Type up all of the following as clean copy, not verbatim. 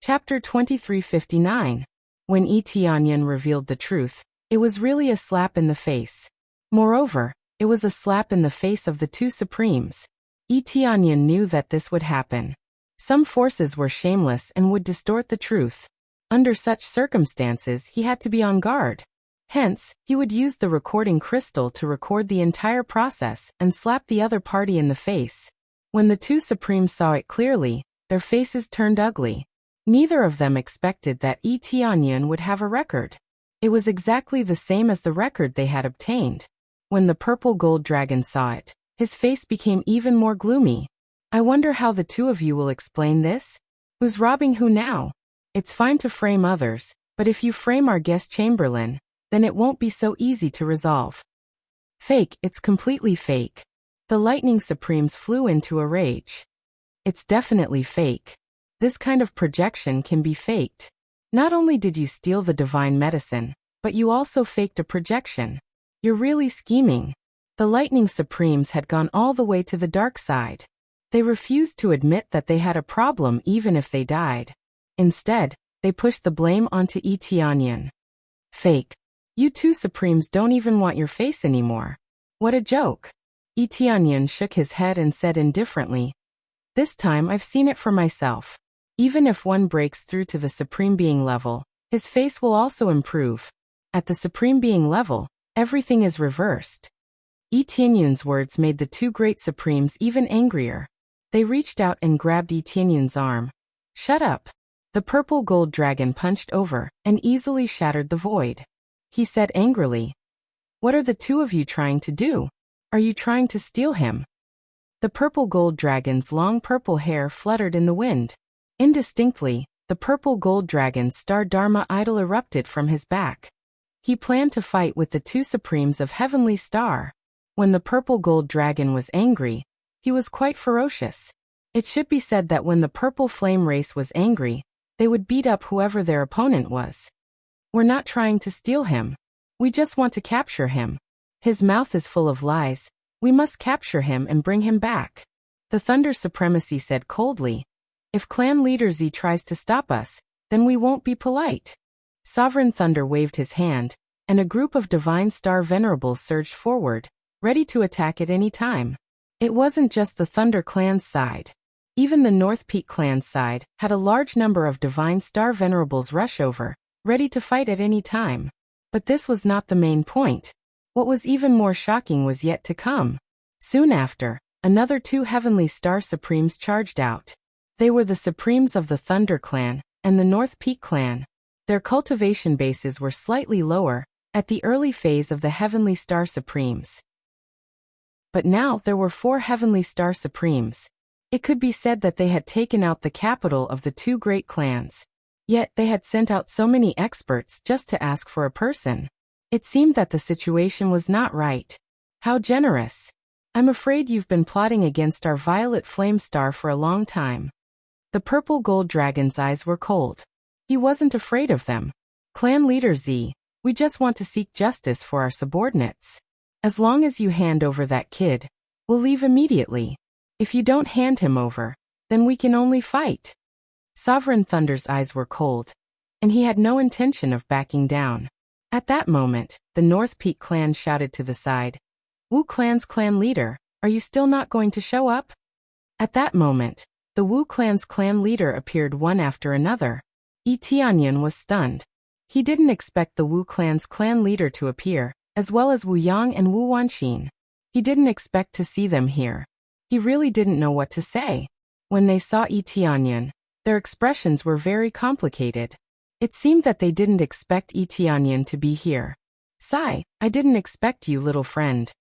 Chapter 2359. When Tianyan revealed the truth, it was really a slap in the face. Moreover, it was a slap in the face of the two supremes. Tianyan knew that this would happen. Some forces were shameless and would distort the truth. Under such circumstances, he had to be on guard. Hence, he would use the recording crystal to record the entire process and slap the other party in the face. When the two supremes saw it clearly, their faces turned ugly. Neither of them expected that Tianyan would have a record. It was exactly the same as the record they had obtained. When the purple gold dragon saw it, his face became even more gloomy. I wonder how the two of you will explain this? Who's robbing who now? It's fine to frame others, but if you frame our guest chamberlain, then it won't be so easy to resolve. Fake, it's completely fake. The lightning supremes flew into a rage. It's definitely fake. This kind of projection can be faked. Not only did you steal the divine medicine, but you also faked a projection. You're really scheming. The lightning supremes had gone all the way to the dark side. They refused to admit that they had a problem even if they died. Instead, they pushed the blame onto Tianyan. Fake. You two supremes don't even want your face anymore. What a joke. Tianyan shook his head and said indifferently, "This time I've seen it for myself. Even if one breaks through to the Supreme Being level, his face will also improve. At the Supreme Being level, everything is reversed." Tianyan's words made the two great supremes even angrier. They reached out and grabbed Tianyan's arm. "Shut up." The purple gold dragon punched over and easily shattered the void. He said angrily, "What are the two of you trying to do? Are you trying to steal him?" The purple gold dragon's long purple hair fluttered in the wind. Indistinctly, the purple gold dragon's star Dharma idol erupted from his back. He planned to fight with the two supremes of Heavenly Star. When the purple gold dragon was angry, he was quite ferocious. It should be said that when the purple flame race was angry, they would beat up whoever their opponent was. "We're not trying to steal him. We just want to capture him. His mouth is full of lies. We must capture him and bring him back." The Thunder Supremacy said coldly, "If Clan Leader Z tries to stop us, then we won't be polite." Sovereign Thunder waved his hand, and a group of Divine Star Venerables surged forward, ready to attack at any time. It wasn't just the Thunder Clan's side. Even the North Peak Clan's side had a large number of Divine Star Venerables rush over, ready to fight at any time. But this was not the main point. What was even more shocking was yet to come. Soon after, another two Heavenly Star Supremes charged out. They were the Supremes of the Thunder Clan and the North Peak Clan. Their cultivation bases were slightly lower, at the early phase of the Heavenly Star Supremes. But now there were 4 Heavenly Star Supremes. It could be said that they had taken out the capital of the two great clans. Yet they had sent out so many experts just to ask for a person. It seemed that the situation was not right. How generous. "I'm afraid you've been plotting against our Violet Flame Star for a long time." The purple gold dragon's eyes were cold. He wasn't afraid of them. "Clan Leader Z, we just want to seek justice for our subordinates. As long as you hand over that kid, we'll leave immediately. If you don't hand him over, then we can only fight." Sovereign Thunder's eyes were cold, and he had no intention of backing down. At that moment, the North Peak Clan shouted to the side, "Wu Clan's clan leader, are you still not going to show up?" At that moment, the Wu Clan's clan leader appeared one after another. Tianyan was stunned. He didn't expect the Wu Clan's clan leader to appear, as well as Wu Yang and Wu Wanxin. He didn't expect to see them here. He really didn't know what to say. When they saw Tianyan, their expressions were very complicated. It seemed that they didn't expect Tianyan to be here. "Sigh, I didn't expect you, little friend."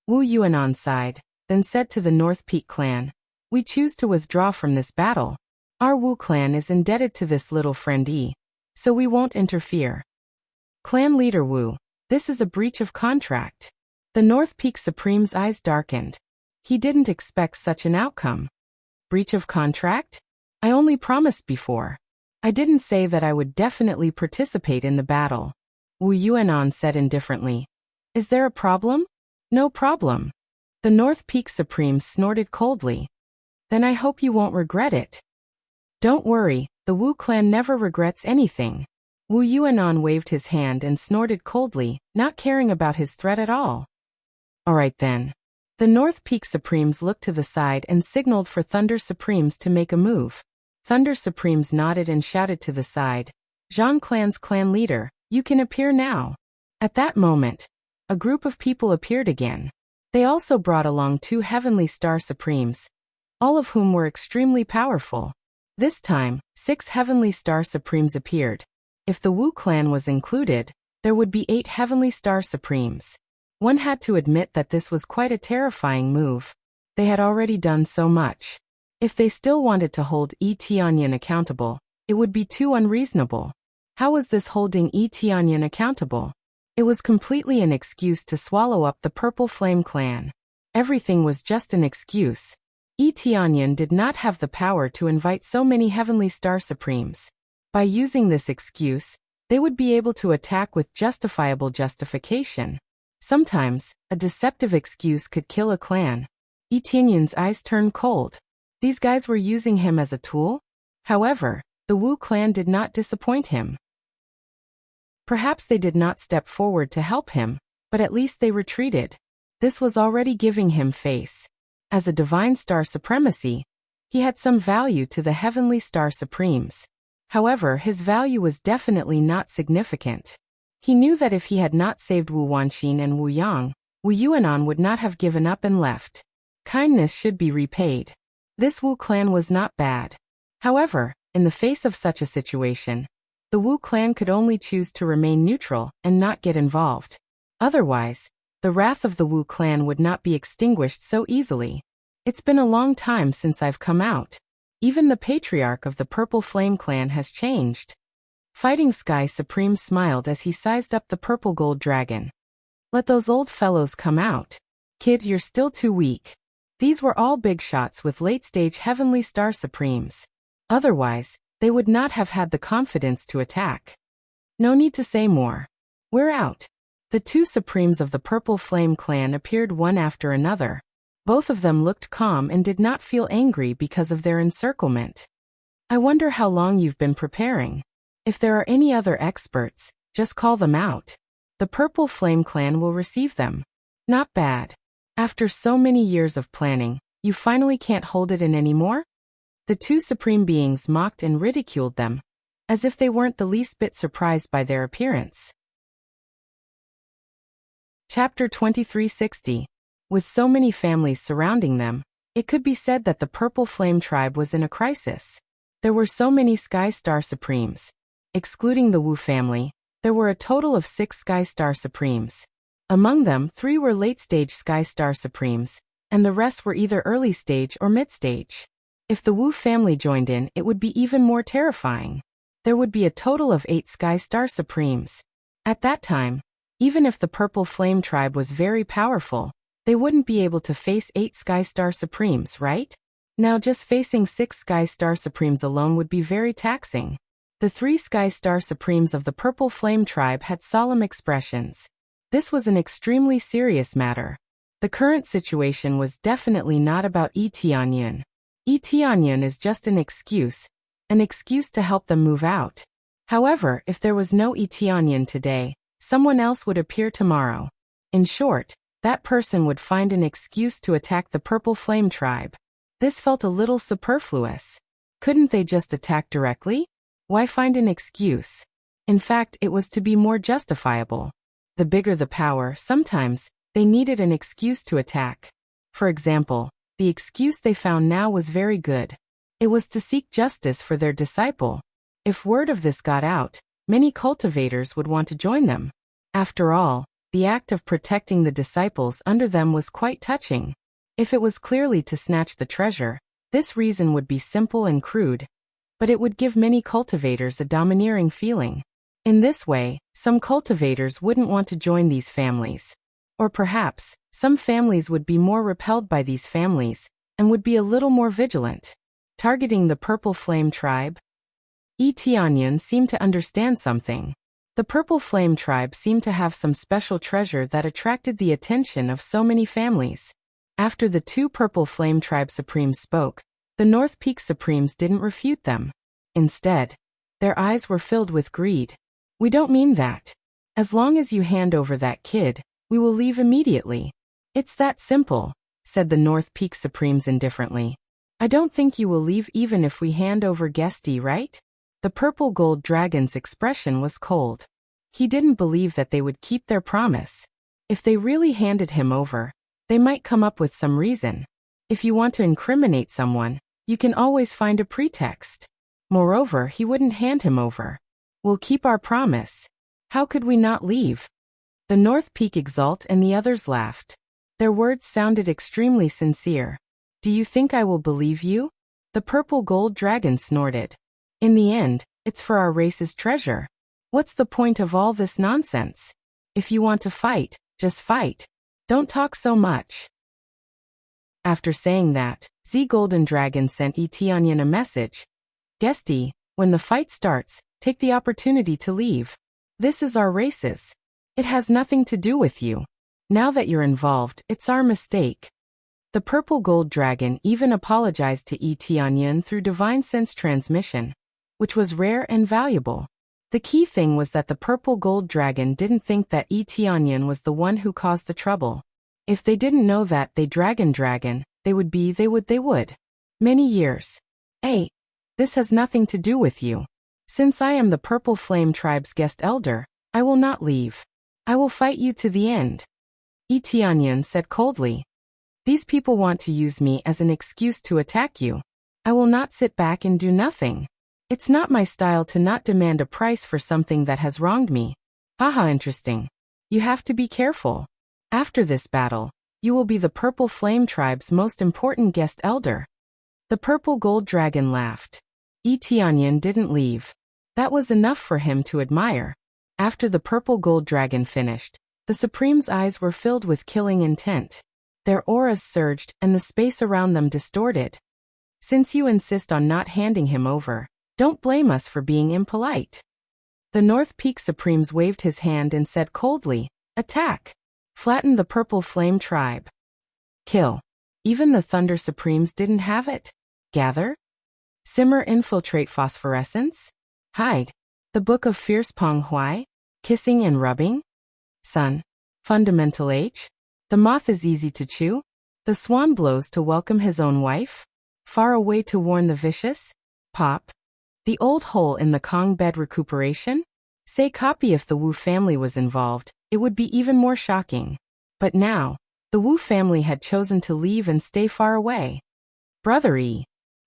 Wu Yuanan sighed, then said to the North Peak Clan, "We choose to withdraw from this battle. Our Wu Clan is indebted to this little friend so we won't interfere." "Clan Leader Wu, this is a breach of contract." The North Peak Supreme's eyes darkened. He didn't expect such an outcome. "Breach of contract? I only promised before. I didn't say that I would definitely participate in the battle." Wu Yuanan said indifferently. "Is there a problem?" "No problem." The North Peak Supreme snorted coldly. "Then I hope you won't regret it." "Don't worry, The Wu clan never regrets anything. Wu Yuanan waved his hand and snorted coldly, not caring about his threat at all. Alright then. The North Peak Supremes looked to the side and signaled for Thunder Supremes to make a move. Thunder Supremes nodded and shouted to the side, Zhang Clan's clan leader, you can appear now. At that moment, a group of people appeared again. They also brought along 2 Heavenly Star Supremes, all of whom were extremely powerful. This time, 6 Heavenly Star Supremes appeared. If the Wu clan was included, there would be 8 Heavenly Star Supremes. One had to admit that this was quite a terrifying move. They had already done so much. If they still wanted to hold Yi Tianyan accountable, it would be too unreasonable. How was this holding Yi Tianyan accountable? It was completely an excuse to swallow up the Purple Flame clan. Everything was just an excuse. Yi Tianyan did not have the power to invite so many Heavenly Star Supremes. By using this excuse, they would be able to attack with justifiable justification. Sometimes, a deceptive excuse could kill a clan. Yi Tianyan's eyes turned cold. These guys were using him as a tool? However, the Wu clan did not disappoint him. Perhaps they did not step forward to help him, but at least they retreated. This was already giving him face. As a Divine Star Supremacy, he had some value to the Heavenly Star Supremes. However, his value was definitely not significant. He knew that if he had not saved Wu Wanxin and Wu Yang, Wu Yuanan would not have given up and left. Kindness should be repaid. This Wu clan was not bad. However, in the face of such a situation, the Wu clan could only choose to remain neutral and not get involved. Otherwise, the wrath of the Wu clan would not be extinguished so easily. It's been a long time since I've come out. Even the patriarch of the Purple Flame clan has changed. Fighting Sky Supreme smiled as he sized up the purple gold dragon. Let those old fellows come out. Kid, you're still too weak. These were all big shots with late-stage Heavenly Star Supremes. Otherwise, they would not have had the confidence to attack. No need to say more. We're out. The 2 Supremes of the Purple Flame clan appeared one after another. Both of them looked calm and did not feel angry because of their encirclement. I wonder how long you've been preparing. If there are any other experts, just call them out. The Purple Flame clan will receive them. Not bad. After so many years of planning, you finally can't hold it in anymore? The 2 Supreme Beings mocked and ridiculed them, as if they weren't the least bit surprised by their appearance. Chapter 2360. With so many families surrounding them, it could be said that the Purple Flame tribe was in a crisis. There were so many Sky Star Supremes. Excluding the Wu family, there were a total of 6 Sky Star Supremes. Among them, 3 were late-stage Sky Star Supremes, and the rest were either early-stage or mid-stage. If the Wu family joined in, it would be even more terrifying. There would be a total of 8 Sky Star Supremes. At that time, even if the Purple Flame tribe was very powerful, they wouldn't be able to face 8 Sky Star Supremes, right? Now just facing 6 Sky Star Supremes alone would be very taxing. The 3 Sky Star Supremes of the Purple Flame tribe had solemn expressions. This was an extremely serious matter. The current situation was definitely not about Yi Tianyan. Yi Tianyan is just an excuse to help them move out. However, if there was no Yi Tianyan today, someone else would appear tomorrow. In short, that person would find an excuse to attack the Purple Flame tribe. This felt a little superfluous. Couldn't they just attack directly? Why find an excuse? In fact, it was to be more justifiable. The bigger the power, sometimes, they needed an excuse to attack. For example, the excuse they found now was very good. It was to seek justice for their disciple. If word of this got out, many cultivators would want to join them. After all, the act of protecting the disciples under them was quite touching. If it was clearly to snatch the treasure, this reason would be simple and crude, but it would give many cultivators a domineering feeling. In this way, some cultivators wouldn't want to join these families. Or perhaps, some families would be more repelled by these families, and would be a little more vigilant. Targeting the Purple Flame tribe? Yi Tianyan seemed to understand something. The Purple Flame tribe seemed to have some special treasure that attracted the attention of so many families. After the 2 Purple Flame tribe Supremes spoke, the North Peak Supremes didn't refute them. Instead, their eyes were filled with greed. We don't mean that. As long as you hand over that kid, we will leave immediately. It's that simple, said the North Peak Supremes indifferently. I don't think you will leave even if we hand over Guesty, right? The purple gold dragon's expression was cold. He didn't believe that they would keep their promise. If they really handed him over, they might come up with some reason. If you want to incriminate someone, you can always find a pretext. Moreover, he wouldn't hand him over. We'll keep our promise. How could we not leave? The North Peak Exalt and the others laughed. Their words sounded extremely sincere. Do you think I will believe you? The purple gold dragon snorted. In the end, it's for our race's treasure. What's the point of all this nonsense? If you want to fight, just fight. Don't talk so much. After saying that, Z Golden Dragon sent Etianyan a message. Guesty, when the fight starts, take the opportunity to leave. This is our race's. It has nothing to do with you. Now that you're involved, it's our mistake. The purple gold dragon even apologized to Etianyan through divine sense transmission, which was rare and valuable. The key thing was that the purple gold dragon didn't think that Etianyan was the one who caused the trouble. If they didn't know that they dragon, they would. Many years. Hey, this has nothing to do with you. Since I am the Purple Flame Tribe's guest elder, I will not leave. I will fight you to the end. Etianyan said coldly. These people want to use me as an excuse to attack you. I will not sit back and do nothing. It's not my style to not demand a price for something that has wronged me. Haha, interesting. You have to be careful. After this battle, you will be the Purple Flame Tribe's most important guest elder. The purple gold dragon laughed. Etianyan didn't leave. That was enough for him to admire. After the purple gold dragon finished, the Supreme's eyes were filled with killing intent. Their auras surged and the space around them distorted. Since you insist on not handing him over, don't blame us for being impolite. The North Peak Supremes waved his hand and said coldly, attack. Flatten the Purple Flame Tribe. Kill. Even the Thunder Supremes didn't have it. Gather. Simmer, infiltrate, phosphorescence. Hide. The Book of Fierce Pong Huai. Kissing and rubbing. Sun. Fundamental H. The moth is easy to chew. The swan blows to welcome his own wife. Far away to warn the vicious. Pop. The old hole in the Kong bed, recuperation. Say copy. If the Wu family was involved, it would be even more shocking. But now, the Wu family had chosen to leave and stay far away. Brother Yi.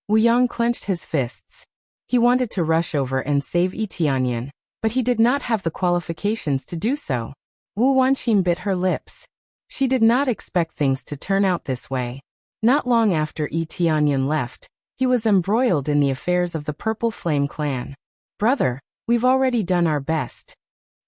Wu Yang clenched his fists. He wanted to rush over and save Etianyan, but he did not have the qualifications to do so. Wu Wanqin bit her lips. She did not expect things to turn out this way. Not long after Etianyan left, he was embroiled in the affairs of the Purple Flame clan. Brother, we've already done our best.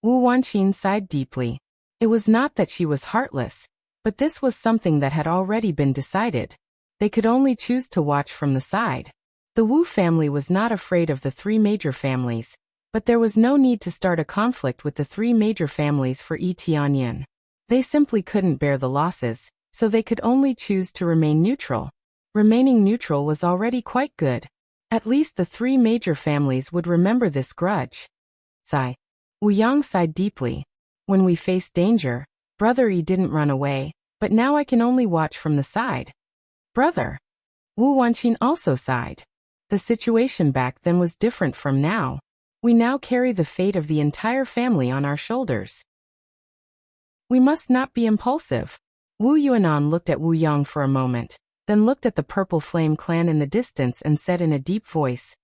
Wu Wanqin sighed deeply. It was not that she was heartless, but this was something that had already been decided. They could only choose to watch from the side. The Wu family was not afraid of the three major families, but there was no need to start a conflict with the three major families for Etianyan. They simply couldn't bear the losses, so they could only choose to remain neutral. Remaining neutral was already quite good. At least the three major families would remember this grudge. Sigh. Wu Yang sighed deeply. When we faced danger, Brother Yi didn't run away, but now I can only watch from the side. Brother. Wu Wanqin also sighed. The situation back then was different from now. We now carry the fate of the entire family on our shoulders. We must not be impulsive. Wu Yuanan looked at Wu Yang for a moment, then looked at the Purple Flame clan in the distance and said in a deep voice,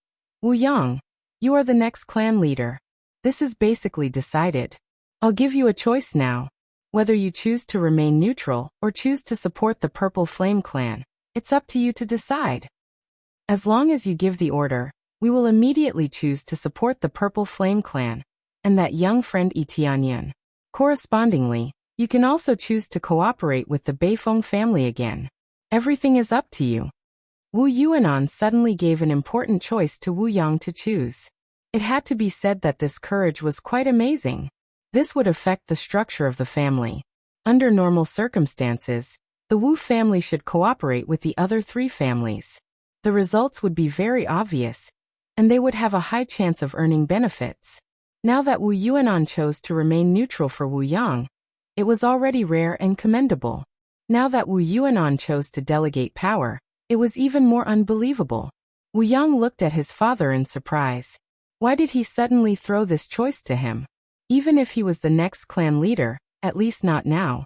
Wu Yang, you are the next clan leader. This is basically decided. I'll give you a choice now. Whether you choose to remain neutral or choose to support the Purple Flame clan, it's up to you to decide. As long as you give the order, we will immediately choose to support the Purple Flame clan, and that young friend Etianyan. Correspondingly, you can also choose to cooperate with the Beifeng family again. Everything is up to you. Wu Yuanan suddenly gave an important choice to Wu Yang to choose. It had to be said that this courage was quite amazing. This would affect the structure of the family. Under normal circumstances, the Wu family should cooperate with the other three families. The results would be very obvious. and they would have a high chance of earning benefits. Now that Wu Yuanan chose to remain neutral for Wu Yang, it was already rare and commendable. Now that Wu Yuanan chose to delegate power, it was even more unbelievable. Wu Yang looked at his father in surprise. Why did he suddenly throw this choice to him? Even if he was the next clan leader, at least not now.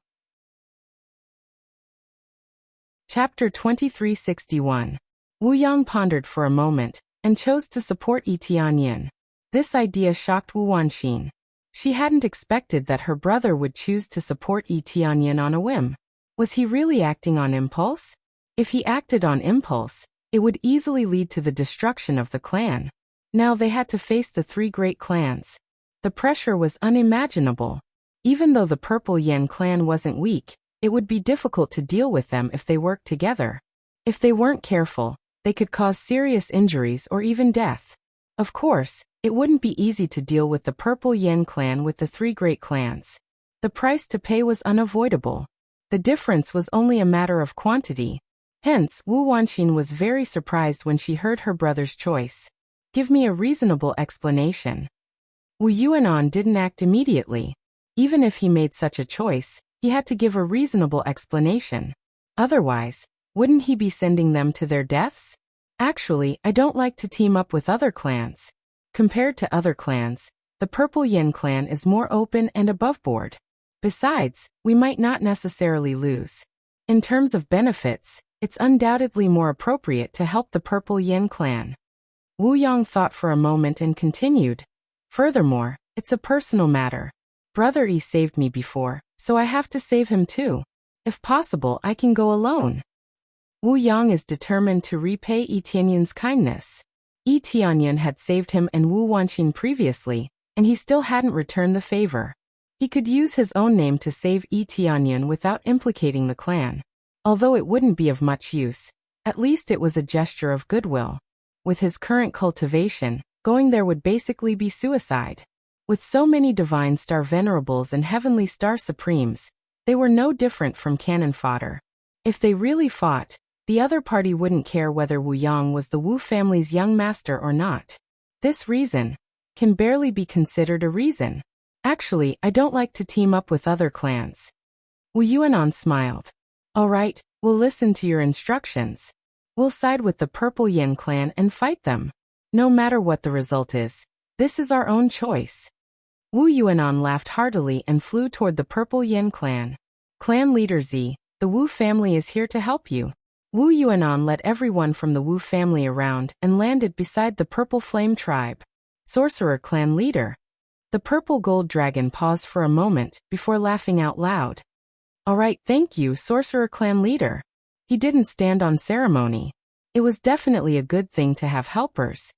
Chapter 2361. Wu Yang pondered for a moment, and chose to support Yi Tianyin. This idea shocked Wu Wanxin. She hadn't expected that her brother would choose to support Yi Tianyin on a whim. Was he really acting on impulse? If he acted on impulse, it would easily lead to the destruction of the clan. Now they had to face the three great clans. The pressure was unimaginable. Even though the Purple Yen clan wasn't weak, it would be difficult to deal with them if they worked together. If they weren't careful, they could cause serious injuries or even death. Of course, it wouldn't be easy to deal with the Purple Yen clan with the three great clans. The price to pay was unavoidable. The difference was only a matter of quantity. Hence, Wu Wanxin was very surprised when she heard her brother's choice. Give me a reasonable explanation. Wu Yuanan didn't act immediately. Even if he made such a choice, he had to give a reasonable explanation. Otherwise, wouldn't he be sending them to their deaths? Actually, I don't like to team up with other clans. Compared to other clans, the Purple Yen clan is more open and aboveboard. Besides, we might not necessarily lose. In terms of benefits, it's undoubtedly more appropriate to help the Purple Yen clan. Wu Yang thought for a moment and continued. Furthermore, it's a personal matter. Brother Yi saved me before, so I have to save him too. If possible, I can go alone. Wu Yang is determined to repay Yi Tianyin's kindness. Yi Tianyin had saved him and Wu Wanxin previously, and he still hadn't returned the favor. He could use his own name to save Yi Tianyin without implicating the clan. Although it wouldn't be of much use, at least it was a gesture of goodwill. With his current cultivation, going there would basically be suicide. With so many Divine Star Venerables and Heavenly Star Supremes, they were no different from cannon fodder. If they really fought, the other party wouldn't care whether Wu Yang was the Wu family's young master or not. This reason can barely be considered a reason. Actually, I don't like to team up with other clans. Wu Yuanan smiled. All right, we'll listen to your instructions. We'll side with the Purple Yen clan and fight them. No matter what the result is, this is our own choice. Wu Yuanan laughed heartily and flew toward the Purple Yen clan. Clan leader Z, the Wu family is here to help you. Wu Yuanan led everyone from the Wu family around and landed beside the Purple Flame tribe. Sorcerer clan leader. The Purple Gold Dragon paused for a moment before laughing out loud. All right, thank you, Sorcerer clan leader. He didn't stand on ceremony. It was definitely a good thing to have helpers.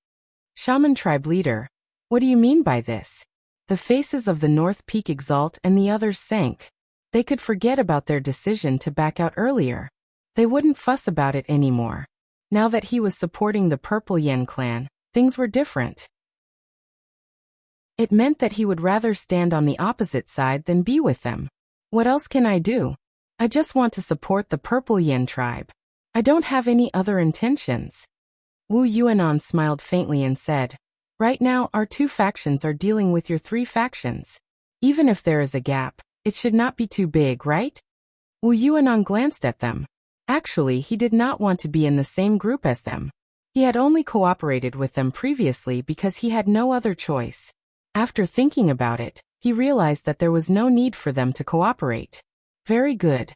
Shaman tribe leader. What do you mean by this? The faces of the North Peak Exalt and the others sank. They could forget about their decision to back out earlier. They wouldn't fuss about it anymore. Now that he was supporting the Purple Yen clan, things were different. It meant that he would rather stand on the opposite side than be with them. What else can I do? I just want to support the Purple Yen tribe. I don't have any other intentions. Wu Yuanan smiled faintly and said, right now our two factions are dealing with your three factions. Even if there is a gap, it should not be too big, right? Wu Yuanan glanced at them. Actually, he did not want to be in the same group as them. He had only cooperated with them previously because he had no other choice. After thinking about it, he realized that there was no need for them to cooperate. Very good.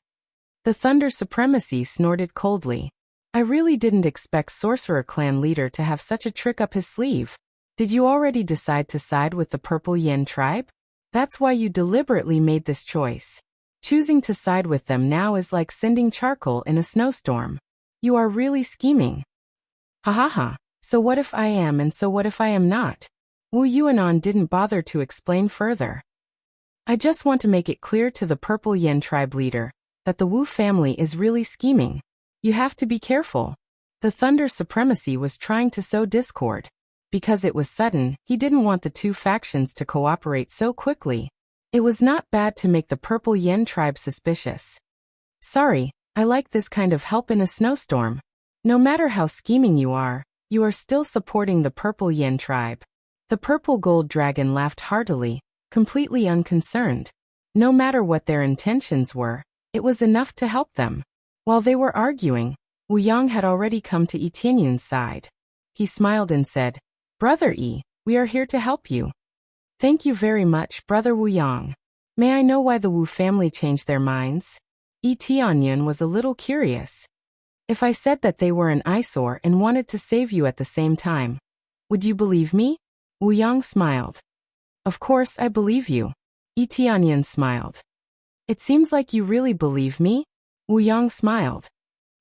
The Thunder Supremacy snorted coldly. I really didn't expect Sorcerer clan leader to have such a trick up his sleeve. Did you already decide to side with the Purple Yen tribe? That's why you deliberately made this choice. Choosing to side with them now is like sending charcoal in a snowstorm. You are really scheming. Ha ha ha. So what if I am and so what if I am not? Wu Yuanan didn't bother to explain further. I just want to make it clear to the Purple Yen tribe leader that the Wu family is really scheming. You have to be careful. The Thunder Supremacy was trying to sow discord. Because it was sudden, he didn't want the two factions to cooperate so quickly. It was not bad to make the Purple Yen tribe suspicious. Sorry, I like this kind of help in a snowstorm. No matter how scheming you are, You are still supporting the Purple Yin tribe. The purple gold dragon laughed heartily, completely unconcerned. No matter what their intentions were, it was enough to help them. While they were arguing, Wu Yang had already come to Yi Tianyun's side. He smiled and said, "Brother Yi, we are here to help you." "Thank you very much, Brother Wu Yang. May I know why the Wu family changed their minds?" Yi Tianyun was a little curious. "If I said that they were an eyesore and wanted to save you at the same time, would you believe me?" Wu Yang smiled. "Of course I believe you." Yi Tianyun smiled. "It seems like you really believe me?" Wu Yang smiled.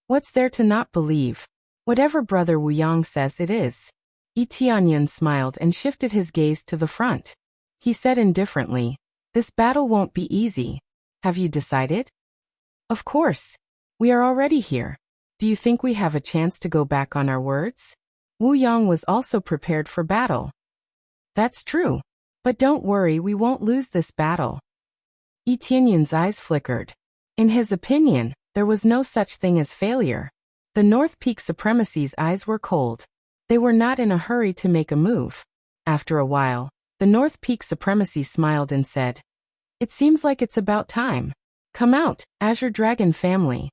"What's there to not believe? Whatever Brother Wu Yang says it is." Yi Tianyun smiled and shifted his gaze to the front. He said indifferently, "This battle won't be easy. Have you decided?" "Of course. We are already here. Do you think we have a chance to go back on our words?" Wu Yang was also prepared for battle. "That's true. But don't worry, we won't lose this battle." Yi Tianyun's eyes flickered. In his opinion, there was no such thing as failure. The North Peak Supremacy's eyes were cold. They were not in a hurry to make a move. After a while, the North Peak Supremacy smiled and said, "It seems like it's about time. Come out, Azure Dragon family."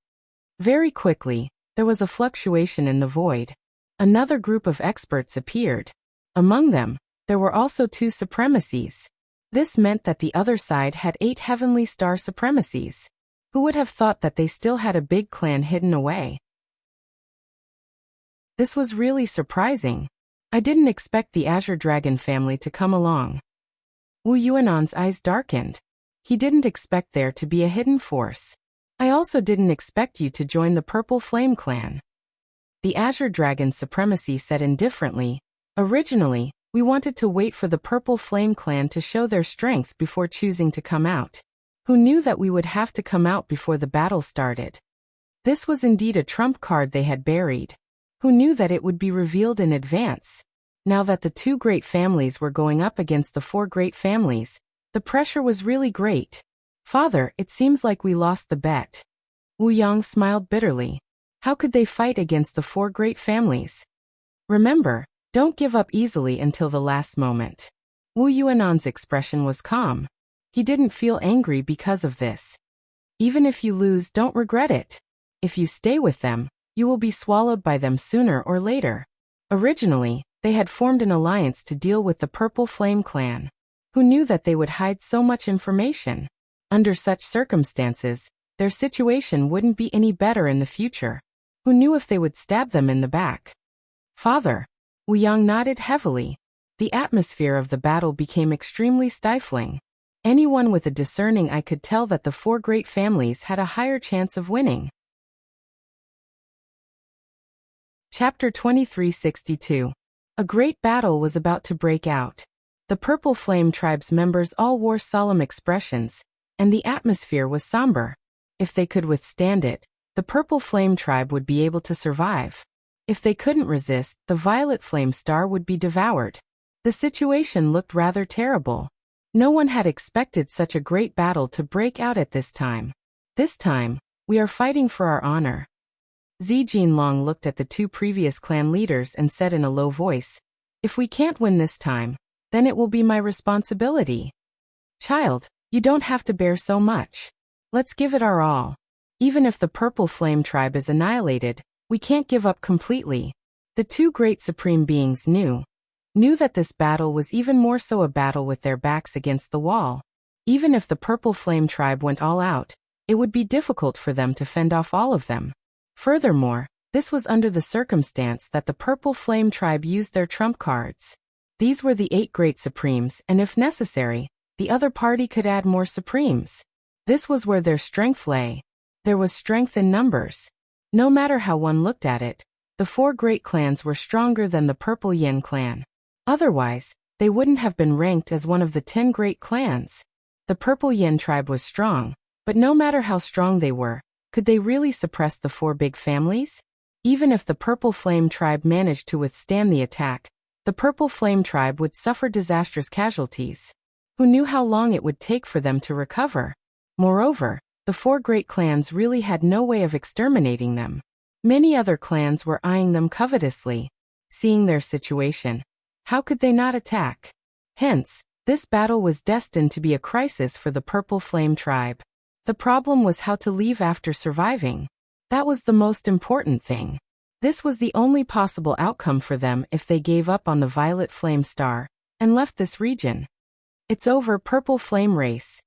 Very quickly, there was a fluctuation in the void. Another group of experts appeared. Among them, there were also 2 supremacies. This meant that the other side had 8 heavenly star supremacies. Who would have thought that they still had a big clan hidden away? This was really surprising. I didn't expect the Azure Dragon family to come along. Wu Yuanan's eyes darkened. He didn't expect there to be a hidden force. I also didn't expect you to join the Purple Flame clan. The Azure Dragon supremacy said indifferently, "Originally, we wanted to wait for the Purple Flame clan to show their strength before choosing to come out. Who knew that we would have to come out before the battle started?" This was indeed a trump card they had buried. Who knew that it would be revealed in advance? Now that the 2 great families were going up against the 4 great families, the pressure was really great. "Father, it seems like we lost the bet." Wu Yang smiled bitterly. How could they fight against the 4 great families? Remember, don't give up easily until the last moment. Wu Yuanan's expression was calm. He didn't feel angry because of this. Even if you lose, don't regret it. If you stay with them, you will be swallowed by them sooner or later. Originally, they had formed an alliance to deal with the Purple Flame clan. Who knew that they would hide so much information? Under such circumstances, their situation wouldn't be any better in the future. Who knew if they would stab them in the back? "Father." Wu Yang nodded heavily. The atmosphere of the battle became extremely stifling. Anyone with a discerning eye could tell that the 4 great families had a higher chance of winning. Chapter 2362. A great battle was about to break out. The Purple Flame tribe's members all wore solemn expressions, and the atmosphere was somber. If they could withstand it, the Purple Flame tribe would be able to survive. If they couldn't resist, the Violet Flame Star would be devoured. The situation looked rather terrible. No one had expected such a great battle to break out at this time. This time, we are fighting for our honor. Zi Jinlong looked at the 2 previous clan leaders and said in a low voice, "If we can't win this time, then it will be my responsibility." "Child, you don't have to bear so much. Let's give it our all. Even if the Purple Flame tribe is annihilated, we can't give up completely." The 2 great supreme beings knew that this battle was even more so a battle with their backs against the wall. Even if the Purple Flame tribe went all out, it would be difficult for them to fend off all of them. Furthermore, this was under the circumstance that the Purple Flame tribe used their trump cards. These were the 8 great supremes, and if necessary, the other party could add more supremes. This was where their strength lay. There was strength in numbers. No matter how one looked at it, the 4 great clans were stronger than the Purple Yin clan. Otherwise, they wouldn't have been ranked as one of the 10 great clans. The Purple Yin tribe was strong, but no matter how strong they were, could they really suppress the 4 big families? Even if the Purple Flame tribe managed to withstand the attack, the Purple Flame tribe would suffer disastrous casualties. Who knew how long it would take for them to recover? Moreover, the 4 great clans really had no way of exterminating them. Many other clans were eyeing them covetously. seeing their situation. How could they not attack? Hence, this battle was destined to be a crisis for the Purple Flame tribe. The problem was how to leave after surviving. That was the most important thing. This was the only possible outcome for them if they gave up on the Violet Flame Star and left this region. It's over, Purple Flame race.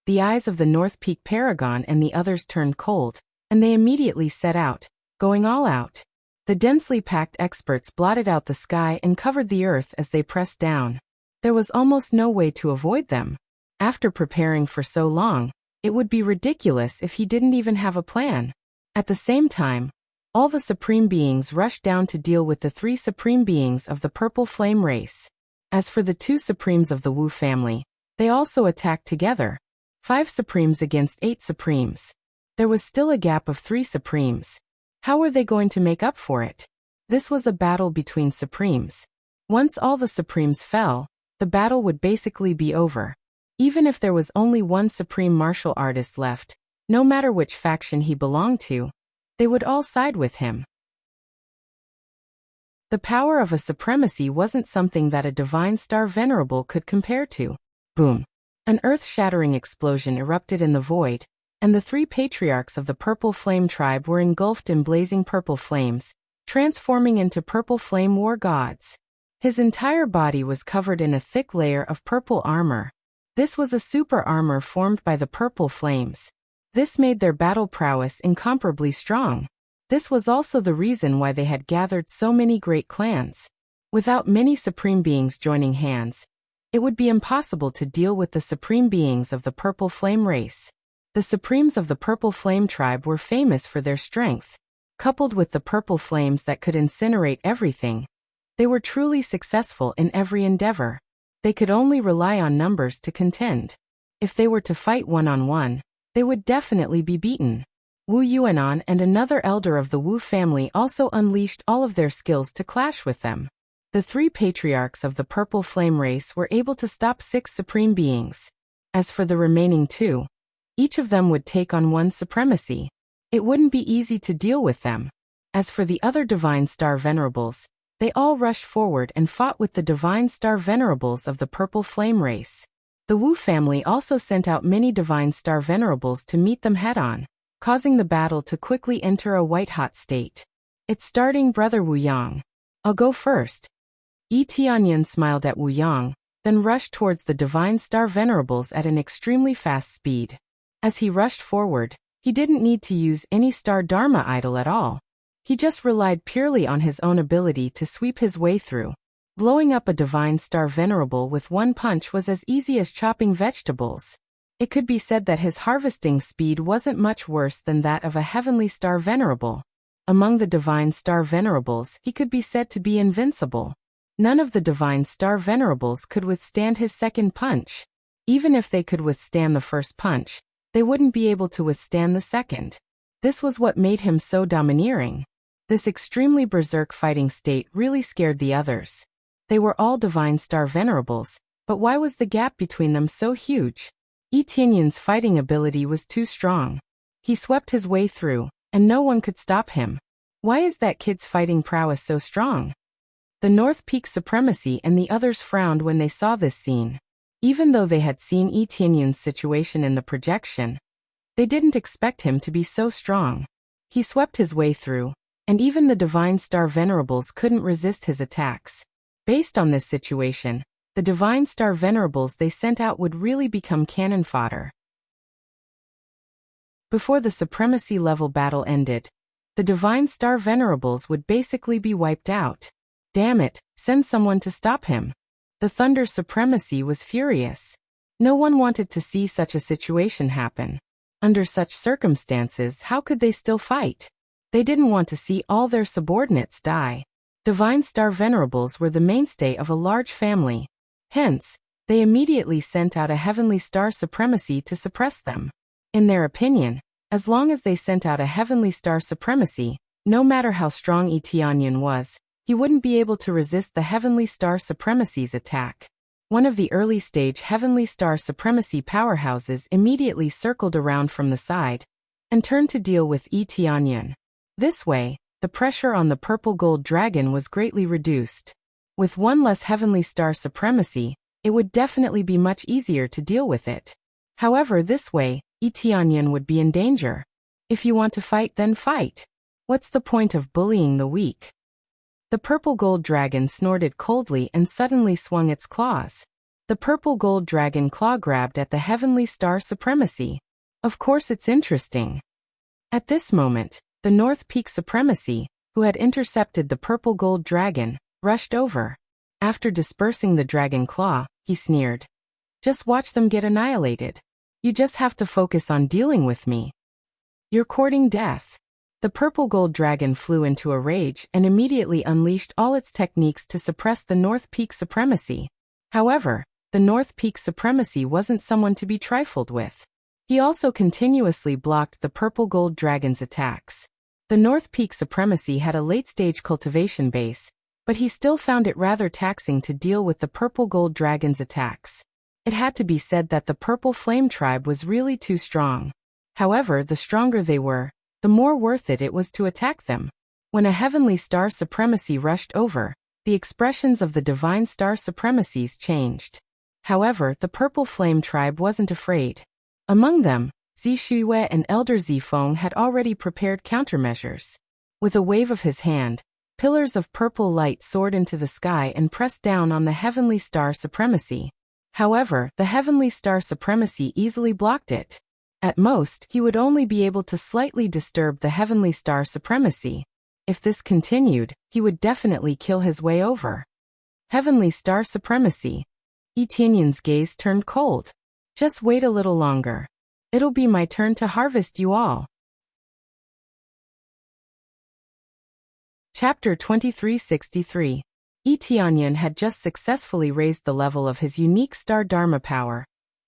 The eyes of the North Peak Paragon and the others turned cold, and they immediately set out, going all out. The densely packed experts blotted out the sky and covered the earth as they pressed down. There was almost no way to avoid them. After preparing for so long, it would be ridiculous if he didn't even have a plan. At the same time, all the Supreme Beings rushed down to deal with the 3 Supreme Beings of the Purple Flame race. As for the 2 Supremes of the Wu family, they also attacked together. 5 Supremes against 8 Supremes. There was still a gap of 3 Supremes. How were they going to make up for it? This was a battle between Supremes. Once all the Supremes fell, the battle would basically be over. Even if there was only one Supreme Martial Artist left, no matter which faction he belonged to, they would all side with him. The power of a supremacy wasn't something that a Divine Star Venerable could compare to. Boom! An earth-shattering explosion erupted in the void, and the 3 patriarchs of the Purple Flame tribe were engulfed in blazing purple flames, transforming into purple flame war gods. His entire body was covered in a thick layer of purple armor. This was a super armor formed by the purple flames. This made their battle prowess incomparably strong. This was also the reason why they had gathered so many great clans. Without many Supreme Beings joining hands, it would be impossible to deal with the Supreme Beings of the Purple Flame race. The Supremes of the Purple Flame tribe were famous for their strength. Coupled with the purple flames that could incinerate everything, they were truly successful in every endeavor. They could only rely on numbers to contend. If they were to fight one-on-one, they would definitely be beaten. Wu Yuanan and another elder of the Wu family also unleashed all of their skills to clash with them. The 3 patriarchs of the Purple Flame race were able to stop 6 Supreme Beings. As for the remaining 2, each of them would take on one supremacy. It wouldn't be easy to deal with them. As for the other Divine Star Venerables, they all rushed forward and fought with the Divine Star Venerables of the Purple Flame race. The Wu family also sent out many Divine Star Venerables to meet them head-on, causing the battle to quickly enter a white-hot state. It's starting, Brother Wu Yang. I'll go first. Yi Tianyan smiled at Wu Yang, then rushed towards the Divine Star Venerables at an extremely fast speed. As he rushed forward, he didn't need to use any Star Dharma idol at all. He just relied purely on his own ability to sweep his way through. Blowing up a Divine Star Venerable with one punch was as easy as chopping vegetables. It could be said that his harvesting speed wasn't much worse than that of a Heavenly Star Venerable. Among the Divine Star Venerables, he could be said to be invincible. None of the Divine Star Venerables could withstand his second punch. Even if they could withstand the first punch, they wouldn't be able to withstand the second. This was what made him so domineering. This extremely berserk fighting state really scared the others. They were all Divine Star Venerables, but why was the gap between them so huge? Yi Tianyan's fighting ability was too strong. He swept his way through, and no one could stop him. Why is that kid's fighting prowess so strong? The North Peak Supremacy and the others frowned when they saw this scene. Even though they had seen Yi Tianyan's situation in the projection, they didn't expect him to be so strong. He swept his way through, and even the Divine Star Venerables couldn't resist his attacks. Based on this situation, the Divine Star Venerables they sent out would really become cannon fodder. Before the Supremacy level battle ended, the Divine Star Venerables would basically be wiped out. Damn it, send someone to stop him. The Thunder Supremacy was furious. No one wanted to see such a situation happen. Under such circumstances, how could they still fight? They didn't want to see all their subordinates die. Divine Star Venerables were the mainstay of a large family. Hence, they immediately sent out a Heavenly Star Supremacy to suppress them. In their opinion, as long as they sent out a Heavenly Star Supremacy, no matter how strong Yi Tianyan was, he wouldn't be able to resist the Heavenly Star Supremacy's attack. One of the early-stage Heavenly Star Supremacy powerhouses immediately circled around from the side and turned to deal with Yi Tianyan. This way, the pressure on the purple gold dragon was greatly reduced. With one less heavenly star supremacy, it would definitely be much easier to deal with it. However, this way, Tianyan would be in danger. If you want to fight, then fight. What's the point of bullying the weak? The purple gold dragon snorted coldly and suddenly swung its claws. The purple gold dragon claw grabbed at the heavenly star supremacy. Of course it's interesting. At this moment, the North Peak Supremacy, who had intercepted the purple gold dragon, rushed over. After dispersing the dragon claw, he sneered. Just watch them get annihilated. You just have to focus on dealing with me. You're courting death. The purple gold dragon flew into a rage and immediately unleashed all its techniques to suppress the North Peak Supremacy. However, the North Peak Supremacy wasn't someone to be trifled with. He also continuously blocked the purple gold dragon's attacks. The North Peak Supremacy had a late-stage cultivation base, but he still found it rather taxing to deal with the purple gold dragon's attacks. It had to be said that the Purple Flame tribe was really too strong. However, the stronger they were, the more worth it was to attack them. When a heavenly star supremacy rushed over, the expressions of the divine star supremacies changed. However, the Purple Flame tribe wasn't afraid. Among them, Zishuiwei and Elder Zifeng had already prepared countermeasures. With a wave of his hand, pillars of purple light soared into the sky and pressed down on the heavenly star supremacy. However, the heavenly star supremacy easily blocked it. At most, he would only be able to slightly disturb the heavenly star supremacy. If this continued, he would definitely kill his way over. Heavenly star supremacy. Tianyan's gaze turned cold. Just wait a little longer. It'll be my turn to harvest you all. Chapter 2363. Tianyan had just successfully raised the level of his unique star dharma power,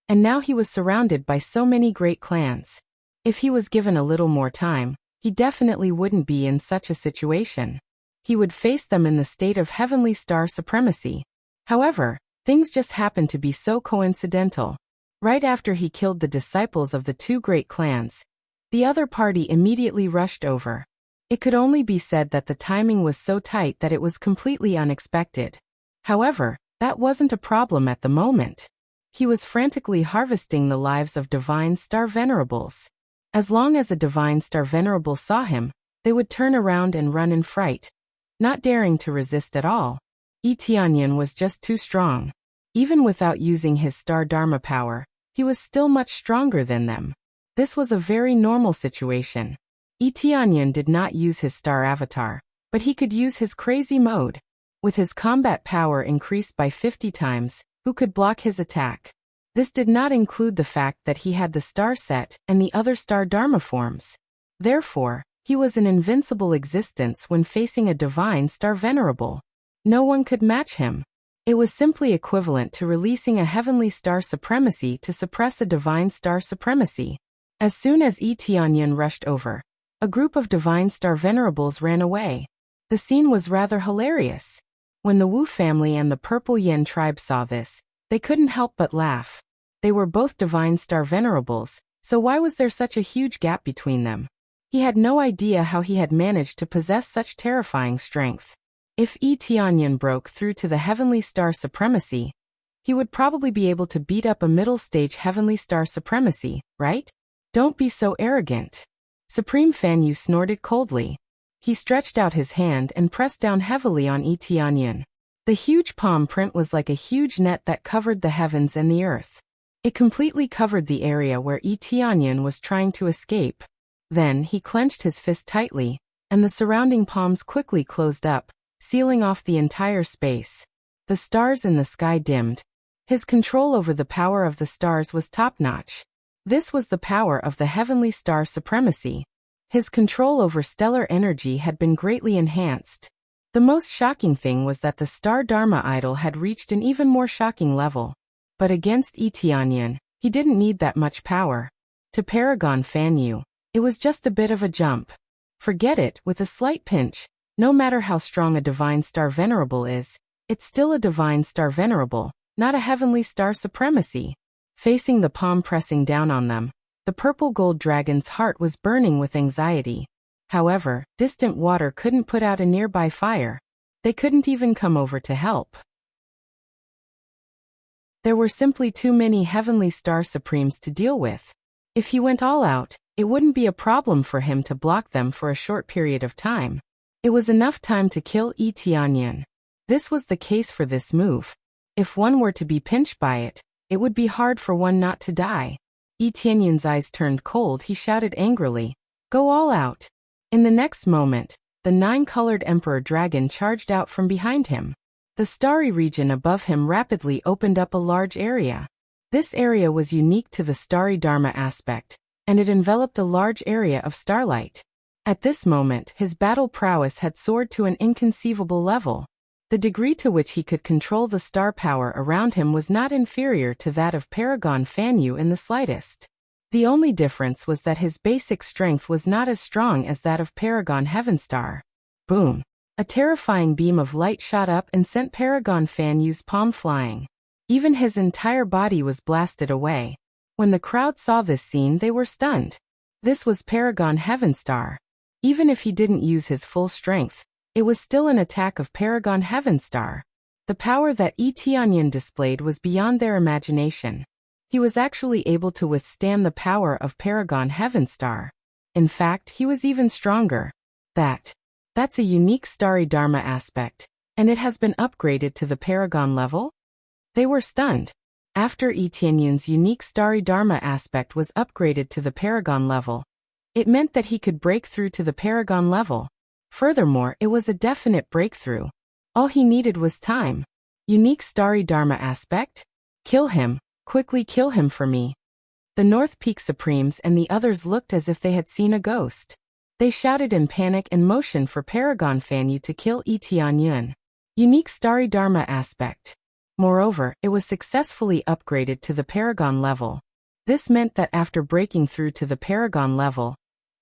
and now he was surrounded by so many great clans. If he was given a little more time, he definitely wouldn't be in such a situation. He would face them in the state of heavenly star supremacy. However, things just happened to be so coincidental. Right after he killed the disciples of the two great clans, the other party immediately rushed over. It could only be said that the timing was so tight that it was completely unexpected. However, that wasn't a problem at the moment. He was frantically harvesting the lives of Divine Star Venerables. As long as a Divine Star Venerable saw him, they would turn around and run in fright, not daring to resist at all. Tianyan was just too strong. Even without using his star dharma power, he was still much stronger than them. This was a very normal situation. Tianyan did not use his star avatar, but he could use his crazy mode. With his combat power increased by 50 times, who could block his attack? This did not include the fact that he had the star set and the other star dharma forms. Therefore, he was an invincible existence when facing a divine star venerable. No one could match him. It was simply equivalent to releasing a heavenly star supremacy to suppress a divine star supremacy. As soon as Tianyan rushed over, a group of divine star venerables ran away. The scene was rather hilarious. When the Wu family and the Purple Yen tribe saw this, they couldn't help but laugh. They were both divine star venerables, so why was there such a huge gap between them? He had no idea how he had managed to possess such terrifying strength. If Tianyan broke through to the heavenly star supremacy, he would probably be able to beat up a middle-stage heavenly star supremacy, right? Don't be so arrogant. Supreme Fan Yu snorted coldly. He stretched out his hand and pressed down heavily on Tianyan. The huge palm print was like a huge net that covered the heavens and the earth. It completely covered the area where Tianyan was trying to escape. Then he clenched his fist tightly, and the surrounding palms quickly closed up, sealing off the entire space. The stars in the sky dimmed. His control over the power of the stars was top-notch. This was the power of the heavenly star supremacy. His control over stellar energy had been greatly enhanced. The most shocking thing was that the star Dharma idol had reached an even more shocking level. But against Tianyan, he didn't need that much power. To Paragon Fan Yu, it was just a bit of a jump. Forget it, with a slight pinch. No matter how strong a divine star venerable is, it's still a divine star venerable, not a heavenly star supremacy. Facing the palm pressing down on them, the purple gold dragon's heart was burning with anxiety. However, distant water couldn't put out a nearby fire. They couldn't even come over to help. There were simply too many heavenly star supremes to deal with. If he went all out, it wouldn't be a problem for him to block them for a short period of time. It was enough time to kill Yi Tianyan. This was the case for this move. If one were to be pinched by it, it would be hard for one not to die. Yi Tianyan's eyes turned cold. He shouted angrily, "Go all out." In the next moment, the 9-colored Emperor Dragon charged out from behind him. The starry region above him rapidly opened up a large area. This area was unique to the starry Dharma aspect, and it enveloped a large area of starlight. At this moment, his battle prowess had soared to an inconceivable level. The degree to which he could control the star power around him was not inferior to that of Paragon Fanyu in the slightest. The only difference was that his basic strength was not as strong as that of Paragon Heavenstar. Boom! A terrifying beam of light shot up and sent Paragon Fanyu's palm flying. Even his entire body was blasted away. When the crowd saw this scene, they were stunned. This was Paragon Heavenstar. Even if he didn't use his full strength, it was still an attack of Paragon Heavenstar. The power that Yi Tianyan displayed was beyond their imagination. He was actually able to withstand the power of Paragon Heavenstar. In fact, he was even stronger. That's a unique starry Dharma aspect, and it has been upgraded to the Paragon level? They were stunned. After Yi Tianyan's unique starry Dharma aspect was upgraded to the Paragon level, it meant that he could break through to the Paragon level. Furthermore, it was a definite breakthrough. All he needed was time. Unique starry Dharma aspect? Kill him. Quickly kill him for me. The North Peak Supremes and the others looked as if they had seen a ghost. They shouted in panic and motioned for Paragon Fanyu to kill Yi Tianyan. Unique starry Dharma aspect. Moreover, it was successfully upgraded to the Paragon level. This meant that after breaking through to the Paragon level,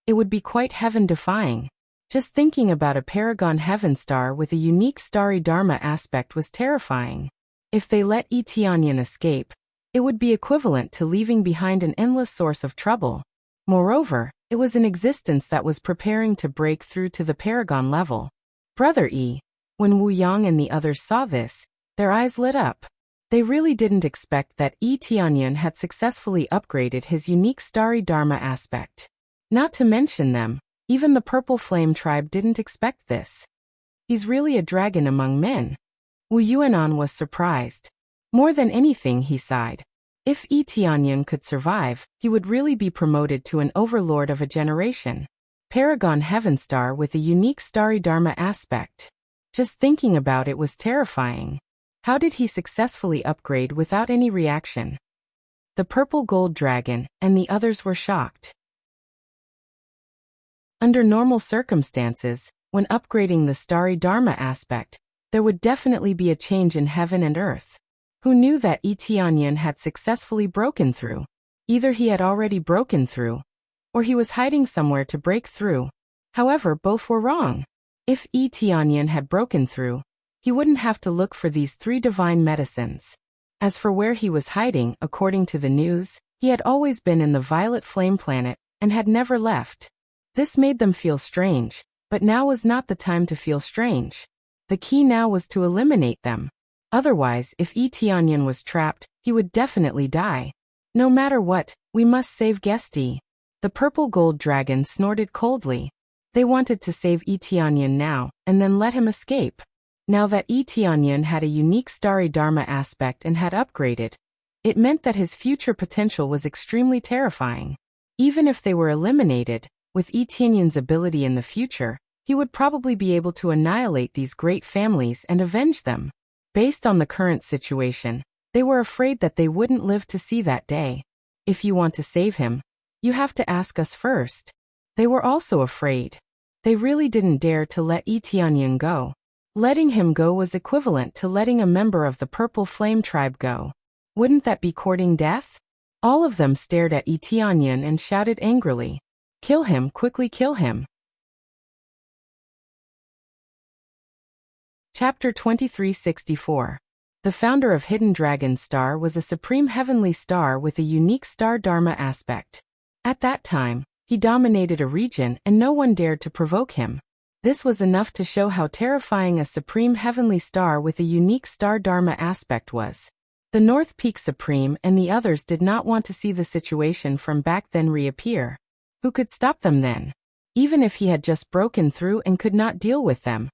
it would be quite heaven-defying. Just thinking about a Paragon Heavenstar with a unique starry Dharma aspect was terrifying. If they let Yi Tianyan escape, it would be equivalent to leaving behind an endless source of trouble. Moreover, it was an existence that was preparing to break through to the Paragon level. Brother Yi. When Wu Yang and the others saw this, their eyes lit up. They really didn't expect that Yi Tianyan had successfully upgraded his unique starry Dharma aspect. Not to mention them, even the Purple Flame tribe didn't expect this. He's really a dragon among men. Wu Yuanan was surprised. More than anything, he sighed. If Yi Tianyan could survive, he would really be promoted to an overlord of a generation. Paragon Heavenstar with a unique starry Dharma aspect. Just thinking about it was terrifying. How did he successfully upgrade without any reaction? The Purple Gold Dragon and the others were shocked. Under normal circumstances, when upgrading the starry Dharma aspect, there would definitely be a change in heaven and earth. Who knew that Yi Tianyan had successfully broken through? Either he had already broken through, or he was hiding somewhere to break through. However, both were wrong. If Yi Tianyan had broken through, he wouldn't have to look for these 3 divine medicines. As for where he was hiding, according to the news, he had always been in the Violet Flame Planet and had never left. This made them feel strange, but now was not the time to feel strange. The key now was to eliminate them. Otherwise, if Yi Tianyan was trapped, he would definitely die. No matter what, we must save Gesti. The Purple Gold Dragon snorted coldly. They wanted to save Yi Tianyan now, and then let him escape. Now that Yi Tianyan had a unique starry Dharma aspect and had upgraded, it meant that his future potential was extremely terrifying. Even if they were eliminated, with Yi Tianyan's ability in the future, he would probably be able to annihilate these great families and avenge them. Based on the current situation, they were afraid that they wouldn't live to see that day. If you want to save him, you have to ask us first. They were also afraid. They really didn't dare to let Yi Tianyan go. Letting him go was equivalent to letting a member of the Purple Flame tribe go. Wouldn't that be courting death? All of them stared at Yi Tianyan and shouted angrily, "Kill him, quickly kill him." Chapter 2364. The founder of Hidden Dragon Star was a supreme heavenly star with a unique star Dharma aspect. At that time, He dominated a region and no one dared to provoke him. This was enough to show how terrifying a supreme heavenly star with a unique star dharma aspect was. The North Peak Supreme and the others did not want to see the situation from back then reappear. Who could stop them then? Even if he had just broken through and could not deal with them,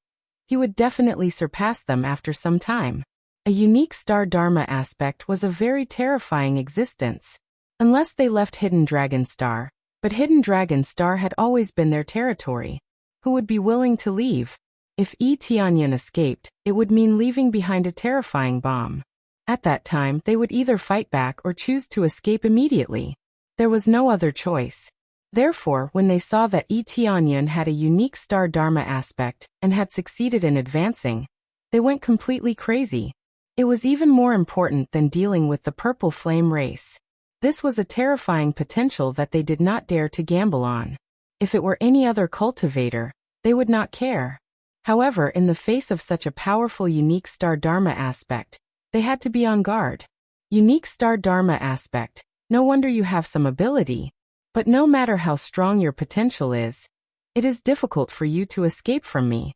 he would definitely surpass them after some time. A unique star dharma aspect was a very terrifying existence. Unless they left Hidden Dragon Star, but Hidden Dragon Star had always been their territory. Who would be willing to leave? If Tianyan escaped, it would mean leaving behind a terrifying bomb. At that time, they would either fight back or choose to escape immediately. There was no other choice. Therefore, when they saw that Tianyan had a unique star dharma aspect and had succeeded in advancing, they went completely crazy. It was even more important than dealing with the purple flame race. This was a terrifying potential that they did not dare to gamble on. If it were any other cultivator, they would not care. However, in the face of such a powerful unique star dharma aspect, they had to be on guard. Unique star dharma aspect, no wonder you have some ability. But no matter how strong your potential is, it is difficult for you to escape from me.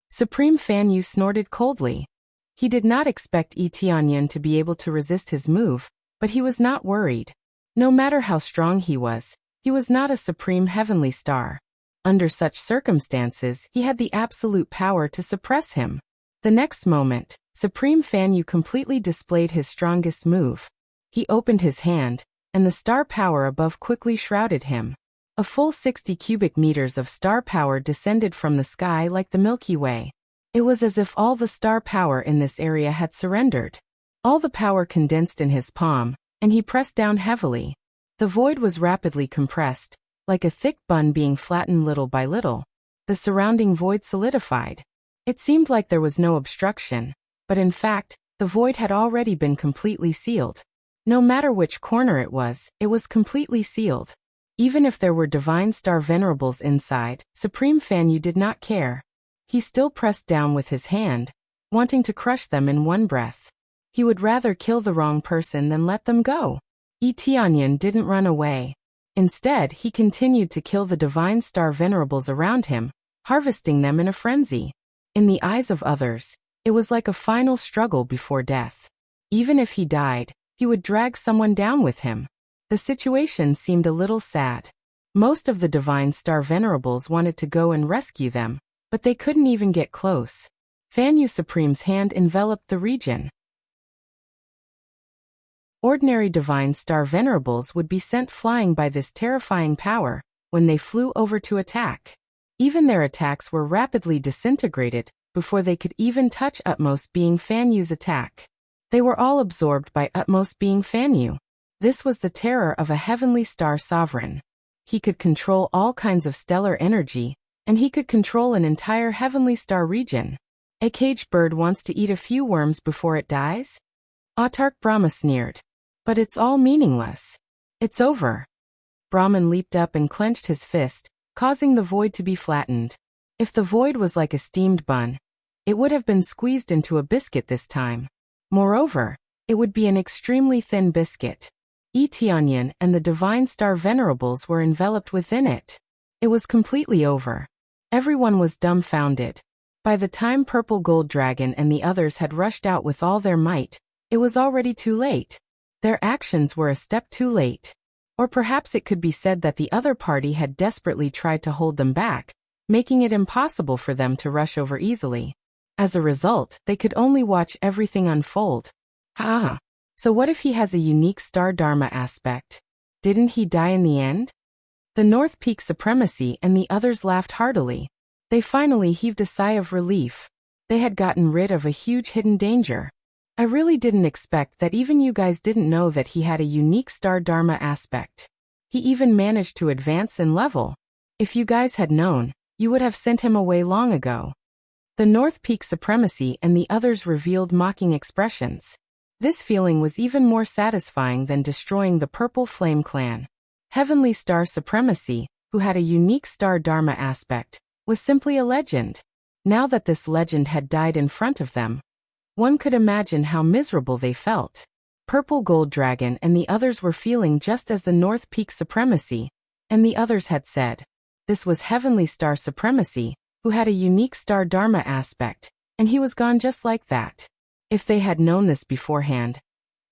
Supreme Fan Yu snorted coldly. He did not expect Tianyan to be able to resist his move, but he was not worried. No matter how strong he was not a supreme heavenly star. Under such circumstances, he had the absolute power to suppress him. The next moment, Supreme Fan Yu completely displayed his strongest move. He opened his hand, and the star power above quickly shrouded him. A full 60 cubic meters of star power descended from the sky like the Milky Way. It was as if all the star power in this area had surrendered. All the power condensed in his palm, and he pressed down heavily. The void was rapidly compressed, like a thick bun being flattened little by little. The surrounding void solidified. It seemed like there was no obstruction, but in fact, the void had already been completely sealed. No matter which corner it was completely sealed. Even if there were divine star venerables inside, Supreme Fan Yu did not care. He still pressed down with his hand, wanting to crush them in one breath. He would rather kill the wrong person than let them go. Tianyan didn't run away. Instead, he continued to kill the divine star venerables around him, harvesting them in a frenzy. In the eyes of others, it was like a final struggle before death. Even if he died, he would drag someone down with him. The situation seemed a little sad. Most of the divine star venerables wanted to go and rescue them, but they couldn't even get close. Fan Yu Supreme's hand enveloped the region. Ordinary divine star venerables would be sent flying by this terrifying power when they flew over to attack. Even their attacks were rapidly disintegrated before they could even touch Utmost Being Fan Yu's attack. They were all absorbed by Utmost Being Fan Yu. This was the terror of a heavenly star sovereign. He could control all kinds of stellar energy, and he could control an entire heavenly star region. A caged bird wants to eat a few worms before it dies? Autark Brahma sneered. But it's all meaningless. It's over. Brahman leaped up and clenched his fist, causing the void to be flattened. If the void was like a steamed bun, it would have been squeezed into a biscuit this time. Moreover, it would be an extremely thin biscuit. Tianyan and the divine star venerables were enveloped within it. It was completely over. Everyone was dumbfounded. By the time Purple Gold Dragon and the others had rushed out with all their might, it was already too late. Their actions were a step too late. Or perhaps it could be said that the other party had desperately tried to hold them back, making it impossible for them to rush over easily. As a result, they could only watch everything unfold. So what if he has a unique star dharma aspect? Didn't he die in the end? The North Peak Supremacy and the others laughed heartily. They finally heaved a sigh of relief. They had gotten rid of a huge hidden danger. I really didn't expect that even you guys didn't know that he had a unique star dharma aspect. He even managed to advance in level. If you guys had known, you would have sent him away long ago. The North Peak Supremacy and the others revealed mocking expressions. This feeling was even more satisfying than destroying the Purple Flame Clan. Heavenly Star Supremacy, who had a unique star dharma aspect, was simply a legend. Now that this legend had died in front of them, one could imagine how miserable they felt. Purple Gold Dragon and the others were feeling just as the North Peak Supremacy, and the others had said. This was Heavenly Star Supremacy, who had a unique star dharma aspect, and he was gone just like that. If they had known this beforehand,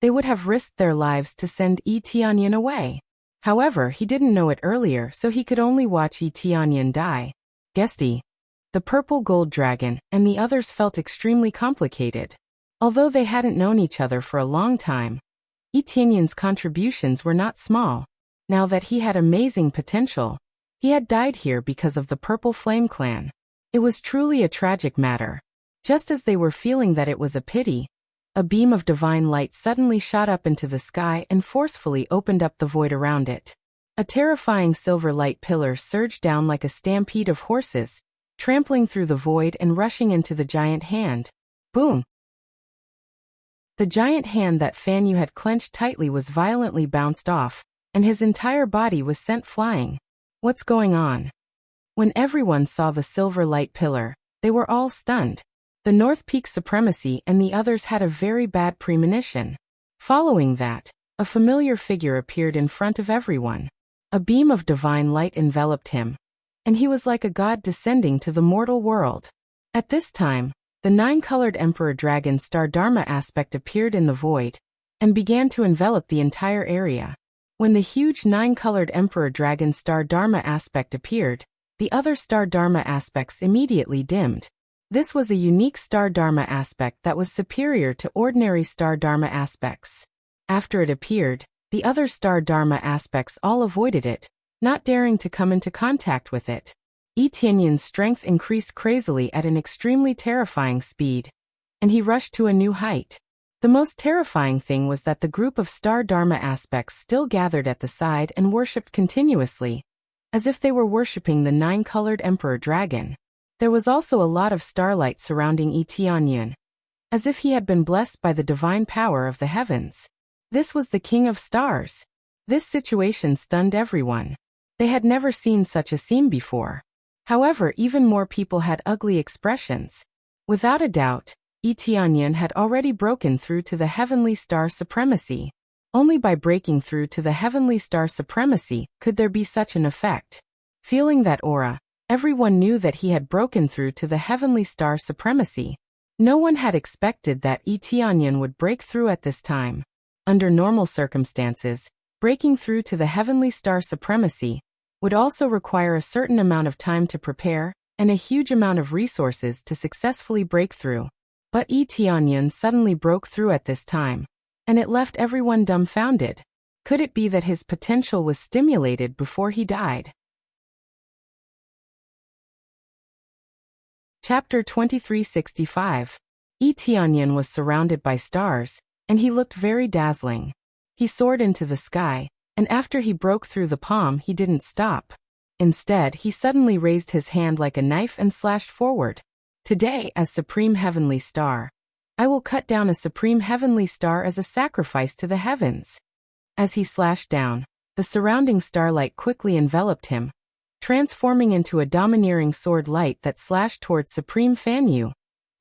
they would have risked their lives to send Tianyan away. However, he didn't know it earlier, so he could only watch Tianyan die. Guesty, the purple gold dragon, and the others felt extremely complicated. Although they hadn't known each other for a long time, Tianyan's contributions were not small. Now that he had amazing potential, he had died here because of the Purple Flame Clan. It was truly a tragic matter. Just as they were feeling that it was a pity, a beam of divine light suddenly shot up into the sky and forcefully opened up the void around it. A terrifying silver light pillar surged down like a stampede of horses, trampling through the void and rushing into the giant hand. Boom! The giant hand that Fan Yu had clenched tightly was violently bounced off, and his entire body was sent flying. What's going on? When everyone saw the silver light pillar, they were all stunned. The North Peak Supremacy and the others had a very bad premonition. Following that, a familiar figure appeared in front of everyone. A beam of divine light enveloped him, and he was like a god descending to the mortal world. At this time, the nine-colored Emperor Dragon Star Dharma aspect appeared in the void, and began to envelop the entire area. When the huge nine-colored Emperor Dragon Star Dharma aspect appeared, the other Star Dharma aspects immediately dimmed. This was a unique Star Dharma aspect that was superior to ordinary Star Dharma aspects. After it appeared, the other Star Dharma aspects all avoided it, not daring to come into contact with it. Tianyan's strength increased crazily at an extremely terrifying speed, and he rushed to a new height. The most terrifying thing was that the group of Star Dharma aspects still gathered at the side and worshipped continuously, as if they were worshipping the nine-colored Emperor Dragon. There was also a lot of starlight surrounding Tianyan, as if he had been blessed by the divine power of the heavens. This was the King of Stars. This situation stunned everyone. They had never seen such a scene before. However, even more people had ugly expressions. Without a doubt, Tianyan had already broken through to the Heavenly Star Supremacy. Only by breaking through to the Heavenly Star Supremacy could there be such an effect. Feeling that aura, everyone knew that he had broken through to the Heavenly Star Supremacy. No one had expected that Tianyan would break through at this time. Under normal circumstances, breaking through to the Heavenly Star Supremacy would also require a certain amount of time to prepare and a huge amount of resources to successfully break through. But Tianyan suddenly broke through at this time, and it left everyone dumbfounded. Could it be that his potential was stimulated before he died? Chapter 2365. Tianyan was surrounded by stars, and he looked very dazzling. He soared into the sky, and after he broke through the palm he didn't stop. Instead, he suddenly raised his hand like a knife and slashed forward. Today, as Supreme Heavenly Star, I will cut down a Supreme Heavenly Star as a sacrifice to the heavens. As he slashed down, the surrounding starlight quickly enveloped him, transforming into a domineering sword light that slashed towards Supreme Fan Yu,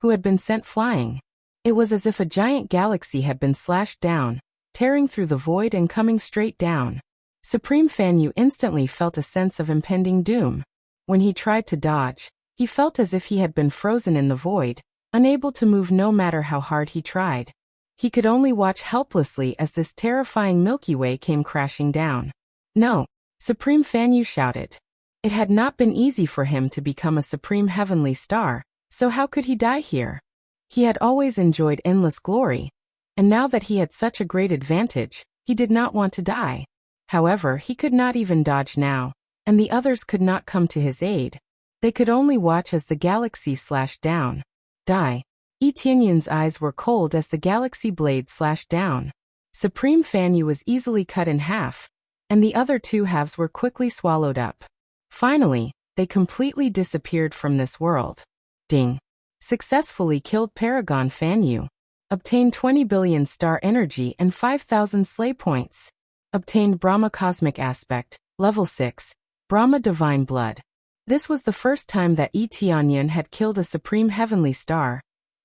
who had been sent flying. It was as if a giant galaxy had been slashed down, tearing through the void and coming straight down. Supreme Fan Yu instantly felt a sense of impending doom. When he tried to dodge, he felt as if he had been frozen in the void, unable to move no matter how hard he tried. He could only watch helplessly as this terrifying Milky Way came crashing down. No! Supreme Fan Yu shouted. It had not been easy for him to become a Supreme Heavenly Star, so how could he die here? He had always enjoyed endless glory, and now that he had such a great advantage, he did not want to die. However, he could not even dodge now, and the others could not come to his aid. They could only watch as the galaxy slashed down. Die. Tianyan's eyes were cold as the galaxy blade slashed down. Supreme Fan Yu was easily cut in half, and the other two halves were quickly swallowed up. Finally, they completely disappeared from this world. Ding. Successfully killed Paragon Fan Yu. Obtained 20 billion star energy and 5,000 slay points. Obtained Brahma Cosmic Aspect, Level 6, Brahma Divine Blood. This was the first time that Tianyan had killed a Supreme Heavenly Star,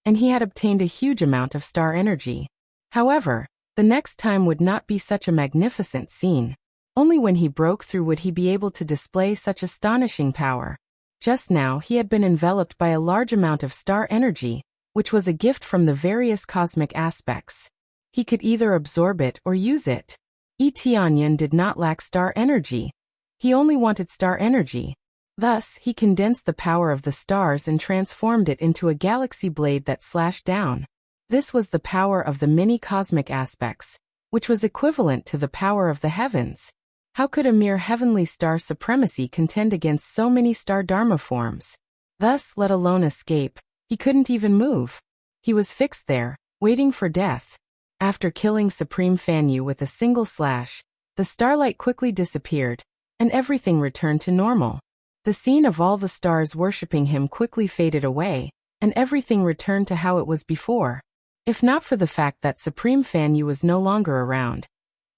and he had obtained a huge amount of star energy. However, the next time would not be such a magnificent scene. Only when he broke through would he be able to display such astonishing power. Just now he had been enveloped by a large amount of star energy, which was a gift from the various cosmic aspects. He could either absorb it or use it. Yi Tianyan did not lack star energy. He only wanted star energy. Thus, he condensed the power of the stars and transformed it into a galaxy blade that slashed down. This was the power of the many cosmic aspects, which was equivalent to the power of the heavens. How could a mere heavenly star supremacy contend against so many star dharma forms? Thus, let alone escape, he couldn't even move. He was fixed there, waiting for death. After killing Supreme Fan Yu with a single slash, the starlight quickly disappeared, and everything returned to normal. The scene of all the stars worshipping him quickly faded away, and everything returned to how it was before. If not for the fact that Supreme Fan Yu was no longer around,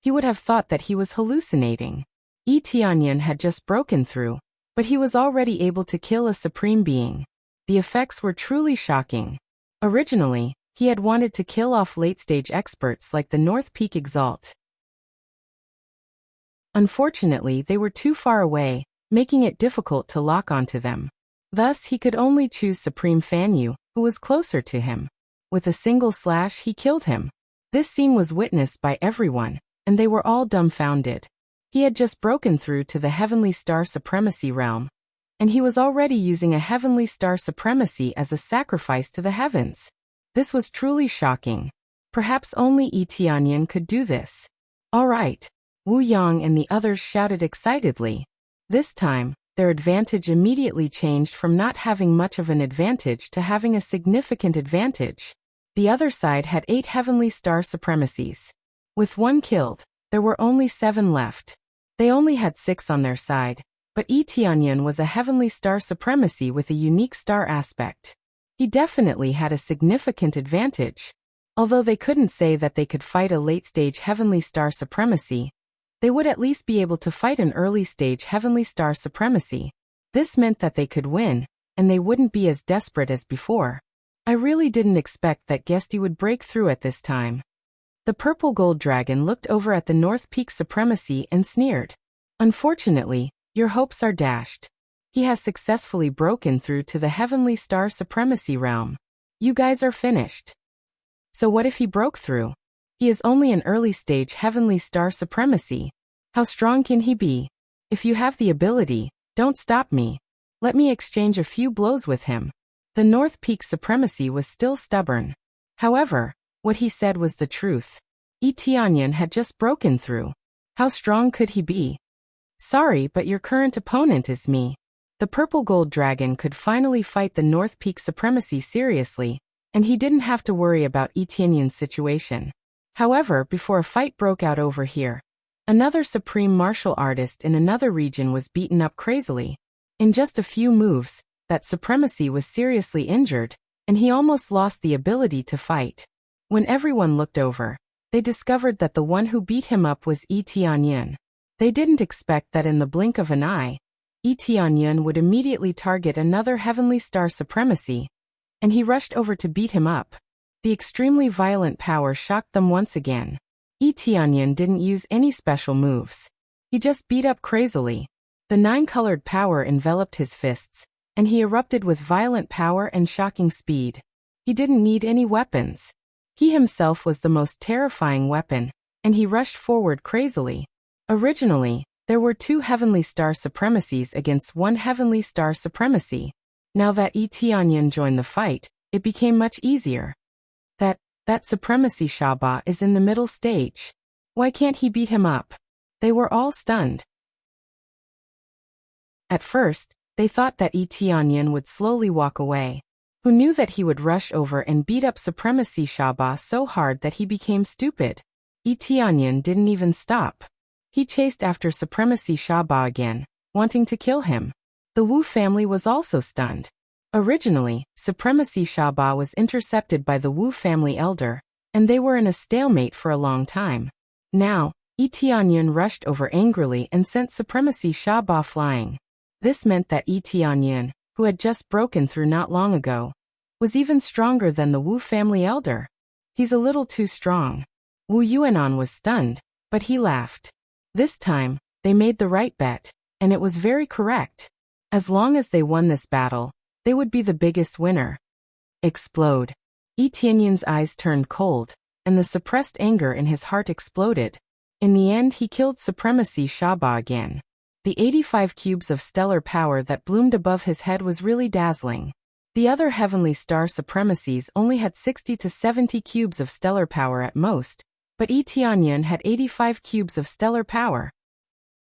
he would have thought that he was hallucinating. Yi Tianyan had just broken through, but he was already able to kill a supreme being. The effects were truly shocking. Originally, he had wanted to kill off late-stage experts like the North Peak Exalt. Unfortunately, they were too far away, making it difficult to lock onto them. Thus, he could only choose Supreme Fan Yu, who was closer to him. With a single slash, he killed him. This scene was witnessed by everyone, and they were all dumbfounded. He had just broken through to the Heavenly Star Supremacy realm, and he was already using a Heavenly Star Supremacy as a sacrifice to the heavens. This was truly shocking. Perhaps only Yi Tianyan could do this. All right. Wu Yang and the others shouted excitedly. This time, their advantage immediately changed from not having much of an advantage to having a significant advantage. The other side had 8 Heavenly Star Supremacies. With 1 killed, there were only 7 left. They only had 6 on their side, but Yi Tianyan was a Heavenly Star Supremacy with a unique star aspect. He definitely had a significant advantage. Although they couldn't say that they could fight a late-stage Heavenly Star Supremacy, they would at least be able to fight an early-stage Heavenly Star Supremacy. This meant that they could win, and they wouldn't be as desperate as before. I really didn't expect that Guesty would break through at this time. The purple gold dragon looked over at the North Peak Supremacy and sneered. Unfortunately, your hopes are dashed. He has successfully broken through to the Heavenly Star Supremacy realm. You guys are finished. So what if he broke through? He is only an early-stage Heavenly Star Supremacy. How strong can he be? If you have the ability, don't stop me. Let me exchange a few blows with him. The North Peak Supremacy was still stubborn. However, what he said was the truth. Yi Tianyan had just broken through. How strong could he be? Sorry, but your current opponent is me. The purple gold dragon could finally fight the North Peak Supremacy seriously, and he didn't have to worry about Yi Tianyan's situation. However, before a fight broke out over here, another supreme martial artist in another region was beaten up crazily. In just a few moves, that supremacy was seriously injured, and he almost lost the ability to fight. When everyone looked over, they discovered that the one who beat him up was Yi Tianyan. They didn't expect that in the blink of an eye, Yi Tianyan would immediately target another Heavenly Star Supremacy, and he rushed over to beat him up. The extremely violent power shocked them once again. Yi Tianyan didn't use any special moves. He just beat up crazily. The 9-colored power enveloped his fists, and he erupted with violent power and shocking speed. He didn't need any weapons. He himself was the most terrifying weapon, and he rushed forward crazily. Originally, there were 2 Heavenly Star Supremacies against 1 Heavenly Star Supremacy. Now that Yi Tianyan joined the fight, it became much easier. That Supremacy Shaba is in the middle stage. Why can't he beat him up? They were all stunned. At first, they thought that Yi Tianyan would slowly walk away. Who knew that he would rush over and beat up Supremacy Shaba so hard that he became stupid? Yi Tianyan didn't even stop. He chased after Supremacy Shaba again, wanting to kill him. The Wu family was also stunned. Originally, Supremacy Shaba was intercepted by the Wu family elder, and they were in a stalemate for a long time. Now, Yi Tianyan rushed over angrily and sent Supremacy Shaba flying. This meant that Yi Tianyan, who had just broken through not long ago, was even stronger than the Wu family elder. He's a little too strong. Wu Yuanan was stunned, but he laughed. This time, They made the right bet, and it was very correct. As long as they won this battle, they would be the biggest winner. Explode. Yi Tianyun's eyes turned cold, and the suppressed anger in his heart exploded. In the end, he killed Supremacy Shaba again. The 85 cubes of stellar power that bloomed above his head was really dazzling. The other heavenly star supremacies only had 60 to 70 cubes of stellar power at most, but Yi Tianyun had 85 cubes of stellar power.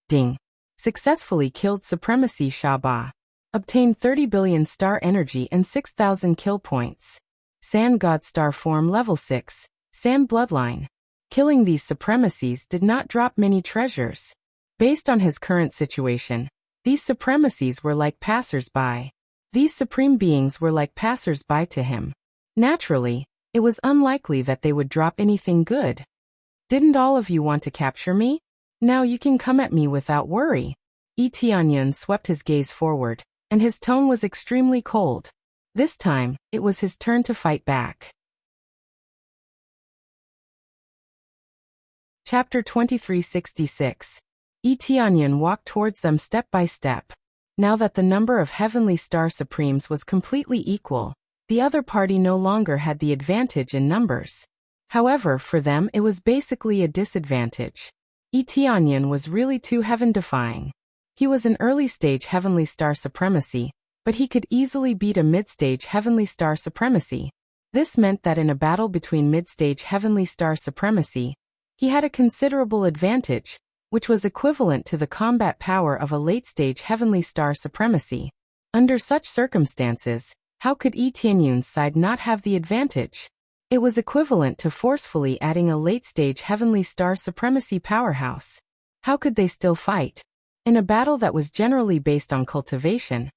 Ding. Successfully killed Supremacy Shaba. Obtained 30 billion star energy and 6,000 kill points. Sand God Star Form Level 6, Sand Bloodline. Killing these supremacies did not drop many treasures. Based on his current situation, these supremacies were like passers-by. These supreme beings were like passers-by to him. Naturally, it was unlikely that they would drop anything good. Didn't all of you want to capture me? Now you can come at me without worry. Yi Tianyun swept his gaze forward, and his tone was extremely cold. This time, it was his turn to fight back. Chapter 2366. Yi Tianyun walked towards them step by step. Now that the number of heavenly star supremes was completely equal, the other party no longer had the advantage in numbers. However, for them it was basically a disadvantage. Yi Tianyun was really too heaven-defying. He was an early-stage heavenly star supremacy, but he could easily beat a mid-stage heavenly star supremacy. This meant that in a battle between mid-stage heavenly star supremacy, he had a considerable advantage, which was equivalent to the combat power of a late-stage heavenly star supremacy. Under such circumstances, how could Yi Tianyun's side not have the advantage? It was equivalent to forcefully adding a late-stage heavenly star supremacy powerhouse. How could they still fight? In a battle that was generally based on cultivation,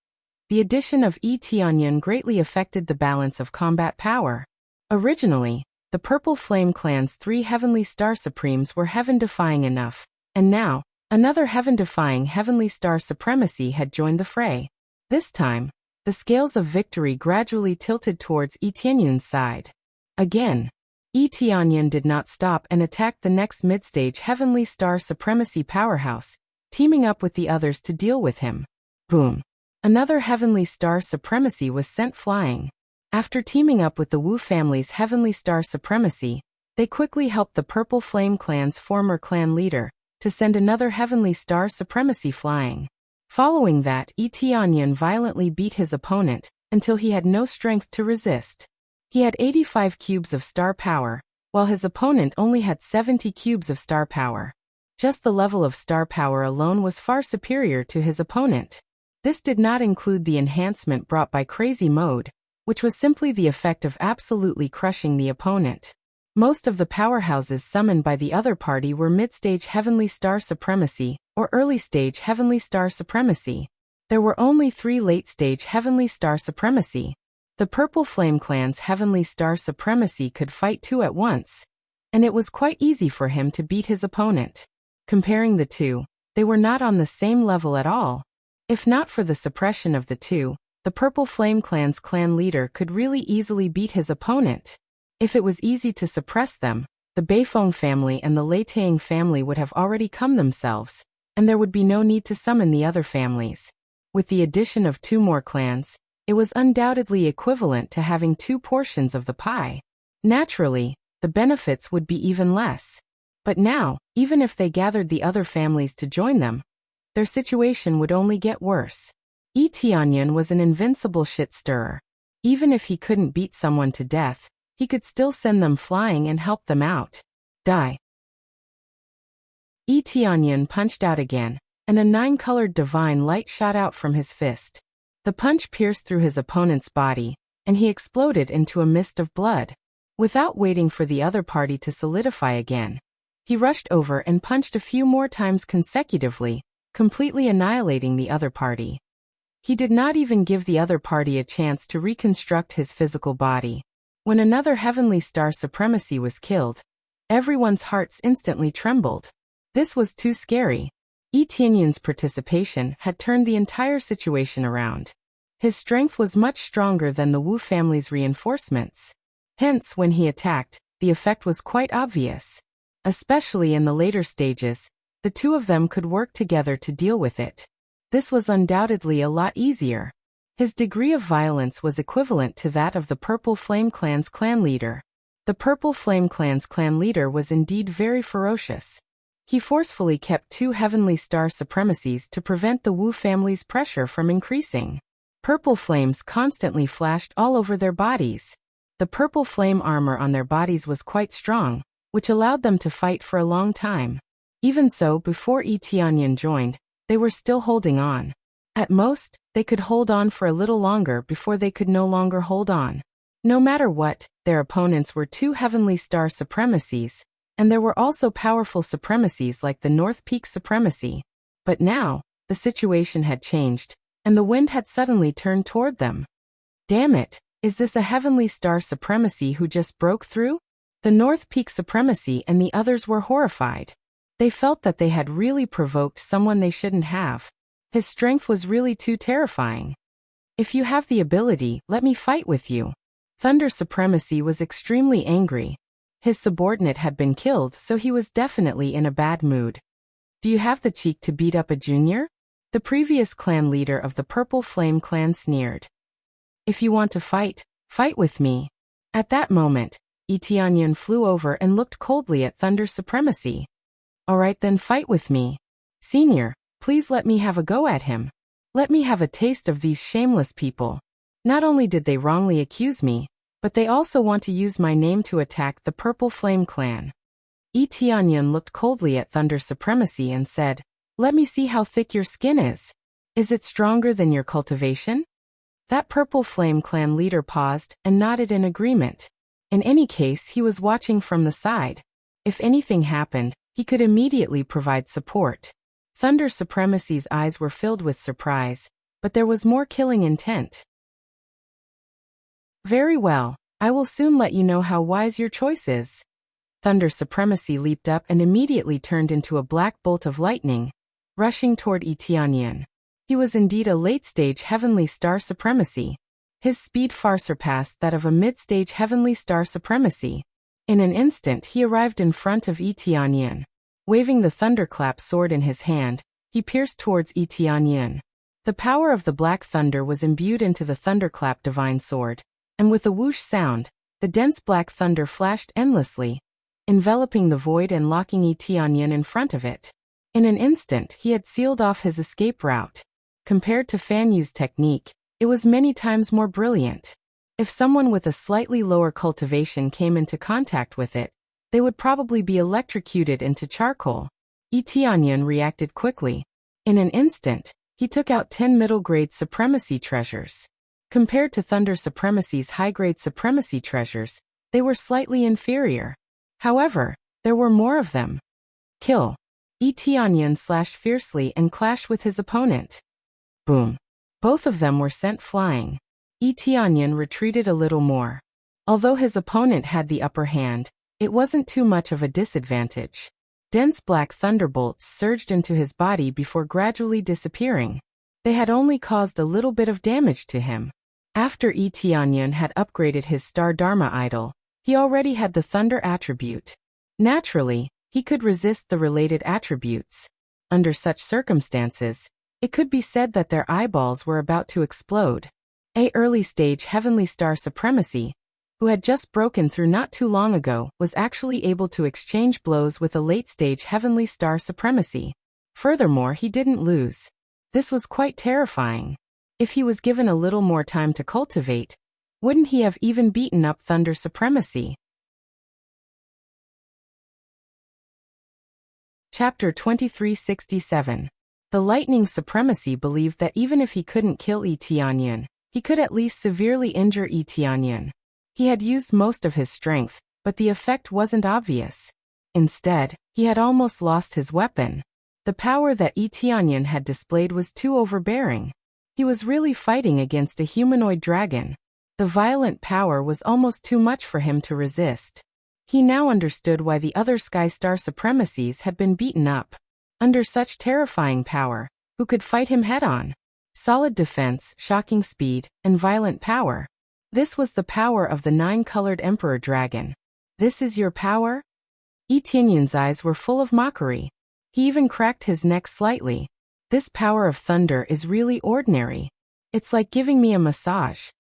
the addition of Yi Tianyun greatly affected the balance of combat power. Originally, the Purple Flame Clan's 3 heavenly star supremes were heaven-defying enough, and now, another heaven-defying heavenly star supremacy had joined the fray. This time, the scales of victory gradually tilted towards Yi Tianyun's side. Again, Yi Tianyun did not stop and attacked the next mid-stage heavenly star supremacy powerhouse, teaming up with the others to deal with him. Boom. Another heavenly star supremacy was sent flying. After teaming up with the Wu family's heavenly star supremacy, they quickly helped the Purple Flame Clan's former clan leader to send another heavenly star supremacy flying. Following that, Yi Tianyun violently beat his opponent until he had no strength to resist. He had 85 cubes of star power, while his opponent only had 70 cubes of star power. Just the level of star power alone was far superior to his opponent. This did not include the enhancement brought by Crazy Mode, which was simply the effect of absolutely crushing the opponent. Most of the powerhouses summoned by the other party were mid-stage heavenly star supremacy or early-stage heavenly star supremacy. There were only 3 late-stage heavenly star supremacy. The Purple Flame Clan's heavenly star supremacy could fight 2 at once, and it was quite easy for him to beat his opponent. Comparing the two, they were not on the same level at all. If not for the suppression of the two, the Purple Flame Clan's clan leader could really easily beat his opponent. If it was easy to suppress them, the Beifeng family and the Leitang family would have already come themselves, and there would be no need to summon the other families. With the addition of 2 more clans, it was undoubtedly equivalent to having 2 portions of the pie. Naturally, the benefits would be even less. But now, even if they gathered the other families to join them, their situation would only get worse. Yi Tianyun was an invincible shit-stirrer. Even if he couldn't beat someone to death, he could still send them flying and help them out. Die. Yi Tianyun punched out again, and a 9-colored divine light shot out from his fist. The punch pierced through his opponent's body, and he exploded into a mist of blood. Without waiting for the other party to solidify again, he rushed over and punched a few more times consecutively, completely annihilating the other party. He did not even give the other party a chance to reconstruct his physical body. When another heavenly star supremacy was killed, everyone's hearts instantly trembled. This was too scary. Yi Tianyun's participation had turned the entire situation around. His strength was much stronger than the Wu family's reinforcements. Hence, when he attacked, the effect was quite obvious. Especially in the later stages, the two of them could work together to deal with it. This was undoubtedly a lot easier. His degree of violence was equivalent to that of the Purple Flame Clan's clan leader. The Purple Flame Clan's clan leader was indeed very ferocious. He forcefully kept 2 heavenly star supremacies to prevent the Wu family's pressure from increasing. Purple flames constantly flashed all over their bodies. The purple flame armor on their bodies was quite strong, which allowed them to fight for a long time. Even so, before Tianyan joined, they were still holding on. At most, they could hold on for a little longer before they could no longer hold on. No matter what, their opponents were 2 heavenly star supremacies, and there were also powerful supremacies like the North Peak supremacy. But now, the situation had changed, and the wind had suddenly turned toward them. Damn it, is this a heavenly star supremacy who just broke through? The North Peak supremacy and the others were horrified. They felt that they had really provoked someone they shouldn't have. His strength was really too terrifying. If you have the ability, let me fight with you. Thunder Supremacy was extremely angry. His subordinate had been killed, so he was definitely in a bad mood. Do you have the cheek to beat up a junior? The previous clan leader of the Purple Flame Clan sneered. If you want to fight, fight with me. At that moment, Tianyan flew over and looked coldly at Thunder Supremacy. Alright then, fight with me. Senior, please let me have a go at him. Let me have a taste of these shameless people. Not only did they wrongly accuse me, but they also want to use my name to attack the Purple Flame Clan. Tianyan looked coldly at Thunder Supremacy and said, let me see how thick your skin is. Is it stronger than your cultivation? That Purple Flame Clan leader paused and nodded in agreement. In any case, he was watching from the side. If anything happened, he could immediately provide support. Thunder Supremacy's eyes were filled with surprise, but there was more killing intent. Very well, I will soon let you know how wise your choice is. Thunder Supremacy leaped up and immediately turned into a black bolt of lightning, rushing toward Tianyan. He was indeed a late-stage Heavenly Star Supremacy. His speed far surpassed that of a mid-stage Heavenly Star Supremacy. In an instant he arrived in front of Tianyan. Waving the thunderclap sword in his hand, he pierced towards Tianyan. The power of the Black Thunder was imbued into the thunderclap divine sword, and with a whoosh sound, the dense black thunder flashed endlessly, enveloping the void and locking Tianyan in front of it. In an instant he had sealed off his escape route. Compared to Fan Yu's technique, it was many times more brilliant. If someone with a slightly lower cultivation came into contact with it, they would probably be electrocuted into charcoal. Tianyan reacted quickly. In an instant, he took out 10 middle-grade supremacy treasures. Compared to Thunder Supremacy's high-grade supremacy treasures, they were slightly inferior. However, there were more of them. Kill. Tianyan slashed fiercely and clashed with his opponent. Boom. Both of them were sent flying. Tianyan retreated a little more. Although his opponent had the upper hand, it wasn't too much of a disadvantage. Dense black thunderbolts surged into his body before gradually disappearing. They had only caused a little bit of damage to him. After Tianyan had upgraded his Star Dharma idol, he already had the thunder attribute. Naturally, he could resist the related attributes. Under such circumstances, it could be said that their eyeballs were about to explode. A early-stage Heavenly Star Supremacy, who had just broken through not too long ago, was actually able to exchange blows with a late-stage Heavenly Star Supremacy. Furthermore, he didn't lose. This was quite terrifying. If he was given a little more time to cultivate, wouldn't he have even beaten up Thunder Supremacy? Chapter 2367. The Lightning Supremacy believed that even if he couldn't kill Tianyan, he could at least severely injure Tianyan. He had used most of his strength, but the effect wasn't obvious. Instead, he had almost lost his weapon. The power that Tianyan had displayed was too overbearing. He was really fighting against a humanoid dragon. The violent power was almost too much for him to resist. He now understood why the other Sky Star Supremacies had been beaten up. Under such terrifying power, who could fight him head-on? Solid defense, shocking speed, and violent power. This was the power of the 9-colored Emperor Dragon. This is your power? Tianyan's eyes were full of mockery. He even cracked his neck slightly. This power of thunder is really ordinary. It's like giving me a massage.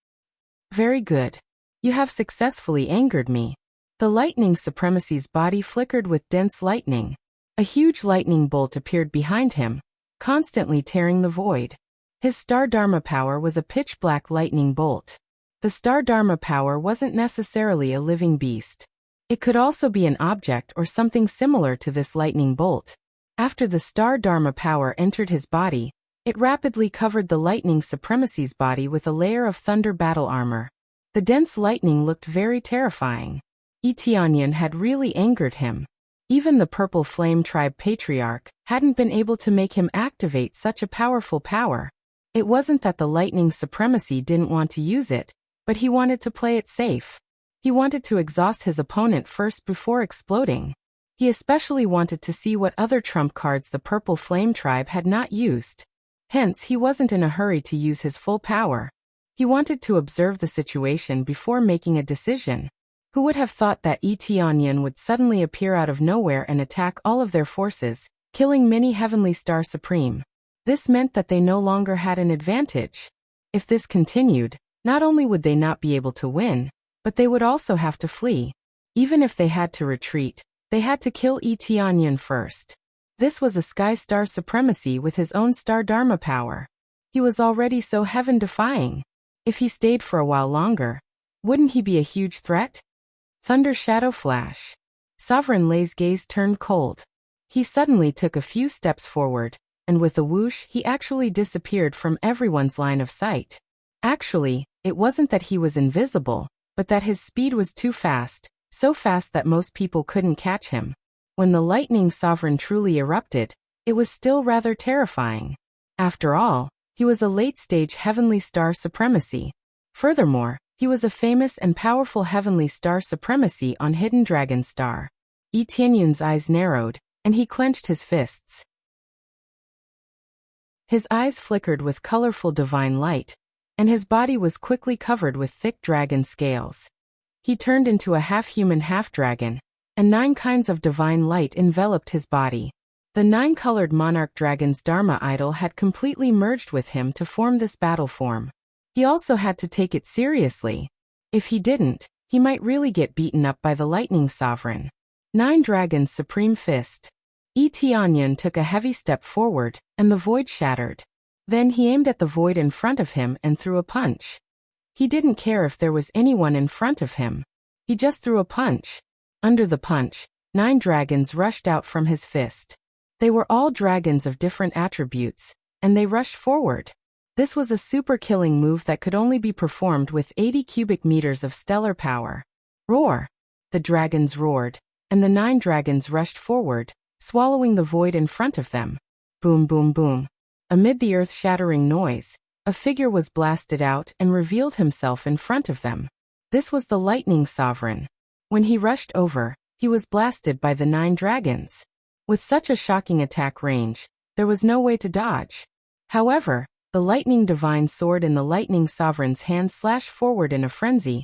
Very good. You have successfully angered me. The lightning supremacy's body flickered with dense lightning. A huge lightning bolt appeared behind him, constantly tearing the void. His Star Dharma power was a pitch-black lightning bolt. The Star Dharma power wasn't necessarily a living beast. It could also be an object or something similar to this lightning bolt. After the Star Dharma power entered his body, it rapidly covered the lightning supremacy's body with a layer of thunder battle armor. The dense lightning looked very terrifying. Etianyan had really angered him. Even the Purple Flame Tribe Patriarch hadn't been able to make him activate such a powerful power. It wasn't that the lightning supremacy didn't want to use it, but he wanted to play it safe. He wanted to exhaust his opponent first before exploding. He especially wanted to see what other trump cards the Purple Flame Tribe had not used. Hence, he wasn't in a hurry to use his full power. He wanted to observe the situation before making a decision. Who would have thought that Etianyan would suddenly appear out of nowhere and attack all of their forces, killing many Heavenly Star Supreme? This meant that they no longer had an advantage. If this continued, not only would they not be able to win, but they would also have to flee. Even if they had to retreat, they had to kill Etianyan first. This was a Sky Star Supremacy with his own Star Dharma power. He was already so heaven-defying. If he stayed for a while longer, wouldn't he be a huge threat? Thunder Shadow Flash. Sovereign Lei's gaze turned cold. He suddenly took a few steps forward, and with a whoosh he actually disappeared from everyone's line of sight. Actually, it wasn't that he was invisible, but that his speed was too fast, so fast that most people couldn't catch him. When the Lightning Sovereign truly erupted, it was still rather terrifying. After all, he was a late-stage Heavenly Star Supremacy. Furthermore, he was a famous and powerful Heavenly Star Supremacy on Hidden Dragon Star. Etianyan's eyes narrowed, and he clenched his fists. His eyes flickered with colorful divine light, and his body was quickly covered with thick dragon scales. He turned into a half-human half-dragon, and 9 kinds of divine light enveloped his body. The 9-colored monarch dragon's Dharma idol had completely merged with him to form this battle form. He also had to take it seriously. If he didn't, he might really get beaten up by the Lightning Sovereign. 9 Dragons Supreme Fist. Etianyan took a heavy step forward, and the void shattered. Then he aimed at the void in front of him and threw a punch. He didn't care if there was anyone in front of him. He just threw a punch. Under the punch, 9 dragons rushed out from his fist. They were all dragons of different attributes, and they rushed forward. This was a super killing move that could only be performed with 80 cubic meters of stellar power. Roar! The dragons roared, and the 9 dragons rushed forward, swallowing the void in front of them. Boom, boom, boom. Amid the earth-shattering noise, a figure was blasted out and revealed himself in front of them. This was the Lightning Sovereign. When he rushed over, he was blasted by the 9 dragons. With such a shocking attack range, there was no way to dodge. However, the lightning divine sword in the Lightning Sovereign's hand slashed forward in a frenzy,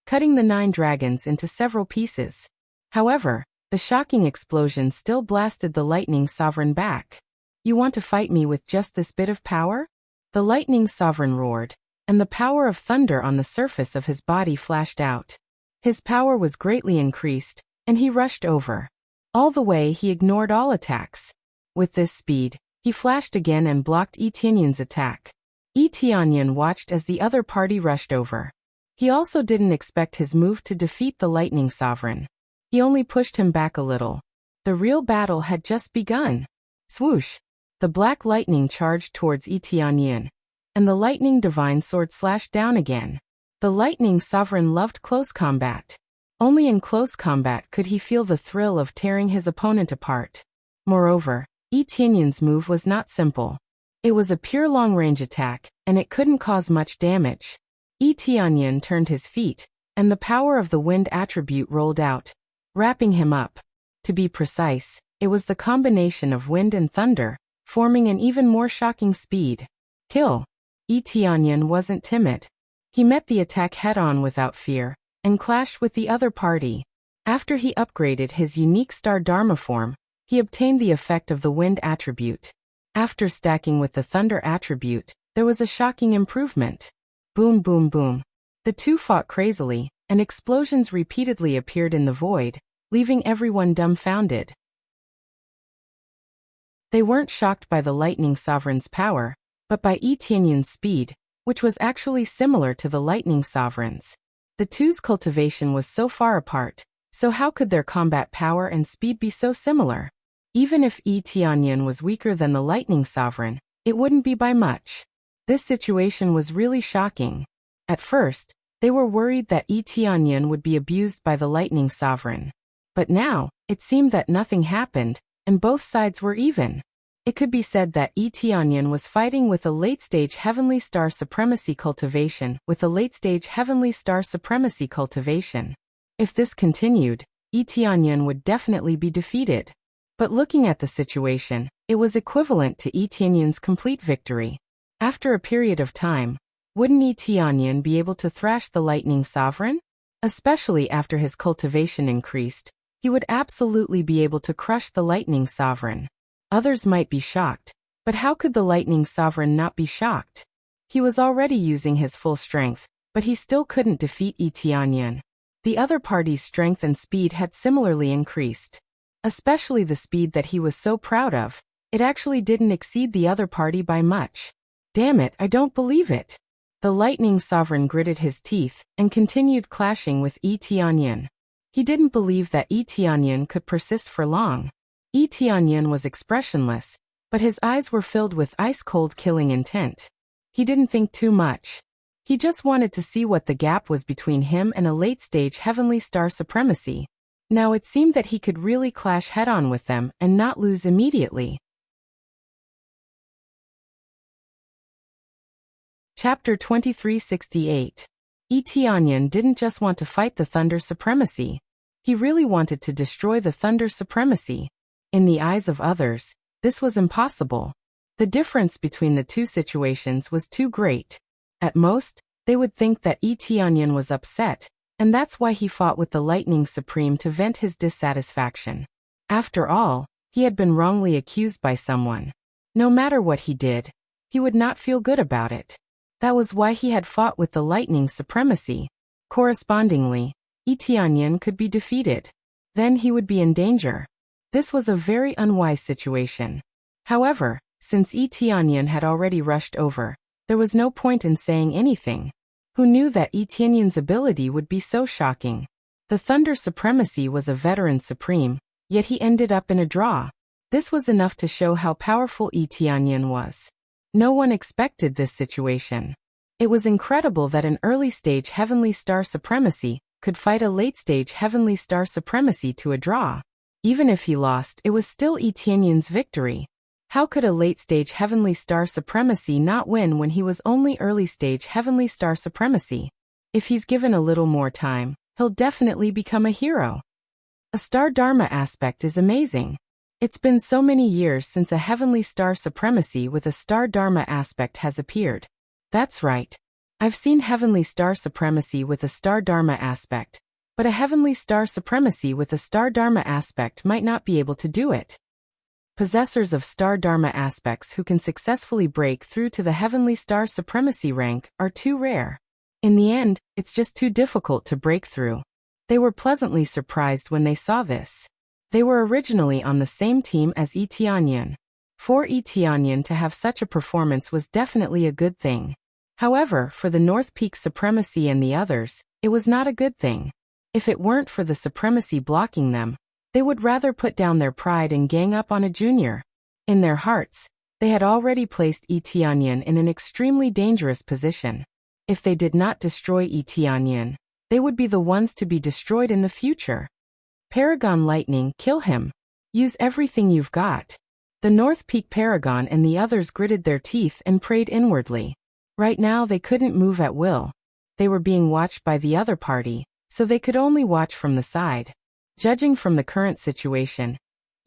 cutting the 9 dragons into several pieces. However, the shocking explosion still blasted the Lightning Sovereign back. You want to fight me with just this bit of power? The Lightning Sovereign roared, and the power of thunder on the surface of his body flashed out. His power was greatly increased, and he rushed over. All the way he ignored all attacks. With this speed, he flashed again and blocked Etianyan's attack. Etianyan watched as the other party rushed over. He also didn't expect his move to defeat the Lightning Sovereign. He only pushed him back a little. The real battle had just begun. Swoosh! The black lightning charged towards Etianyan, and the lightning divine sword slashed down again. The Lightning Sovereign loved close combat. Only in close combat could he feel the thrill of tearing his opponent apart. Moreover, Etianyan's move was not simple. It was a pure long-range attack, and it couldn't cause much damage. Etianyan turned his feet, and the power of the wind attribute rolled out, wrapping him up. To be precise, it was the combination of wind and thunder, forming an even more shocking speed. Kill! Etianyan wasn't timid. He met the attack head-on without fear, and clashed with the other party. After he upgraded his unique Star Dharma form, he obtained the effect of the wind attribute. After stacking with the thunder attribute, there was a shocking improvement. Boom, boom, boom. The two fought crazily, and explosions repeatedly appeared in the void, leaving everyone dumbfounded. They weren't shocked by the lightning sovereign's power, but by Etianyan's speed, which was actually similar to the lightning sovereign's. The two's cultivation was so far apart, so how could their combat power and speed be so similar? Even if Etianyan was weaker than the lightning sovereign, it wouldn't be by much. This situation was really shocking. At first, they were worried that Etianyan would be abused by the lightning sovereign. But now, it seemed that nothing happened, and both sides were even. It could be said that Etianyan was fighting with a late-stage heavenly star supremacy cultivation If this continued, Etianyan would definitely be defeated. But looking at the situation, it was equivalent to Etianyan's complete victory. After a period of time, wouldn't Etianyan be able to thrash the lightning sovereign? Especially after his cultivation increased, he would absolutely be able to crush the lightning sovereign. Others might be shocked, but how could the lightning sovereign not be shocked? He was already using his full strength, but he still couldn't defeat Etianyan. The other party's strength and speed had similarly increased. Especially the speed that he was so proud of, it actually didn't exceed the other party by much. Damn it, I don't believe it. The lightning sovereign gritted his teeth and continued clashing with Etianyan. He didn't believe that Etianyan could persist for long. Etianyan was expressionless, but his eyes were filled with ice-cold killing intent. He didn't think too much. He just wanted to see what the gap was between him and a late-stage heavenly star supremacy. Now it seemed that he could really clash head-on with them and not lose immediately. Chapter 2368. Etianyan didn't just want to fight the thunder supremacy. He really wanted to destroy the thunder supremacy. In the eyes of others, this was impossible. The difference between the two situations was too great. At most, they would think that Etianyan was upset, and that's why he fought with the Lightning Supreme to vent his dissatisfaction. After all, he had been wrongly accused by someone. No matter what he did, he would not feel good about it. That was why he had fought with the Lightning Supremacy. Correspondingly, Etianyan could be defeated. Then he would be in danger. This was a very unwise situation. However, since Etianyan had already rushed over, there was no point in saying anything. Who knew that Etianyan's ability would be so shocking? The Thunder Supremacy was a veteran supreme, yet he ended up in a draw. This was enough to show how powerful Etianyan was. No one expected this situation. It was incredible that an early-stage Heavenly Star Supremacy could fight a late-stage Heavenly Star Supremacy to a draw. Even if he lost, it was still Etianyan's victory. How could a late-stage Heavenly Star Supremacy not win when he was only early-stage Heavenly Star Supremacy? If he's given a little more time, he'll definitely become a hero. A Star Dharma aspect is amazing. It's been so many years since a Heavenly Star Supremacy with a Star Dharma aspect has appeared. That's right. I've seen Heavenly Star Supremacy with a Star Dharma aspect, but a Heavenly Star Supremacy with a Star Dharma aspect might not be able to do it. Possessors of Star Dharma aspects who can successfully break through to the Heavenly Star Supremacy rank are too rare. In the end, it's just too difficult to break through. They were pleasantly surprised when they saw this. They were originally on the same team as Etianyan. For Etianyan to have such a performance was definitely a good thing. However, for the North Peak Supremacy and the others, it was not a good thing. If it weren't for the Supremacy blocking them, they would rather put down their pride and gang up on a junior. In their hearts, they had already placed Etianyan in an extremely dangerous position. If they did not destroy Etianyan, they would be the ones to be destroyed in the future. Paragon Lightning, kill him. Use everything you've got. The North Peak Paragon and the others gritted their teeth and prayed inwardly. Right now they couldn't move at will. They were being watched by the other party, so they could only watch from the side. Judging from the current situation,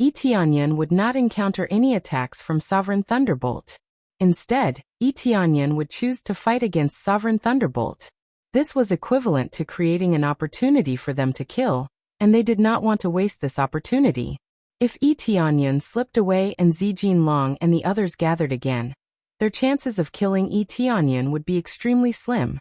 Etianyan would not encounter any attacks from Sovereign Thunderbolt. Instead, Etianyan would choose to fight against Sovereign Thunderbolt. This was equivalent to creating an opportunity for them to kill, and they did not want to waste this opportunity. If Yi Tianyan slipped away and Zijin Long and the others gathered again, their chances of killing Yi Tianyan would be extremely slim.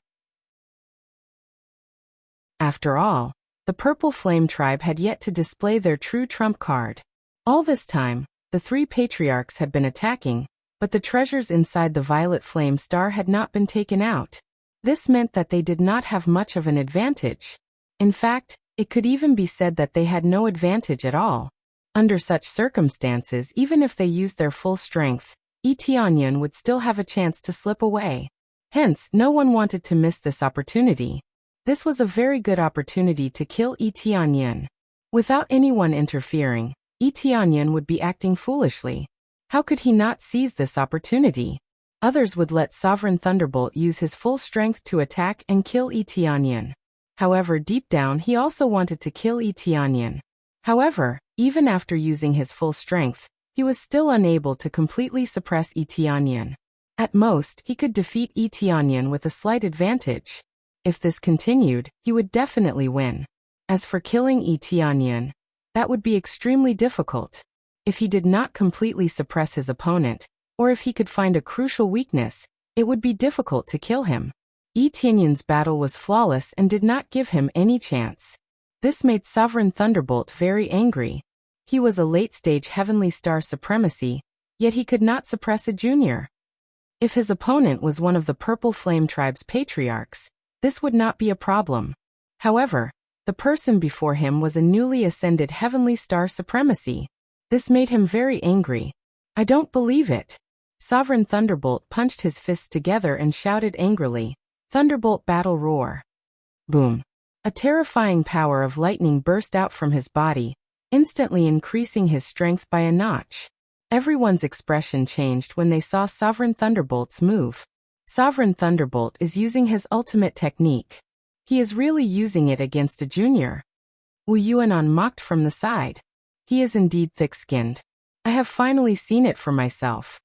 After all, the Purple Flame tribe had yet to display their true trump card. All this time, the three patriarchs had been attacking, but the treasures inside the Violet Flame Star had not been taken out. This meant that they did not have much of an advantage. In fact, it could even be said that they had no advantage at all. Under such circumstances, even if they used their full strength, Yi Tianyan would still have a chance to slip away. Hence, no one wanted to miss this opportunity. This was a very good opportunity to kill Yi Tianyan. Without anyone interfering, Yi Tianyan would be acting foolishly. How could he not seize this opportunity? Others would let Sovereign Thunderbolt use his full strength to attack and kill Yi Tianyan. However, deep down he also wanted to kill Yi Tianyan. However, even after using his full strength, he was still unable to completely suppress Yi Tianyan. At most, he could defeat Yi Tianyan with a slight advantage. If this continued, he would definitely win. As for killing Yi Tianyan, that would be extremely difficult. If he did not completely suppress his opponent, or if he could find a crucial weakness, it would be difficult to kill him. Yi Tianyan's battle was flawless and did not give him any chance. This made Sovereign Thunderbolt very angry. He was a late-stage Heavenly Star Supremacy, yet he could not suppress a junior. If his opponent was one of the Purple Flame Tribe's patriarchs, this would not be a problem. However, the person before him was a newly ascended Heavenly Star Supremacy. This made him very angry. I don't believe it. Sovereign Thunderbolt punched his fists together and shouted angrily, "Thunderbolt Battle Roar!" Boom! A terrifying power of lightning burst out from his body, instantly increasing his strength by a notch. Everyone's expression changed when they saw Sovereign Thunderbolt's move. Sovereign Thunderbolt is using his ultimate technique. He is really using it against a junior. Wu Yuanan mocked from the side. He is indeed thick-skinned. I have finally seen it for myself.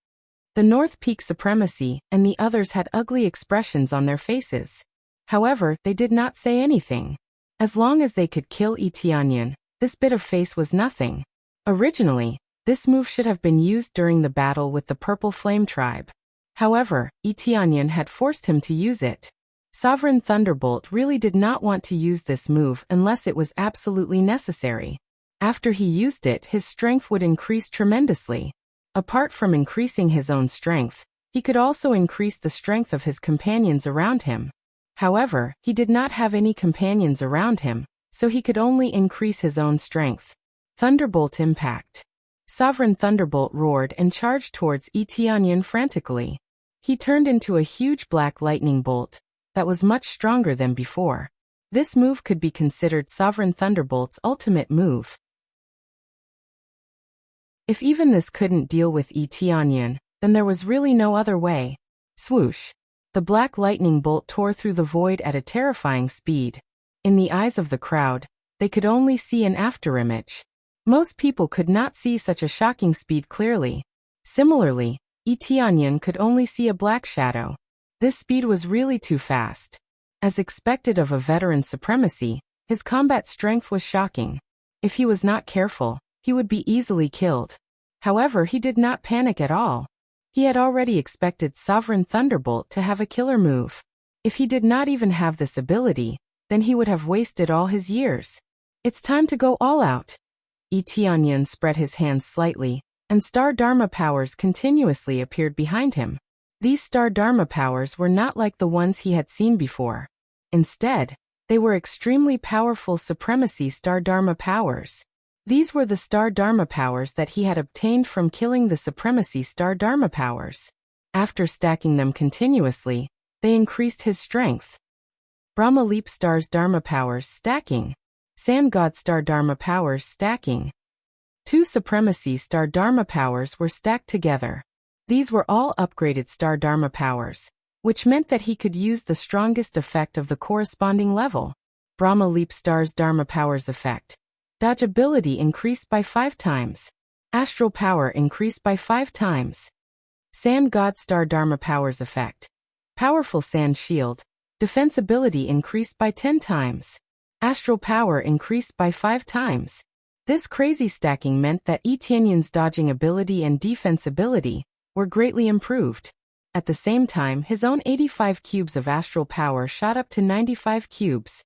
The North Peak Supremacy and the others had ugly expressions on their faces. However, they did not say anything. As long as they could kill Yi Tianyan, this bit of face was nothing. Originally, this move should have been used during the battle with the Purple Flame Tribe. However, Yi Tianyan had forced him to use it. Sovereign Thunderbolt really did not want to use this move unless it was absolutely necessary. After he used it, his strength would increase tremendously. Apart from increasing his own strength, he could also increase the strength of his companions around him. However, he did not have any companions around him, so he could only increase his own strength. Thunderbolt Impact. Sovereign Thunderbolt roared and charged towards Yi Tianyan frantically. He turned into a huge black lightning bolt that was much stronger than before. This move could be considered Sovereign Thunderbolt's ultimate move. If even this couldn't deal with Yi Tianyan, then there was really no other way. Swoosh! The black lightning bolt tore through the void at a terrifying speed. In the eyes of the crowd, they could only see an afterimage. Most people could not see such a shocking speed clearly. Similarly, Yi Tianyan could only see a black shadow. This speed was really too fast. As expected of a veteran supremacy, his combat strength was shocking. If he was not careful, he would be easily killed. However, he did not panic at all. He had already expected Sovereign Thunderbolt to have a killer move. If he did not even have this ability, then he would have wasted all his years. It's time to go all out. Yi Tianyan spread his hands slightly, and Star Dharma powers continuously appeared behind him. These Star Dharma powers were not like the ones he had seen before. Instead, they were extremely powerful Supremacy Star Dharma powers. These were the Star Dharma powers that he had obtained from killing the Supremacy Star Dharma powers. After stacking them continuously, they increased his strength. Brahma Leap Stars Dharma powers stacking. Sand God Star Dharma powers stacking. Two Supremacy Star Dharma powers were stacked together. These were all upgraded Star Dharma powers, which meant that he could use the strongest effect of the corresponding level. Brahma Leap Stars Dharma powers effect. Dodge ability increased by 5 times. Astral power increased by 5 times. Sand God Star Dharma powers effect. Powerful Sand Shield. Defense ability increased by 10 times. Astral power increased by 5 times. This crazy stacking meant that Yi Tianyun's dodging ability and defense ability were greatly improved. At the same time, his own 85 cubes of astral power shot up to 95 cubes.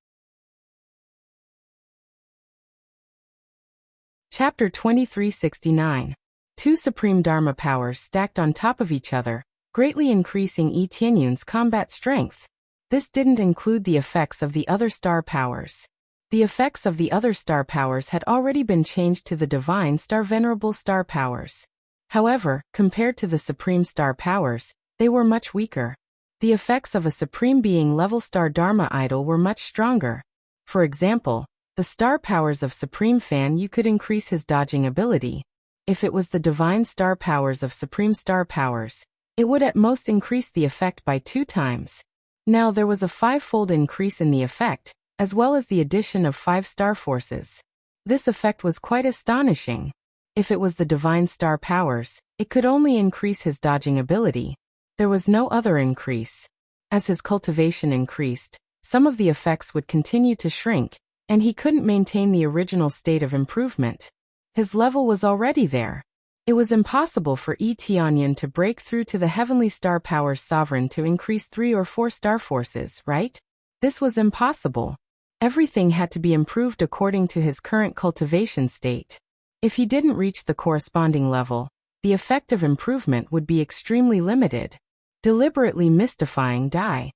Chapter 2369. Two supreme Dharma powers stacked on top of each other, greatly increasing Yi Tianyun's combat strength. This didn't include the effects of the other star powers. The effects of the other star powers had already been changed to the divine star venerable star powers. However, compared to the supreme star powers, they were much weaker. The effects of a supreme being level star Dharma idol were much stronger. For example, the star powers of Supreme Fan Yu could increase his dodging ability. If it was the divine star powers of Supreme Star Powers, it would at most increase the effect by 2 times. Now there was a 5-fold increase in the effect, as well as the addition of 5 star forces. This effect was quite astonishing. If it was the divine star powers, it could only increase his dodging ability. There was no other increase. As his cultivation increased, some of the effects would continue to shrink, and he couldn't maintain the original state of improvement. His level was already there. It was impossible for Yi Tianyun to break through to the heavenly star powers sovereign to increase 3 or 4 star forces, right? This was impossible. Everything had to be improved according to his current cultivation state. If he didn't reach the corresponding level, the effect of improvement would be extremely limited. Deliberately mystifying Dai.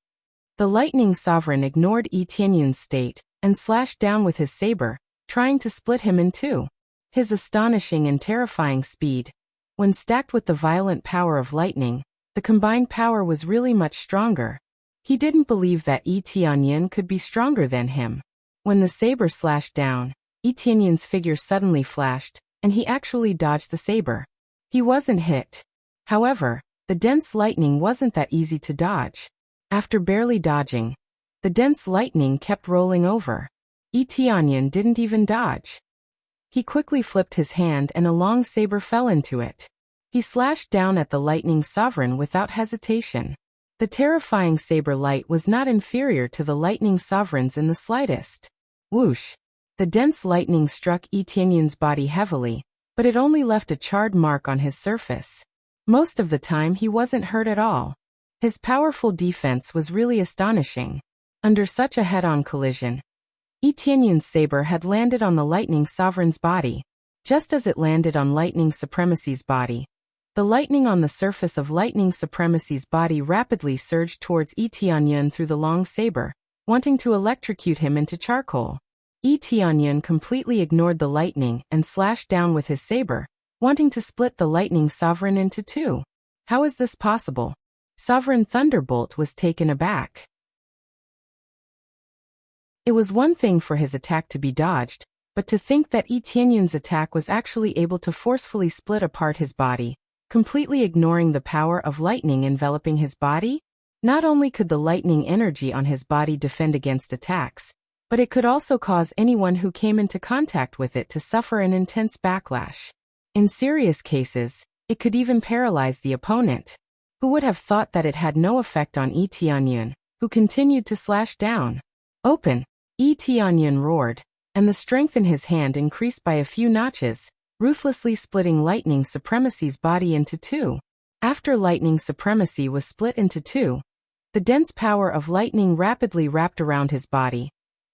The lightning sovereign ignored Yi Tianyun's state and slashed down with his saber, trying to split him in 2. His astonishing and terrifying speed. When stacked with the violent power of lightning, the combined power was really much stronger. He didn't believe that Yi Tianyun could be stronger than him. When the saber slashed down, Yi Tianyun's figure suddenly flashed, and he actually dodged the saber. He wasn't hit. However, the dense lightning wasn't that easy to dodge. After barely dodging, the dense lightning kept rolling over. Yi Tianyun didn't even dodge. He quickly flipped his hand and a long saber fell into it. He slashed down at the lightning sovereign without hesitation. The terrifying saber light was not inferior to the lightning sovereign's in the slightest. Whoosh! The dense lightning struck Yi Tianyun's body heavily, but it only left a charred mark on his surface. Most of the time he wasn't hurt at all. His powerful defense was really astonishing. Under such a head-on collision, Yi Tianyun's saber had landed on the lightning sovereign's body. Just as it landed on lightning supremacy's body, the lightning on the surface of lightning supremacy's body rapidly surged towards Yi Tianyun through the long saber, wanting to electrocute him into charcoal. Yi Tianyun completely ignored the lightning and slashed down with his saber, wanting to split the lightning sovereign into 2. How is this possible? Sovereign Thunderbolt was taken aback. It was one thing for his attack to be dodged, but to think that Yi Tianyun's attack was actually able to forcefully split apart his body, completely ignoring the power of lightning enveloping his body? Not only could the lightning energy on his body defend against attacks, but it could also cause anyone who came into contact with it to suffer an intense backlash. In serious cases, it could even paralyze the opponent. Who would have thought that it had no effect on Yi Tianyun, who continued to slash down? Open! Yi Tianyun roared, and the strength in his hand increased by a few notches, ruthlessly splitting Lightning Supremacy's body into 2. After Lightning Supremacy was split into 2, the dense power of lightning rapidly wrapped around his body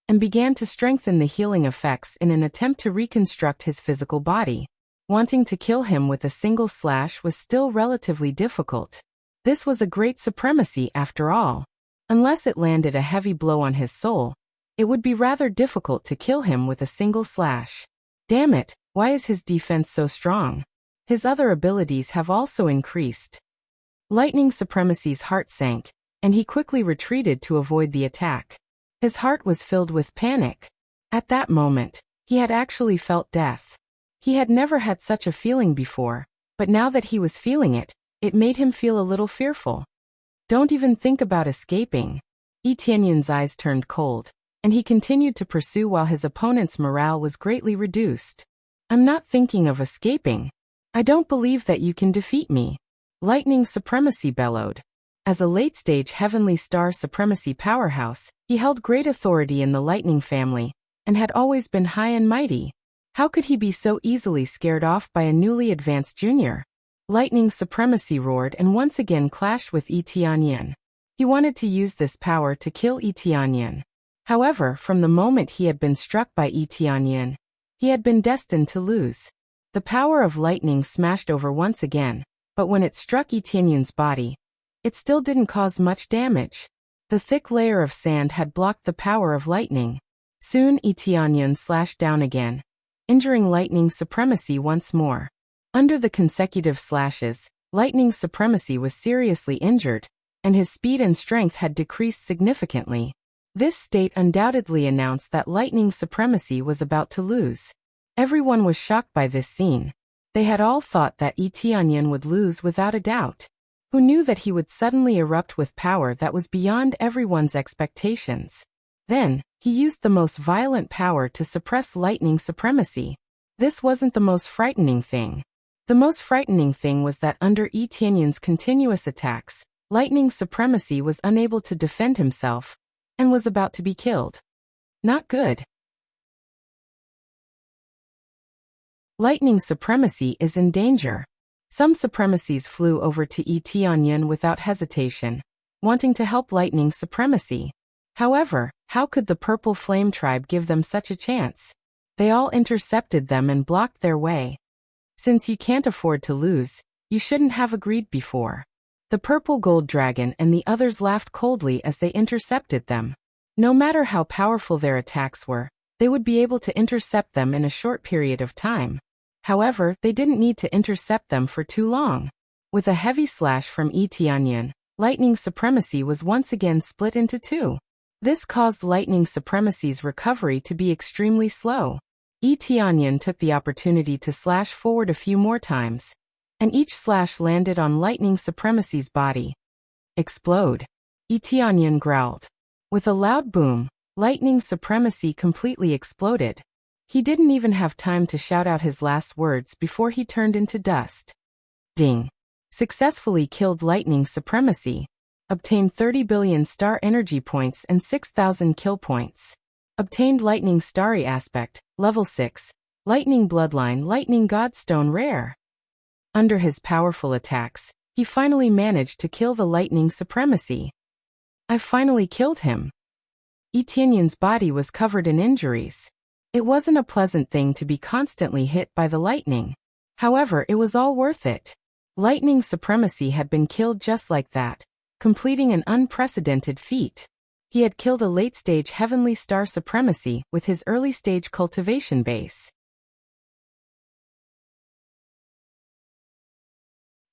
and began to strengthen the healing effects in an attempt to reconstruct his physical body. Wanting to kill him with a single slash was still relatively difficult. This was a great supremacy after all. Unless it landed a heavy blow on his soul, it would be rather difficult to kill him with a single slash. Damn it, why is his defense so strong? His other abilities have also increased. Lightning Supremacy's heart sank, and he quickly retreated to avoid the attack. His heart was filled with panic. At that moment, he had actually felt death. He had never had such a feeling before, but now that he was feeling it, it made him feel a little fearful. Don't even think about escaping. Yi Tianyun's eyes turned cold, and he continued to pursue while his opponent's morale was greatly reduced. I'm not thinking of escaping. I don't believe that you can defeat me. Lightning Supremacy bellowed. As a late-stage Heavenly Star Supremacy powerhouse, he held great authority in the Lightning family, and had always been high and mighty. How could he be so easily scared off by a newly advanced junior? Lightning Supremacy roared and once again clashed with Yi Tianyan. He wanted to use this power to kill Yi Tianyan. However, from the moment he had been struck by Yi Tianyan, he had been destined to lose. The power of lightning smashed over once again, but when it struck Yi Tianyan's body, it still didn't cause much damage. The thick layer of sand had blocked the power of lightning. Soon Yi Tianyan slashed down again, injuring Lightning Supremacy once more. Under the consecutive slashes, Lightning Supremacy was seriously injured, and his speed and strength had decreased significantly. This state undoubtedly announced that Lightning Supremacy was about to lose. Everyone was shocked by this scene. They had all thought that Yi Tianyan would lose without a doubt. Who knew that he would suddenly erupt with power that was beyond everyone's expectations? Then, he used the most violent power to suppress Lightning Supremacy. This wasn't the most frightening thing. The most frightening thing was that under Yi Tianyan's continuous attacks, Lightning Supremacy was unable to defend himself, and was about to be killed. Not good. Lightning Supremacy is in danger. Some supremacies flew over to Yi Tianyan without hesitation, wanting to help Lightning Supremacy. However, how could the Purple Flame Tribe give them such a chance? They all intercepted them and blocked their way. Since you can't afford to lose, you shouldn't have agreed before. The Purple Gold Dragon and the others laughed coldly as they intercepted them. No matter how powerful their attacks were, they would be able to intercept them in a short period of time. However, they didn't need to intercept them for too long. With a heavy slash from Yi Tianyan, Lightning Supremacy was once again split into two. This caused Lightning Supremacy's recovery to be extremely slow. Yi Tianyan took the opportunity to slash forward a few more times, and each slash landed on Lightning Supremacy's body. Explode! Yi Tianyan growled. With a loud boom, Lightning Supremacy completely exploded. He didn't even have time to shout out his last words before he turned into dust. Ding! Successfully killed Lightning Supremacy. Obtained 30 billion star energy points and 6,000 kill points. Obtained Lightning Starry Aspect, level 6, Lightning Bloodline Lightning Godstone rare. Under his powerful attacks, he finally managed to kill the Lightning Supremacy. I finally killed him. Yi Tianyan's body was covered in injuries. It wasn't a pleasant thing to be constantly hit by the lightning. However, it was all worth it. Lightning Supremacy had been killed just like that, completing an unprecedented feat. He had killed a late-stage Heavenly Star Supremacy with his early-stage cultivation base.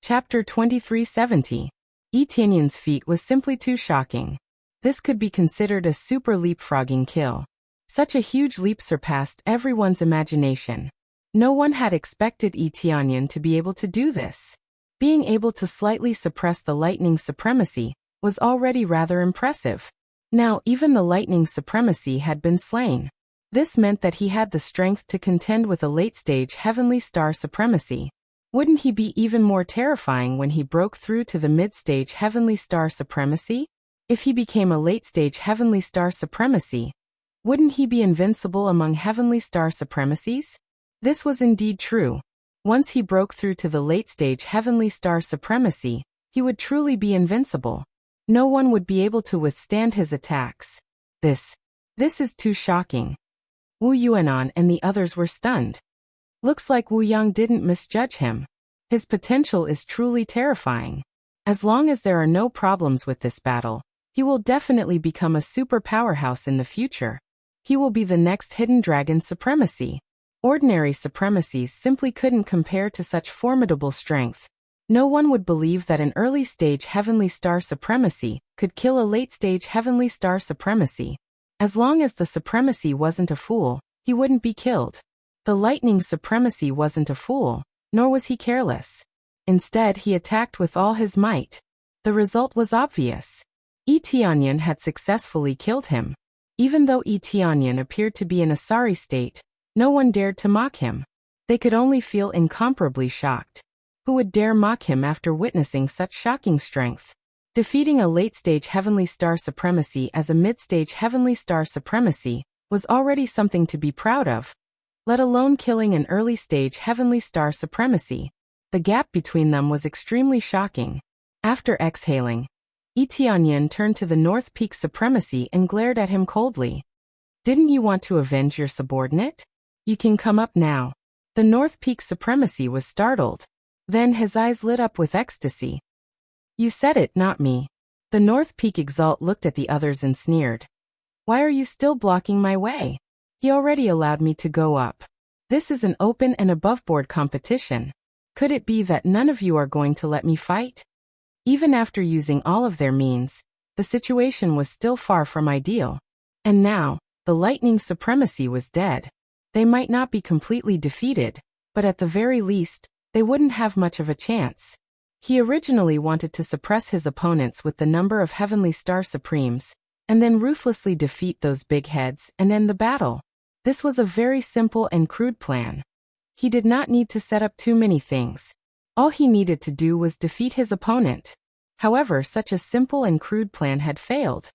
Chapter 2370. Yi Tianyan's feat was simply too shocking. This could be considered a super leapfrogging kill. Such a huge leap surpassed everyone's imagination. No one had expected Yi Tianyan to be able to do this. Being able to slightly suppress the Lightning Supremacy was already rather impressive. Now even the Lightning Supremacy had been slain. This meant that he had the strength to contend with a late-stage Heavenly Star Supremacy. Wouldn't he be even more terrifying when he broke through to the mid-stage Heavenly Star Supremacy? If he became a late-stage Heavenly Star Supremacy, wouldn't he be invincible among Heavenly Star Supremacies? This was indeed true. Once he broke through to the late-stage Heavenly Star Supremacy, he would truly be invincible. No one would be able to withstand his attacks. This is too shocking. Wu Yuanan and the others were stunned. Looks like Wu Yang didn't misjudge him. His potential is truly terrifying. As long as there are no problems with this battle, he will definitely become a super powerhouse in the future. He will be the next Hidden Dragon Supremacy. Ordinary supremacies simply couldn't compare to such formidable strength. No one would believe that an early-stage Heavenly Star Supremacy could kill a late-stage Heavenly Star Supremacy. As long as the Supremacy wasn't a fool, he wouldn't be killed. The Lightning Supremacy wasn't a fool, nor was he careless. Instead, he attacked with all his might. The result was obvious. Yi Tianyan had successfully killed him. Even though Yi Tianyan appeared to be in a sorry state, no one dared to mock him. They could only feel incomparably shocked. Who would dare mock him after witnessing such shocking strength? Defeating a late-stage Heavenly Star Supremacy as a mid-stage Heavenly Star Supremacy was already something to be proud of. let alone killing an early-stage heavenly star supremacy. The gap between them was extremely shocking. After exhaling, Tianyan turned to the North Peak Supremacy and glared at him coldly. Didn't you want to avenge your subordinate? You can come up now. The North Peak Supremacy was startled. Then his eyes lit up with ecstasy. You said it, not me. The North Peak Exalt looked at the others and sneered. Why are you still blocking my way? He already allowed me to go up. This is an open and above-board competition. Could it be that none of you are going to let me fight? Even after using all of their means, the situation was still far from ideal. And now, the Lightning Supremacy was dead. They might not be completely defeated, but at the very least, they wouldn't have much of a chance. He originally wanted to suppress his opponents with the number of Heavenly Star Supremes, and then ruthlessly defeat those big heads and end the battle. This was a very simple and crude plan. He did not need to set up too many things. All he needed to do was defeat his opponent. However, such a simple and crude plan had failed.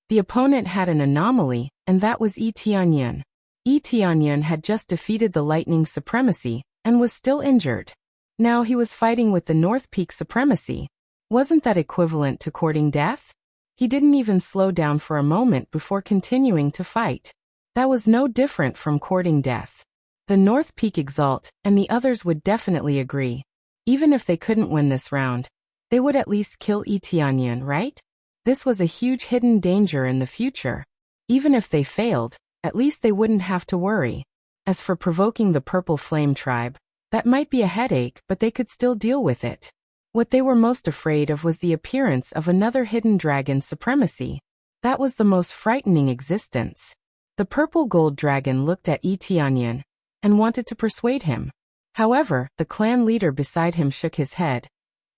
The opponent had an anomaly, and that was Tianyan. Tianyan had just defeated the Lightning Supremacy, and was still injured. Now he was fighting with the North Peak Supremacy. Wasn't that equivalent to courting death? He didn't even slow down for a moment before continuing to fight. That was no different from courting death. The North Peak Exalt and the others would definitely agree. Even if they couldn't win this round, they would at least kill Tianyan, right? This was a huge hidden danger in the future. Even if they failed, at least they wouldn't have to worry. As for provoking the Purple Flame Tribe, that might be a headache, but they could still deal with it. What they were most afraid of was the appearance of another hidden dragon supremacy. That was the most frightening existence. The purple gold dragon looked at Tianyan and wanted to persuade him. However, the clan leader beside him shook his head,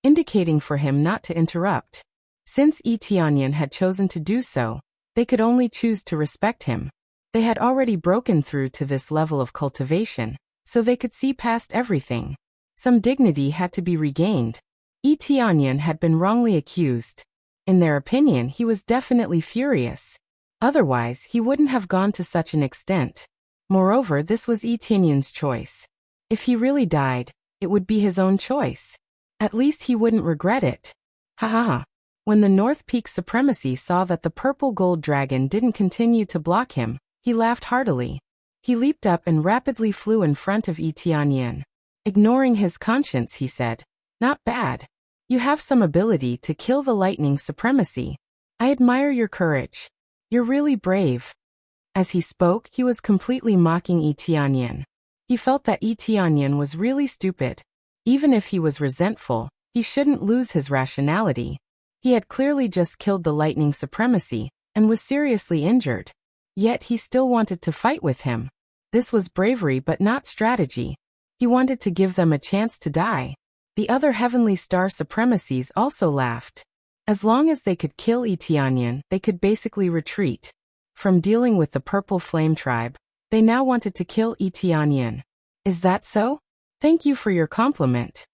indicating for him not to interrupt. Since Tianyan had chosen to do so, they could only choose to respect him. They had already broken through to this level of cultivation, so they could see past everything. Some dignity had to be regained. Tianyan had been wrongly accused. In their opinion, he was definitely furious. Otherwise, he wouldn't have gone to such an extent. Moreover, this was Tianyan's choice. If he really died, it would be his own choice. At least he wouldn't regret it. Ha ha ha. When the North Peak Supremacy saw that the purple gold dragon didn't continue to block him, he laughed heartily. He leaped up and rapidly flew in front of Tianyan. Ignoring his conscience, he said, "Not bad. You have some ability to kill the Lightning Supremacy. I admire your courage. You're really brave." As he spoke, he was completely mocking Tianyan. He felt that Tianyan was really stupid. Even if he was resentful, he shouldn't lose his rationality. He had clearly just killed the Lightning Supremacy and was seriously injured. Yet he still wanted to fight with him. This was bravery but not strategy. He wanted to give them a chance to die. The other Heavenly Star Supremacies also laughed. As long as they could kill Tianyan, they could basically retreat. From dealing with the Purple Flame Tribe, they now wanted to kill Tianyan. Is that so? Thank you for your compliment.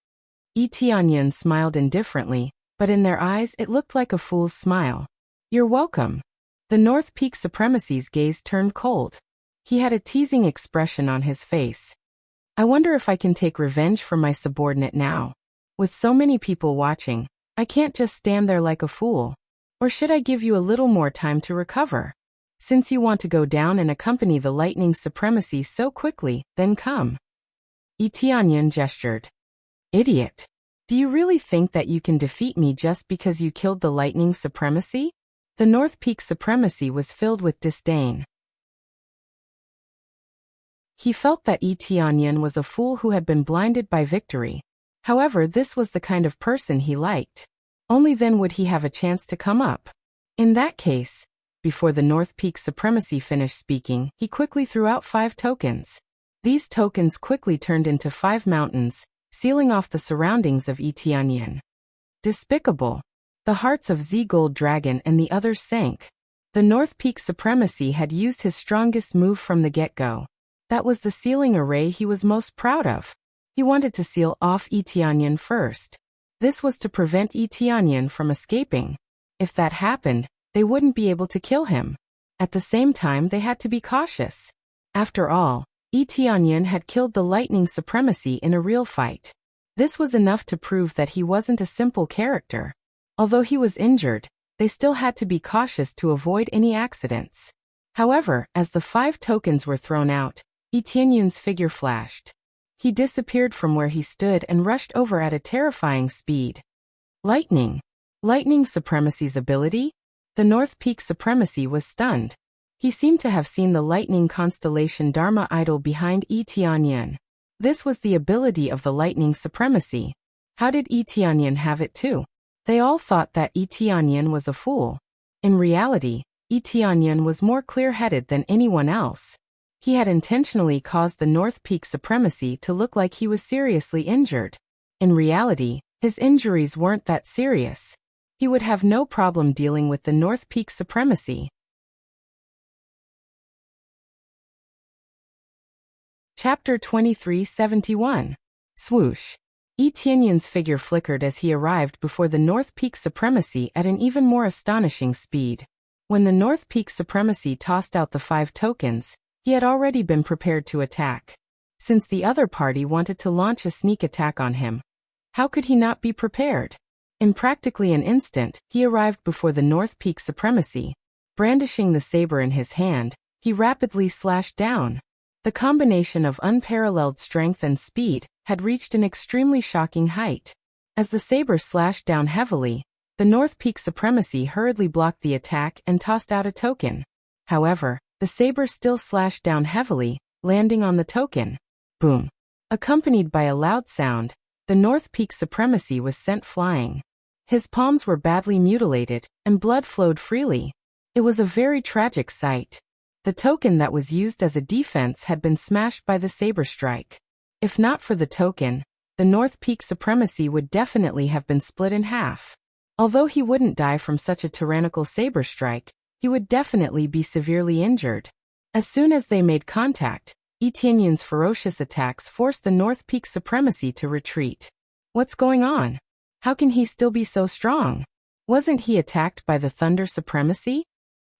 Tianyan smiled indifferently, but in their eyes it looked like a fool's smile. You're welcome. The North Peak Supremacy's gaze turned cold. He had a teasing expression on his face. I wonder if I can take revenge for my subordinate now. With so many people watching, I can't just stand there like a fool. Or should I give you a little more time to recover? Since you want to go down and accompany the Lightning Supremacy so quickly, then come. Tianyan gestured. Idiot. Do you really think that you can defeat me just because you killed the Lightning Supremacy? The North Peak Supremacy was filled with disdain. He felt that Tianyan was a fool who had been blinded by victory. However, this was the kind of person he liked. Only then would he have a chance to come up. In that case, before the North Peak Supremacy finished speaking, he quickly threw out 5 tokens. These tokens quickly turned into 5 mountains, sealing off the surroundings of Tianyan. Despicable. The hearts of Z Gold Dragon and the others sank. The North Peak Supremacy had used his strongest move from the get-go. That was the sealing array he was most proud of. He wanted to seal off Tianyan first. This was to prevent Tianyan from escaping. If that happened, they wouldn't be able to kill him. At the same time, they had to be cautious. After all, Yi Tianyan had killed the lightning supremacy in a real fight. This was enough to prove that he wasn't a simple character. Although he was injured, they still had to be cautious to avoid any accidents. However, as the 5 tokens were thrown out, Yi Tianyan's figure flashed. He disappeared from where he stood and rushed over at a terrifying speed. Lightning. Lightning Supremacy's ability? The North Peak Supremacy was stunned. He seemed to have seen the lightning constellation Dharma idol behind Yi Tianyan. This was the ability of the Lightning Supremacy. How did Yi Tianyan have it too? They all thought that Yi Tianyan was a fool. In reality, Yi Tianyan was more clear-headed than anyone else. He had intentionally caused the North Peak Supremacy to look like he was seriously injured. In reality, his injuries weren't that serious. He would have no problem dealing with the North Peak Supremacy. Chapter 2371. Swoosh. Yi Tianyan's figure flickered as he arrived before the North Peak Supremacy at an even more astonishing speed. When the North Peak Supremacy tossed out the 5 tokens, he had already been prepared to attack. Since the other party wanted to launch a sneak attack on him, how could he not be prepared? In practically an instant, he arrived before the North Peak Supremacy. Brandishing the saber in his hand, he rapidly slashed down. The combination of unparalleled strength and speed had reached an extremely shocking height. As the saber slashed down heavily, the North Peak Supremacy hurriedly blocked the attack and tossed out a token. However, the saber still slashed down heavily, landing on the token. Boom. Accompanied by a loud sound, the North Peak Supremacy was sent flying. His palms were badly mutilated, and blood flowed freely. It was a very tragic sight. The token that was used as a defense had been smashed by the saber strike. If not for the token, the North Peak Supremacy would definitely have been split in half. Although he wouldn't die from such a tyrannical saber strike, he would definitely be severely injured. As soon as they made contact, Yi Tianyan's ferocious attacks forced the North Peak Supremacy to retreat. What's going on? How can he still be so strong? Wasn't he attacked by the Thunder Supremacy?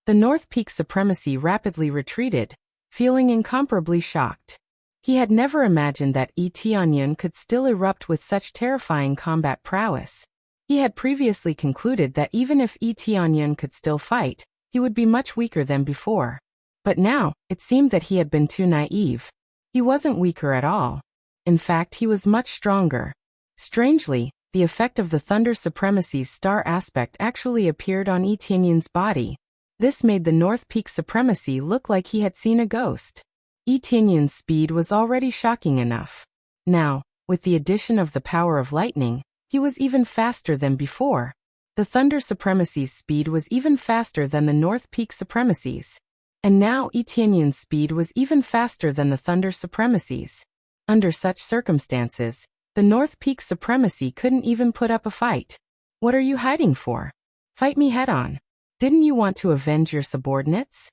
The North Peak Supremacy rapidly retreated, feeling incomparably shocked. He had never imagined that Yi Tianyan could still erupt with such terrifying combat prowess. He had previously concluded that even if Yi Tianyan could still fight, he would be much weaker than before. But now, it seemed that he had been too naive. He wasn't weaker at all. In fact, he was much stronger. Strangely, the effect of the Thunder Supremacy's star aspect actually appeared on Yi Tianyan's body. This made the North Peak Supremacy look like he had seen a ghost. Yi Tianyan's speed was already shocking enough. Now, with the addition of the power of lightning, he was even faster than before. The Thunder Supremacy's speed was even faster than the North Peak Supremacy's. And now Yi Tianyan's speed was even faster than the Thunder Supremacy's. Under such circumstances, the North Peak Supremacy couldn't even put up a fight. What are you hiding for? Fight me head-on. Didn't you want to avenge your subordinates?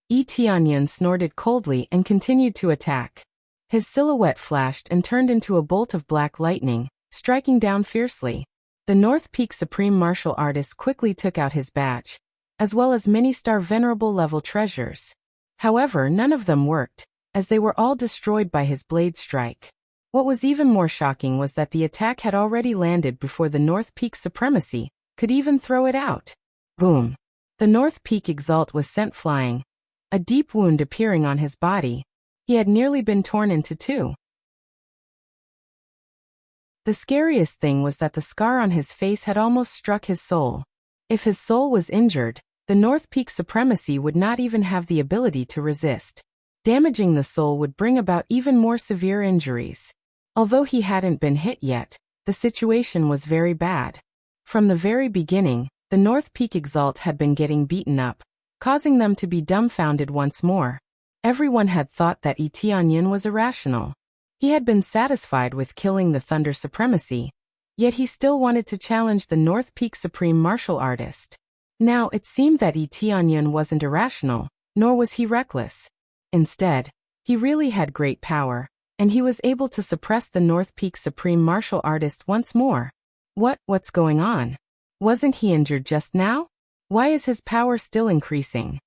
Yi Tianyan snorted coldly and continued to attack. His silhouette flashed and turned into a bolt of black lightning, striking down fiercely. The North Peak Supreme Martial Artist quickly took out his badge, as well as many star venerable level treasures. However, none of them worked, as they were all destroyed by his blade strike. What was even more shocking was that the attack had already landed before the North Peak Supremacy could even throw it out. Boom. The North Peak Exalt was sent flying, a deep wound appearing on his body. He had nearly been torn into 2. The scariest thing was that the scar on his face had almost struck his soul. If his soul was injured, the North Peak Supremacy would not even have the ability to resist. Damaging the soul would bring about even more severe injuries. Although he hadn't been hit yet, the situation was very bad. From the very beginning, the North Peak Exalt had been getting beaten up, causing them to be dumbfounded once more. Everyone had thought that Yi Tianyan was irrational. He had been satisfied with killing the Thunder Supremacy, yet he still wanted to challenge the North Peak Supreme Martial Artist. Now it seemed that Yi Tianyan wasn't irrational, nor was he reckless. Instead, he really had great power, and he was able to suppress the North Peak Supreme Martial Artist once more. What's going on? Wasn't he injured just now? Why is his power still increasing?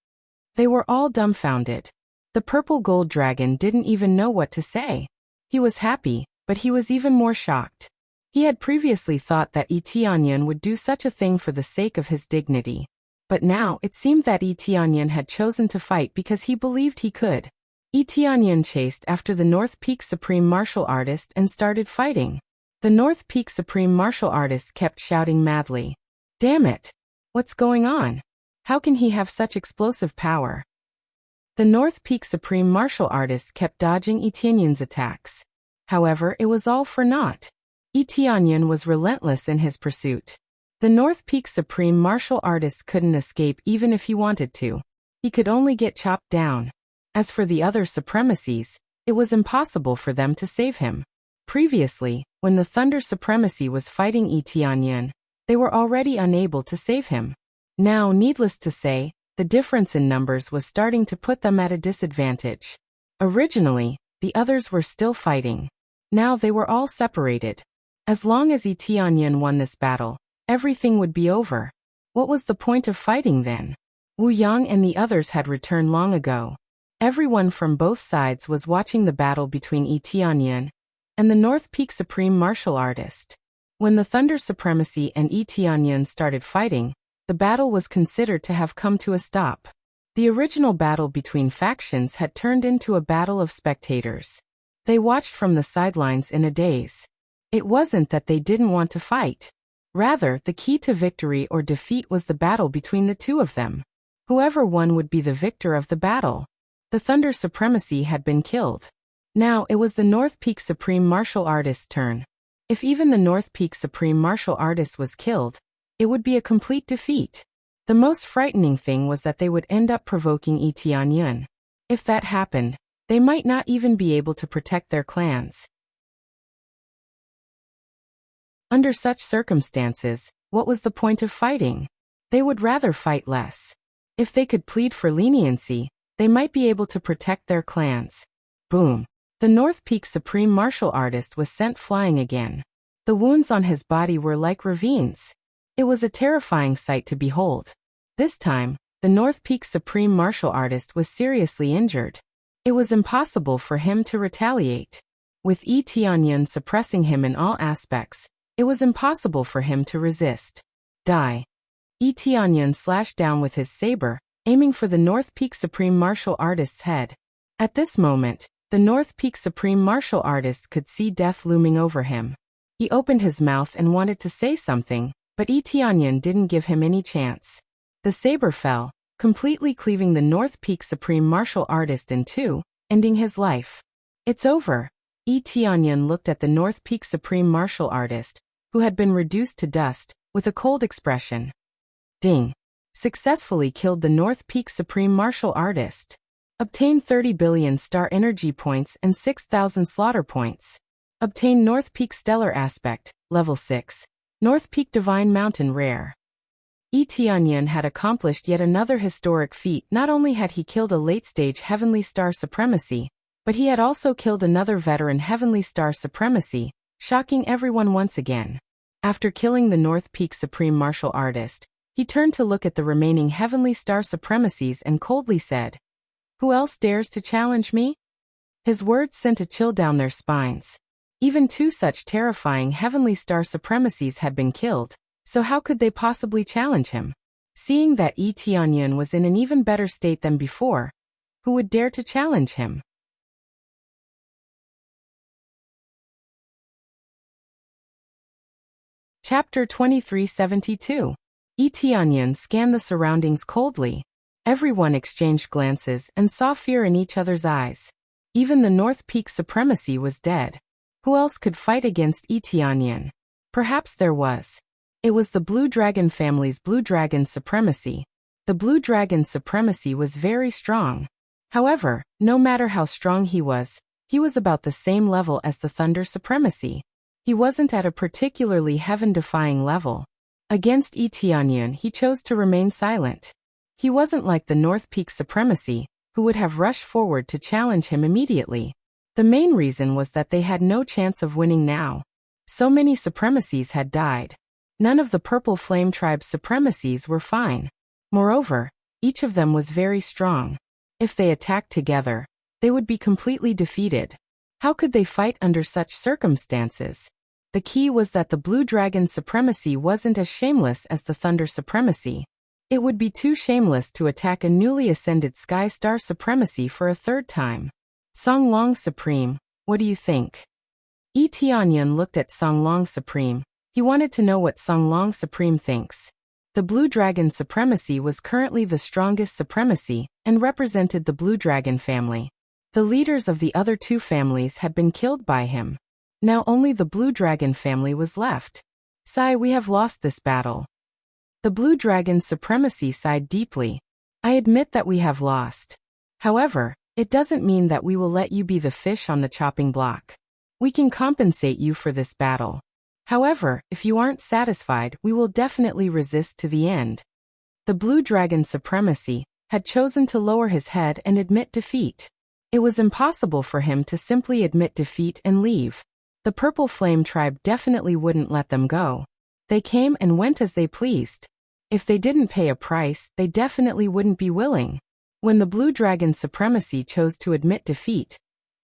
They were all dumbfounded. The purple gold dragon didn't even know what to say. He was happy, but he was even more shocked. He had previously thought that Tianyan would do such a thing for the sake of his dignity. But now it seemed that Tianyan had chosen to fight because he believed he could. Tianyan chased after the North Peak Supreme Martial Artist and started fighting. The North Peak Supreme Martial Artist kept shouting madly. Damn it! What's going on? How can he have such explosive power? The North Peak Supreme Martial Artist kept dodging Tianyan's attacks. However, it was all for naught. Tianyan was relentless in his pursuit. The North Peak Supreme Martial Artist couldn't escape even if he wanted to. He could only get chopped down. As for the other supremacies, it was impossible for them to save him. Previously, when the Thunder Supremacy was fighting Tianyan, they were already unable to save him. Now, needless to say, the difference in numbers was starting to put them at a disadvantage. Originally, the others were still fighting. Now they were all separated. As long as Tianyan won this battle, everything would be over. What was the point of fighting then? Wu Yang and the others had returned long ago. Everyone from both sides was watching the battle between Tianyan and the North Peak Supreme Martial Artist. When the Thunder Supremacy and Tianyan started fighting, the battle was considered to have come to a stop. The original battle between factions had turned into a battle of spectators. They watched from the sidelines in a daze. It wasn't that they didn't want to fight. Rather, the key to victory or defeat was the battle between the two of them. Whoever won would be the victor of the battle. The Thunder Supremacy had been killed. Now it was the North Peak Supreme Martial Artist's turn. If even the North Peak Supreme Martial Artist was killed, it would be a complete defeat. The most frightening thing was that they would end up provoking Tianyan. If that happened, they might not even be able to protect their clans. Under such circumstances, what was the point of fighting? They would rather fight less. If they could plead for leniency, they might be able to protect their clans. Boom. The North Peak Supreme Martial Artist was sent flying again. The wounds on his body were like ravines. It was a terrifying sight to behold. This time, the North Peak Supreme Martial Artist was seriously injured. It was impossible for him to retaliate. With Tianyan suppressing him in all aspects, it was impossible for him to resist. Die. Tianyan slashed down with his saber, aiming for the North Peak Supreme Martial Artist's head. At this moment, the North Peak Supreme Martial Artist could see death looming over him. He opened his mouth and wanted to say something, but Tianyan didn't give him any chance. The saber fell, completely cleaving the North Peak Supreme Martial Artist in two, ending his life. It's over. Tianyan looked at the North Peak Supreme Martial Artist, who had been reduced to dust, with a cold expression. Ding. Successfully killed the North Peak Supreme Martial Artist. Obtained 30 billion star energy points and 6,000 slaughter points. Obtained North Peak Stellar Aspect, level 6. North Peak Divine Mountain Rare. Tianyan had accomplished yet another historic feat. Not only had he killed a late-stage Heavenly Star Supremacy, but he had also killed another veteran Heavenly Star Supremacy, shocking everyone once again. After killing the North Peak Supreme Martial Artist, he turned to look at the remaining Heavenly Star Supremacies and coldly said, "Who else dares to challenge me?" His words sent a chill down their spines. Even two such terrifying Heavenly Star Supremacies had been killed, so how could they possibly challenge him? Seeing that Tianyan was in an even better state than before, who would dare to challenge him? Chapter 2372. Tianyan scanned the surroundings coldly. Everyone exchanged glances and saw fear in each other's eyes. Even the North Peak Supremacy was dead. Who else could fight against Tianyan? Perhaps there was. It was the Blue Dragon family's Blue Dragon Supremacy. The Blue Dragon Supremacy was very strong. However, no matter how strong he was about the same level as the Thunder Supremacy. He wasn't at a particularly heaven-defying level. Against Tianyan, he chose to remain silent. He wasn't like the North Peak Supremacy, who would have rushed forward to challenge him immediately. The main reason was that they had no chance of winning now. So many supremacies had died. None of the Purple Flame Tribe's supremacies were fine. Moreover, Each of them was very strong. If they attacked together, they would be completely defeated. How could they fight under such circumstances? The key was that the Blue Dragon's supremacy wasn't as shameless as the Thunder supremacy. It would be too shameless to attack a newly ascended Sky Star supremacy for a third time. Song Long Supreme, what do you think? Yi Tianyan looked at Song Long Supreme. He wanted to know what Song Long Supreme thinks. The Blue Dragon supremacy was currently the strongest supremacy and represented the Blue Dragon family. The leaders of the other two families had been killed by him. Now only the Blue Dragon family was left. Sigh, we have lost this battle. The Blue Dragon's supremacy sighed deeply. I admit that we have lost. However, it doesn't mean that we will let you be the fish on the chopping block. We can compensate you for this battle. However, if you aren't satisfied, we will definitely resist to the end. The Blue Dragon supremacy had chosen to lower his head and admit defeat. It was impossible for him to simply admit defeat and leave. The Purple Flame tribe definitely wouldn't let them go. They came and went as they pleased. If they didn't pay a price, they definitely wouldn't be willing. When the Blue Dragon supremacy chose to admit defeat,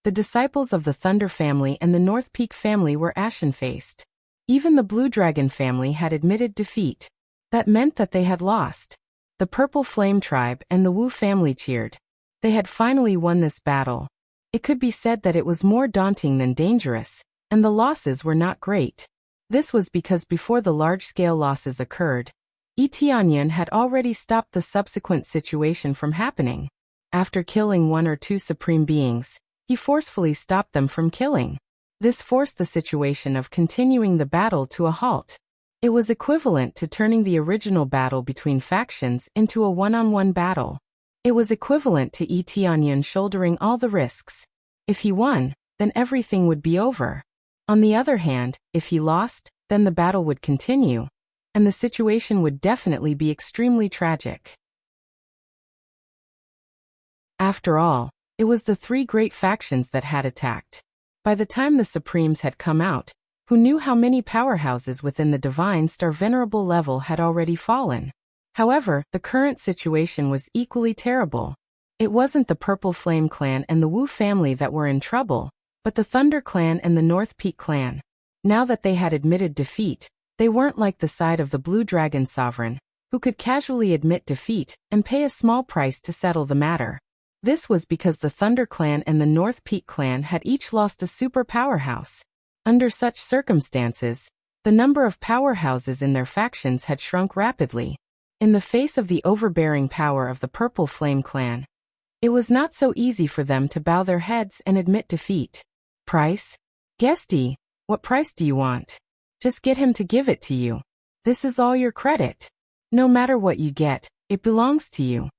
the disciples of the Thunder family and the North Peak family were ashen-faced. Even the Blue Dragon family had admitted defeat. That meant that they had lost. The Purple Flame tribe and the Wu family cheered. They had finally won this battle. It could be said that it was more daunting than dangerous, and the losses were not great. This was because before the large-scale losses occurred, Yi Tianyan had already stopped the subsequent situation from happening. After killing one or two supreme beings, he forcefully stopped them from killing. This forced the situation of continuing the battle to a halt. It was equivalent to turning the original battle between factions into a one-on-one battle. It was equivalent to Yi Tianyan shouldering all the risks. If he won, then everything would be over. On the other hand, if he lost, then the battle would continue, and the situation would definitely be extremely tragic. After all, it was the three great factions that had attacked. By the time the Supremes had come out, who knew how many powerhouses within the Divine Star Venerable level had already fallen? However, the current situation was equally terrible. It wasn't the Purple Flame clan and the Wu family that were in trouble, but the Thunder clan and the North Peak clan. Now that they had admitted defeat, they weren't like the side of the Blue Dragon sovereign, who could casually admit defeat and pay a small price to settle the matter. This was because the Thunder clan and the North Peak clan had each lost a super powerhouse. Under such circumstances, the number of powerhouses in their factions had shrunk rapidly. In the face of the overbearing power of the Purple Flame clan, it was not so easy for them to bow their heads and admit defeat. Price? Guesty, what price do you want? Just get him to give it to you. This is all your credit. No matter what you get, it belongs to you.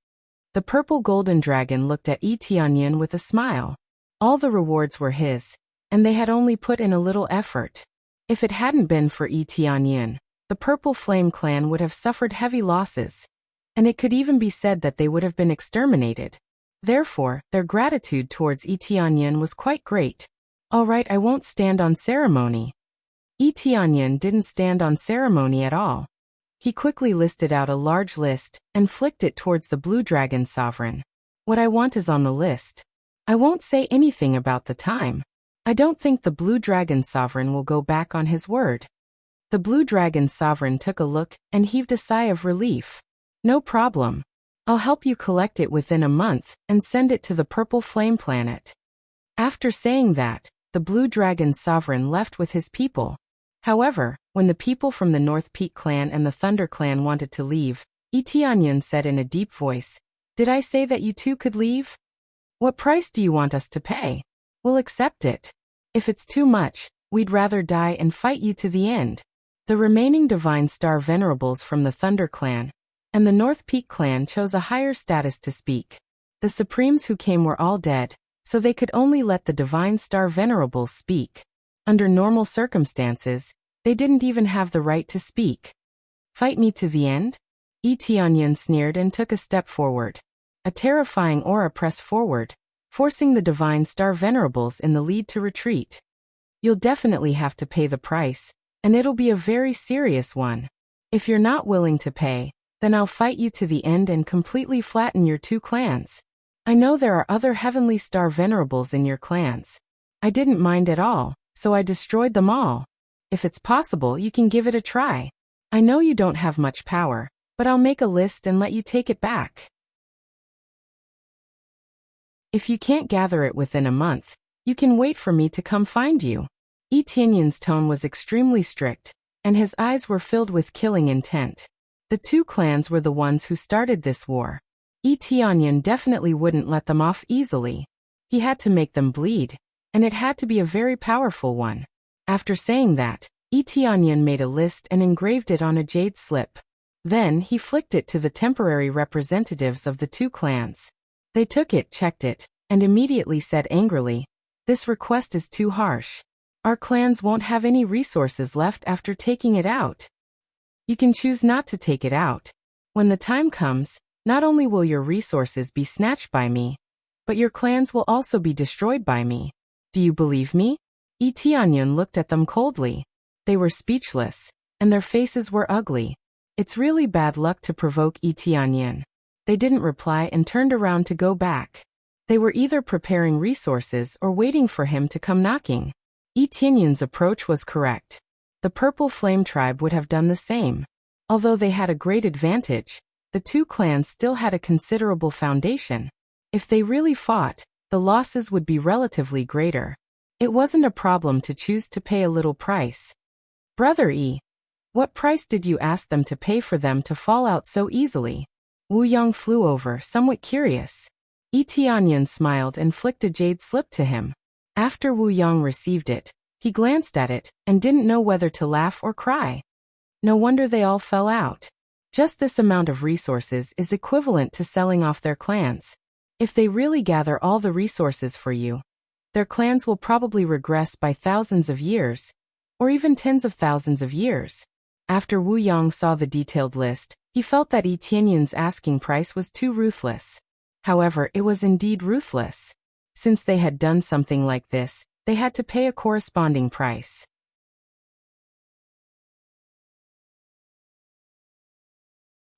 The Purple Golden Dragon looked at Yi Tianyan with a smile. All the rewards were his, and they had only put in a little effort. If it hadn't been for Yi Tianyan, the Purple Flame clan would have suffered heavy losses, and it could even be said that they would have been exterminated. Therefore, their gratitude towards Yi Tianyan was quite great. All right, I won't stand on ceremony. Yi Tianyan didn't stand on ceremony at all. He quickly listed out a large list and flicked it towards the Blue Dragon sovereign. What I want is on the list. I won't say anything about the time. I don't think the Blue Dragon sovereign will go back on his word. The Blue Dragon sovereign took a look and heaved a sigh of relief. No problem. I'll help you collect it within a month and send it to the Purple Flame planet. After saying that, the Blue Dragon sovereign left with his people. However, when the people from the North Peak clan and the Thunder clan wanted to leave, Yi Tianyan said in a deep voice, "Did I say that you two could leave? What price do you want us to pay? We'll accept it. If it's too much, we'd rather die and fight you to the end." The remaining Divine Star Venerables from the Thunder clan and the North Peak clan chose a higher status to speak. The Supremes who came were all dead, so they could only let the Divine Star Venerables speak. Under normal circumstances, they didn't even have the right to speak. Fight me to the end? Yi Tianyan sneered and took a step forward. A terrifying aura pressed forward, forcing the Divine Star Venerables in the lead to retreat. You'll definitely have to pay the price, and it'll be a very serious one. If you're not willing to pay, Then I'll fight you to the end and completely flatten your two clans. I know there are other Heavenly Star Venerables in your clans. I didn't mind at all, so I destroyed them all. If it's possible, you can give it a try. I know you don't have much power, but I'll make a list and let you take it back. If you can't gather it within a month, you can wait for me to come find you. Yi Tianyun's tone was extremely strict, and his eyes were filled with killing intent. The two clans were the ones who started this war. Yi Tianyun definitely wouldn't let them off easily. He had to make them bleed, and it had to be a very powerful one. After saying that, Yi Tianyun made a list and engraved it on a jade slip. Then he flicked it to the temporary representatives of the two clans. They took it, checked it, and immediately said angrily, "This request is too harsh. Our clans won't have any resources left after taking it out. You can choose not to take it out. When the time comes, not only will your resources be snatched by me, but your clans will also be destroyed by me. Do you believe me?" Yi Tianyun looked at them coldly. They were speechless, and their faces were ugly. It's really bad luck to provoke Yi Tianyun. They didn't reply and turned around to go back. They were either preparing resources or waiting for him to come knocking. Yi Tianyun's approach was correct. The Purple Flame tribe would have done the same. Although they had a great advantage, the two clans still had a considerable foundation. If they really fought, the losses would be relatively greater. It wasn't a problem to choose to pay a little price. "Brother Yi, what price did you ask them to pay for them to fall out so easily?" Wu Yang flew over, somewhat curious. Yi Tianyun smiled and flicked a jade slip to him. After Wu Yang received it, he glanced at it and didn't know whether to laugh or cry. No wonder they all fell out. Just this amount of resources is equivalent to selling off their clans. If they really gather all the resources for you, their clans will probably regress by thousands of years, or even tens of thousands of years. After Wu Yang saw the detailed list, he felt that Yi Tianyun's asking price was too ruthless. However, it was indeed ruthless. Since they had done something like this, they had to pay a corresponding price.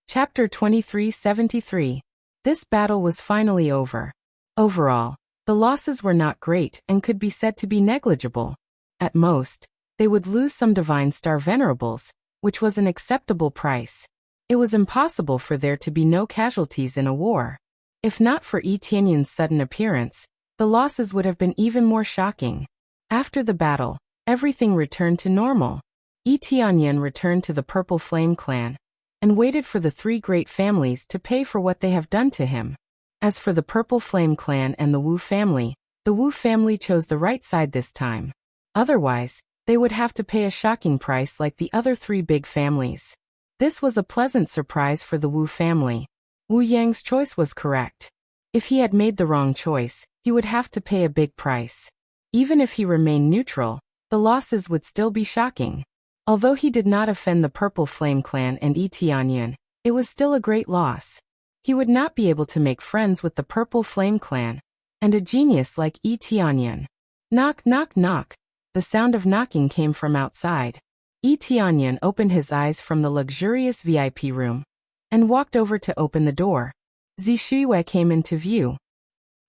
Chapter 2373. This battle was finally over. Overall, the losses were not great and could be said to be negligible. At most, they would lose some Divine Star Venerables, which was an acceptable price. It was impossible for there to be no casualties in a war. If not for Yi Tianyun's sudden appearance, the losses would have been even more shocking. After the battle, everything returned to normal. Yi Tianyun returned to the Purple Flame clan, and waited for the three great families to pay for what they have done to him. As for the Purple Flame clan and the Wu family chose the right side this time. Otherwise, they would have to pay a shocking price like the other three big families. This was a pleasant surprise for the Wu family. Wu Yang's choice was correct. If he had made the wrong choice, he would have to pay a big price. Even if he remained neutral, the losses would still be shocking. Although he did not offend the Purple Flame clan and Yi Tianyun, it was still a great loss. He would not be able to make friends with the Purple Flame clan, and a genius like Yi Tianyun. Knock, knock, knock. The sound of knocking came from outside. Yi Tianyun opened his eyes from the luxurious VIP room, and walked over to open the door. Zi Shuiyue came into view.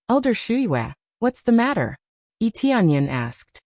"Elder Shuiyue, what's the matter?" Yi Tianyun asked.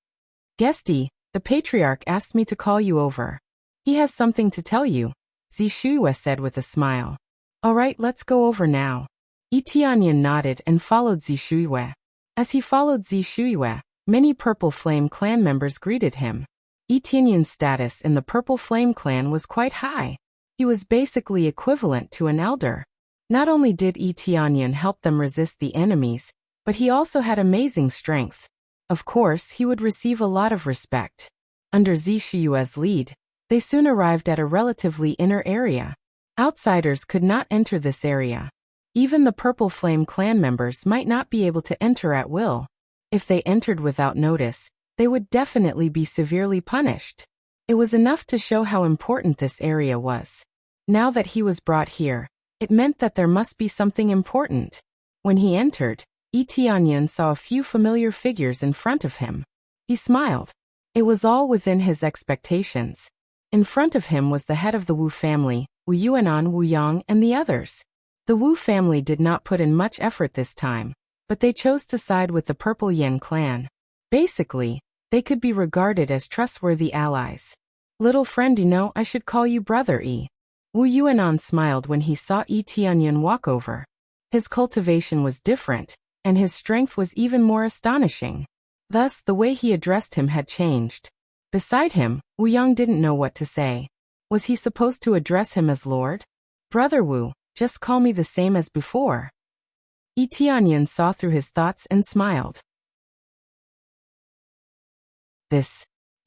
"Guesty, the patriarch asked me to call you over. He has something to tell you," Zi Shuiyue said with a smile. "All right, let's go over now." Yi Tianyun nodded and followed Zi Shuiyue. As he followed Zi Shuiyue, many Purple Flame clan members greeted him. Yi Tianyun's status in the Purple Flame clan was quite high. He was basically equivalent to an elder. Not only did Yi Tianyun help them resist the enemies, but he also had amazing strength. Of course, he would receive a lot of respect. Under Zi Shuiyue's lead, they soon arrived at a relatively inner area. Outsiders could not enter this area. Even the Purple Flame clan members might not be able to enter at will. If they entered without notice, they would definitely be severely punished. It was enough to show how important this area was. Now that he was brought here, it meant that there must be something important. When he entered, Yi Tianyun saw a few familiar figures in front of him. He smiled. It was all within his expectations. In front of him was the head of the Wu family, Wu Yuanan, Wu Yang, and the others. The Wu family did not put in much effort this time, but they chose to side with the Purple Yin clan. Basically, they could be regarded as trustworthy allies. Little friend, you know, I should call you Brother E. Wu Yuanan smiled when he saw Yi Tianyan walk over. His cultivation was different, and his strength was even more astonishing. Thus, the way he addressed him had changed. Beside him, Wu Yang didn't know what to say. Was he supposed to address him as Lord? Brother Wu, just call me the same as before. Yi Tianyan saw through his thoughts and smiled.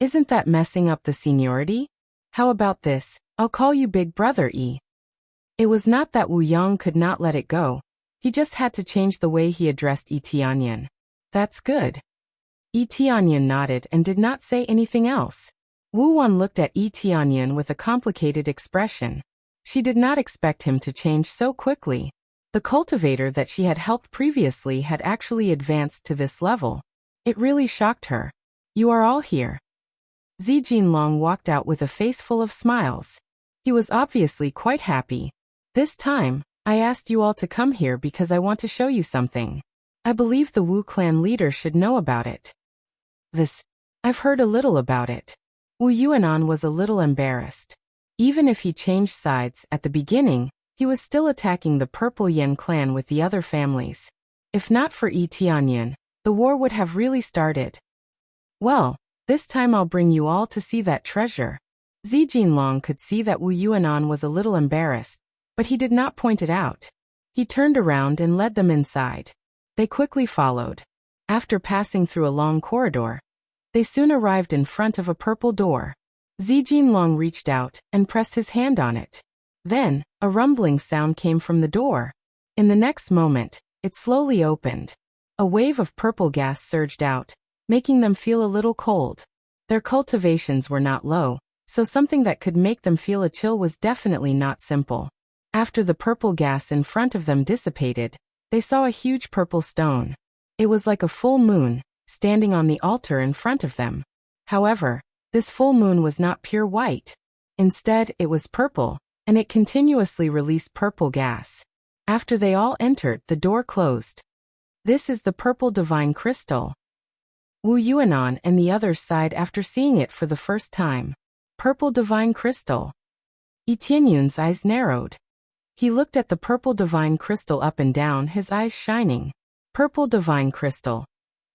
Isn't that messing up the seniority? How about this, I'll call you Big Brother E. It was not that Wu Yang could not let it go. He just had to change the way he addressed Yi Tianyan. That's good. Yi Tianyan nodded and did not say anything else. Wu Wan looked at Yi Tianyan with a complicated expression. She did not expect him to change so quickly. The cultivator that she had helped previously had actually advanced to this level. It really shocked her. You are all here. Zi Jinlong walked out with a face full of smiles. He was obviously quite happy. This time, I asked you all to come here because I want to show you something. I believe the Wu clan leader should know about it. I've heard a little about it. Wu Yuanan was a little embarrassed. Even if he changed sides at the beginning, he was still attacking the Purple Yin clan with the other families. If not for Yi Tianyan, the war would have really started. Well, this time I'll bring you all to see that treasure. Zi Jinlong could see that Wu Yuanan was a little embarrassed, but he did not point it out. He turned around and led them inside. They quickly followed. After passing through a long corridor, they soon arrived in front of a purple door. Zi Jinlong reached out and pressed his hand on it. Then, a rumbling sound came from the door. In the next moment, it slowly opened. A wave of purple gas surged out, making them feel a little cold. Their cultivations were not low, so something that could make them feel a chill was definitely not simple. After the purple gas in front of them dissipated, they saw a huge purple stone. It was like a full moon, standing on the altar in front of them. However, this full moon was not pure white. Instead, it was purple, and it continuously released purple gas. After they all entered, the door closed. This is the purple divine crystal. Wu Yuanan and the others sighed after seeing it for the first time. Purple divine crystal. Yi Tianyun's eyes narrowed. He looked at the purple divine crystal up and down, his eyes shining. Purple divine crystal.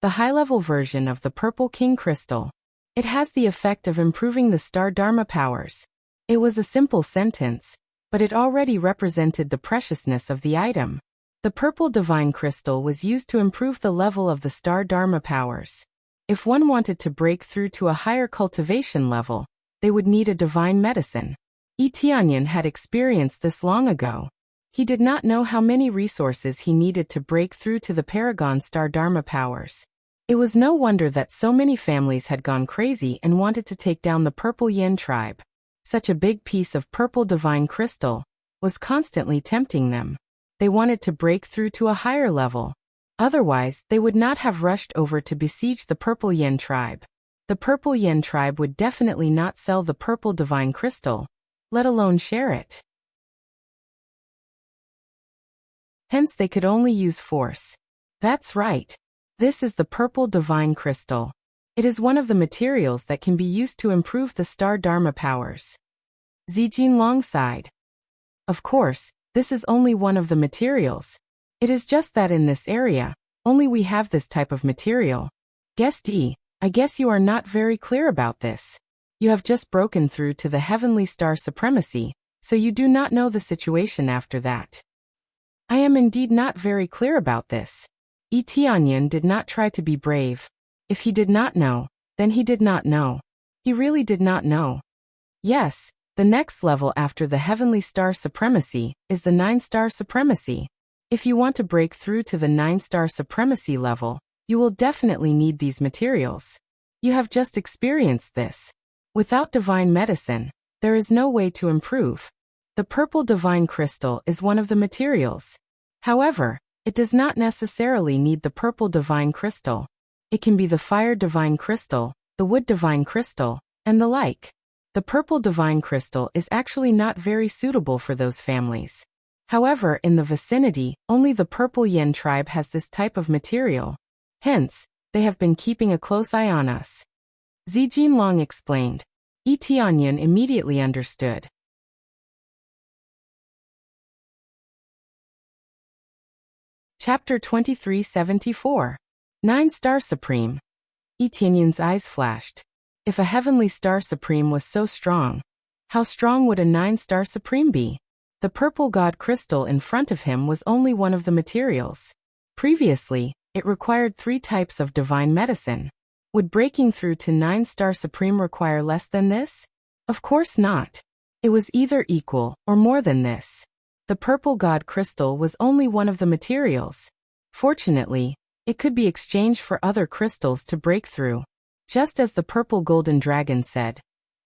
The high-level version of the purple king crystal. It has the effect of improving the star dharma powers. It was a simple sentence, but it already represented the preciousness of the item. The purple divine crystal was used to improve the level of the star dharma powers. If one wanted to break through to a higher cultivation level, they would need a divine medicine. Yi Tianyan had experienced this long ago. He did not know how many resources he needed to break through to the Paragon Star Dharma powers. It was no wonder that so many families had gone crazy and wanted to take down the Purple Yin tribe. Such a big piece of purple divine crystal was constantly tempting them. They wanted to break through to a higher level. Otherwise, they would not have rushed over to besiege the Purple Yin tribe. The Purple Yin tribe would definitely not sell the purple divine crystal, let alone share it. Hence they could only use force. That's right. This is the purple divine crystal. It is one of the materials that can be used to improve the star dharma powers. Zi Jinlong sighed. Of course, this is only one of the materials. It is just that in this area, only we have this type of material. Guest E, I guess you are not very clear about this. You have just broken through to the heavenly star supremacy, so you do not know the situation after that. I am indeed not very clear about this. Yi Tianyan did not try to be brave. If he did not know, then he did not know. He really did not know. Yes, the next level after the heavenly star supremacy is the 9-star supremacy. If you want to break through to the 9-star supremacy level, you will definitely need these materials. You have just experienced this. Without divine medicine, there is no way to improve. The purple divine crystal is one of the materials. However, it does not necessarily need the purple divine crystal. It can be the fire divine crystal, the wood divine crystal, and the like. The purple divine crystal is actually not very suitable for those families. However, in the vicinity, only the purple yen tribe has this type of material. Hence, they have been keeping a close eye on us. Zijin Long explained. Yi Tianyan immediately understood. Chapter 2374. 9-Star Supreme. Yi Tianyan's eyes flashed. If a heavenly star supreme was so strong, how strong would a 9-Star Supreme be? The purple god crystal in front of him was only one of the materials. Previously, it required 3 types of divine medicine. Would breaking through to 9-Star Supreme require less than this? Of course not. It was either equal or more than this. The purple god crystal was only one of the materials. Fortunately, it could be exchanged for other crystals to break through. Just as the purple golden dragon said,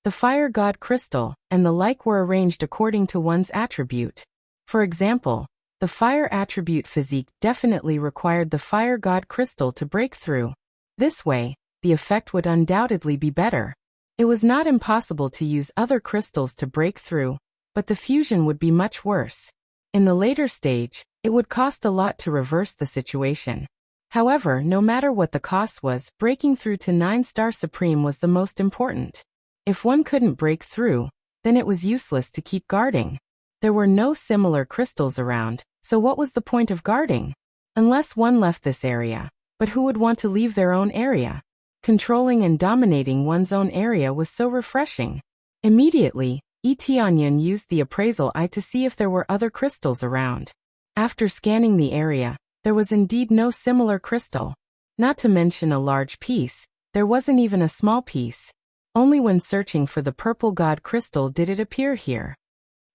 the fire god crystal and the like were arranged according to one's attribute. For example, the fire attribute physique definitely required the fire god crystal to break through. This way, the effect would undoubtedly be better. It was not impossible to use other crystals to break through, but the fusion would be much worse. In the later stage, it would cost a lot to reverse the situation. However, no matter what the cost was, breaking through to 9-Star Supreme was the most important. If one couldn't break through, then it was useless to keep guarding. There were no similar crystals around, so what was the point of guarding? Unless one left this area. But who would want to leave their own area? Controlling and dominating one's own area was so refreshing. Immediately, Yi Tianyan used the appraisal eye to see if there were other crystals around. After scanning the area, there was indeed no similar crystal. Not to mention a large piece, there wasn't even a small piece. Only when searching for the purple god crystal did it appear here.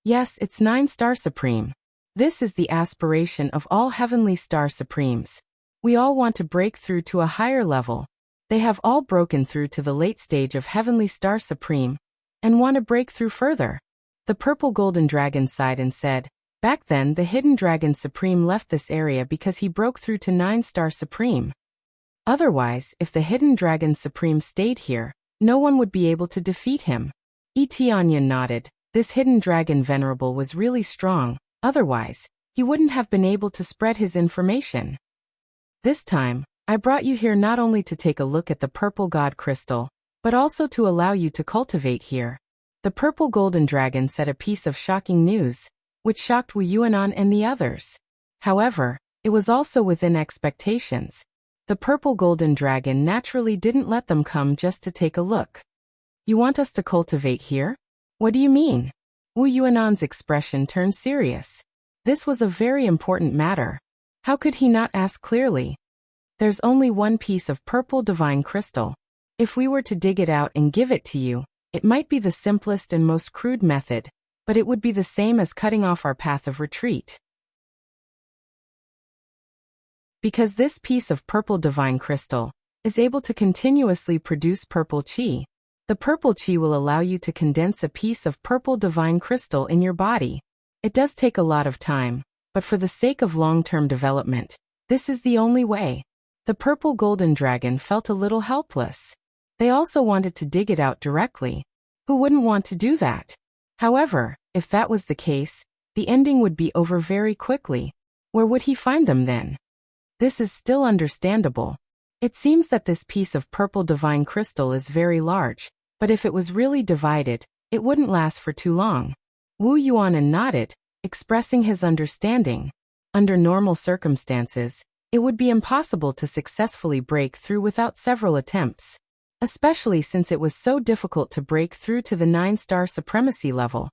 Yes, it's 9-Star Supreme. This is the aspiration of all heavenly star supremes. We all want to break through to a higher level. They have all broken through to the late stage of heavenly star supreme, and want to break through further. The purple golden dragon sighed and said, back then the hidden dragon supreme left this area because he broke through to 9-Star Supreme. Otherwise, if the hidden dragon supreme stayed here, no one would be able to defeat him. Yi Tianyan nodded. This hidden dragon venerable was really strong, otherwise, he wouldn't have been able to spread his information. This time, I brought you here not only to take a look at the purple god crystal, but also to allow you to cultivate here. The purple golden dragon said a piece of shocking news, which shocked Wu Yuanan and the others. However, it was also within expectations. The purple golden dragon naturally didn't let them come just to take a look. You want us to cultivate here? What do you mean? Wu Yuanan's expression turned serious. This was a very important matter. How could he not ask clearly? There's only one piece of purple divine crystal. If we were to dig it out and give it to you, it might be the simplest and most crude method, but it would be the same as cutting off our path of retreat. Because this piece of purple divine crystal is able to continuously produce purple qi. The purple qi will allow you to condense a piece of purple divine crystal in your body. It does take a lot of time, but for the sake of long-term development, this is the only way. The purple golden dragon felt a little helpless. They also wanted to dig it out directly. Who wouldn't want to do that? However, if that was the case, the ending would be over very quickly. Where would he find them then? This is still understandable. It seems that this piece of purple divine crystal is very large, but if it was really divided, it wouldn't last for too long. Wu Yuanan nodded, expressing his understanding. Under normal circumstances, it would be impossible to successfully break through without several attempts, especially since it was so difficult to break through to the 9-Star Supremacy level.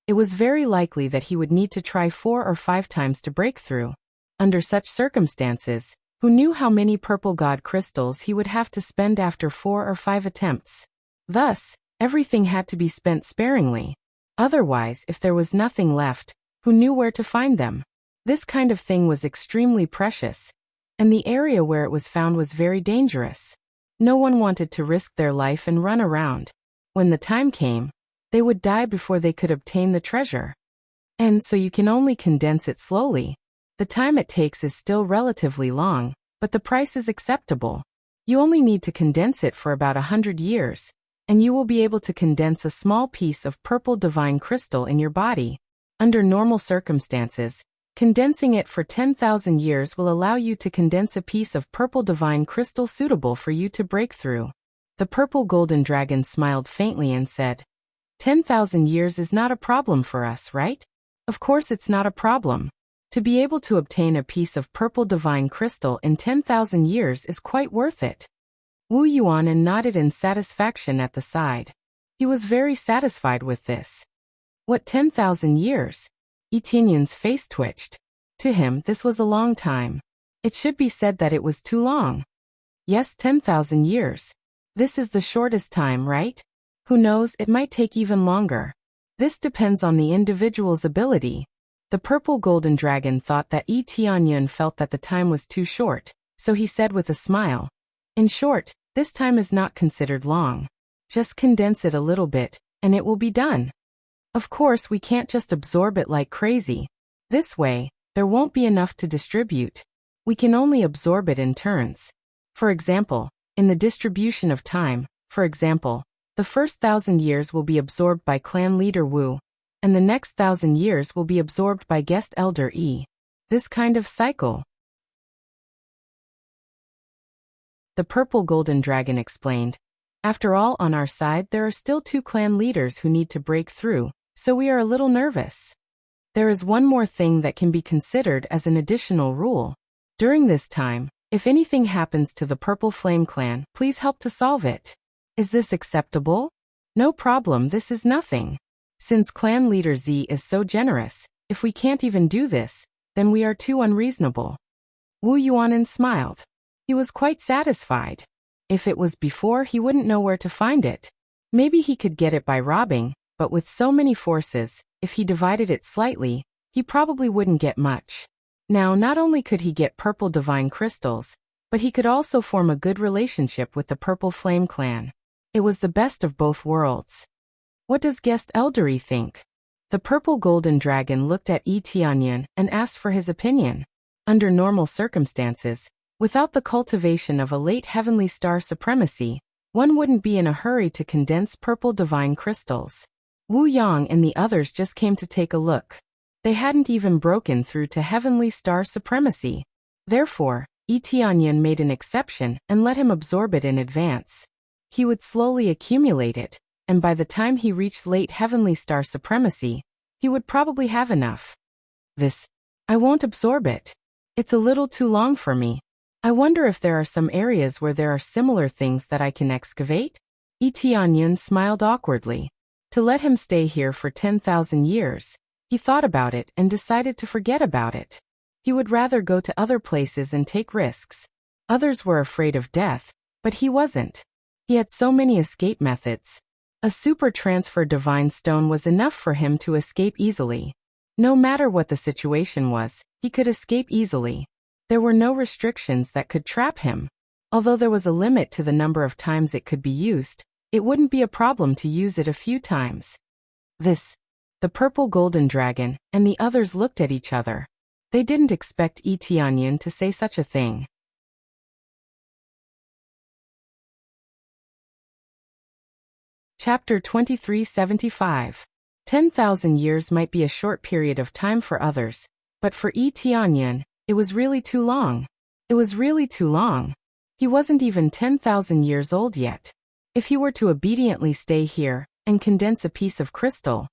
It was very likely that he would need to try 4 or 5 times to break through. Under such circumstances, who knew how many purple god crystals he would have to spend after 4 or 5 attempts? Thus, everything had to be spent sparingly. Otherwise, if there was nothing left, who knew where to find them? This kind of thing was extremely precious, and the area where it was found was very dangerous. No one wanted to risk their life and run around. When the time came, they would die before they could obtain the treasure. And so you can only condense it slowly. The time it takes is still relatively long, but the price is acceptable. You only need to condense it for about 100 years. and you will be able to condense a small piece of purple divine crystal in your body. Under normal circumstances, condensing it for 10,000 years will allow you to condense a piece of purple divine crystal suitable for you to break through. The purple golden dragon smiled faintly and said, 10,000 years is not a problem for us, right? Of course it's not a problem. To be able to obtain a piece of purple divine crystal in 10,000 years is quite worth it. Wu Yuan nodded in satisfaction at the side. He was very satisfied with this. What 10,000 years? Yi Tianyun's face twitched. To him, this was a long time. It should be said that it was too long. Yes, 10,000 years. This is the shortest time, right? Who knows, it might take even longer. This depends on the individual's ability. The purple golden dragon thought that Yi Tianyun felt that the time was too short, so he said with a smile, in short, this time is not considered long. Just condense it a little bit, and it will be done. Of course, we can't just absorb it like crazy. This way, there won't be enough to distribute. We can only absorb it in turns. For example, in the distribution of time, for example, the first 1,000 years will be absorbed by clan leader Wu, and the next 1,000 years will be absorbed by guest elder Yi. This kind of cycle. The purple golden dragon explained. After all, on our side there are still 2 clan leaders who need to break through, so we are a little nervous. There is one more thing that can be considered as an additional rule. During this time, if anything happens to the Purple Flame Clan, please help to solve it. Is this acceptable? No problem, this is nothing. Since clan leader Z is so generous, if we can't even do this, then we are too unreasonable. Wu Yuan smiled. He was quite satisfied. If it was before, he wouldn't know where to find it. Maybe he could get it by robbing, but with so many forces, if he divided it slightly, he probably wouldn't get much. Now, not only could he get purple divine crystals, but he could also form a good relationship with the Purple Flame Clan. It was the best of both worlds. What does guest elder Yi think? The purple golden dragon looked at Yi Tianyun and asked for his opinion. Under normal circumstances, without the cultivation of a late heavenly star supremacy, one wouldn't be in a hurry to condense purple divine crystals. Wu Yang and the others just came to take a look. They hadn't even broken through to heavenly star supremacy. Therefore, Yi Tianyun made an exception and let him absorb it in advance. He would slowly accumulate it, and by the time he reached late heavenly star supremacy, he would probably have enough. I won't absorb it. It's a little too long for me. I wonder if there are some areas where there are similar things that I can excavate? Yi Tianyun smiled awkwardly. To let him stay here for 10,000 years, he thought about it and decided to forget about it. He would rather go to other places and take risks. Others were afraid of death, but he wasn't. He had so many escape methods. A super transfer divine stone was enough for him to escape easily. No matter what the situation was, he could escape easily. There were no restrictions that could trap him. Although there was a limit to the number of times it could be used, it wouldn't be a problem to use it a few times. The purple golden dragon and the others looked at each other. They didn't expect Yi Tianyun to say such a thing. Chapter 2375. 10,000 years might be a short period of time for others, but for Yi Tianyun, it was really too long. It was really too long. He wasn't even 10,000 years old yet. If he were to obediently stay here and condense a piece of crystal,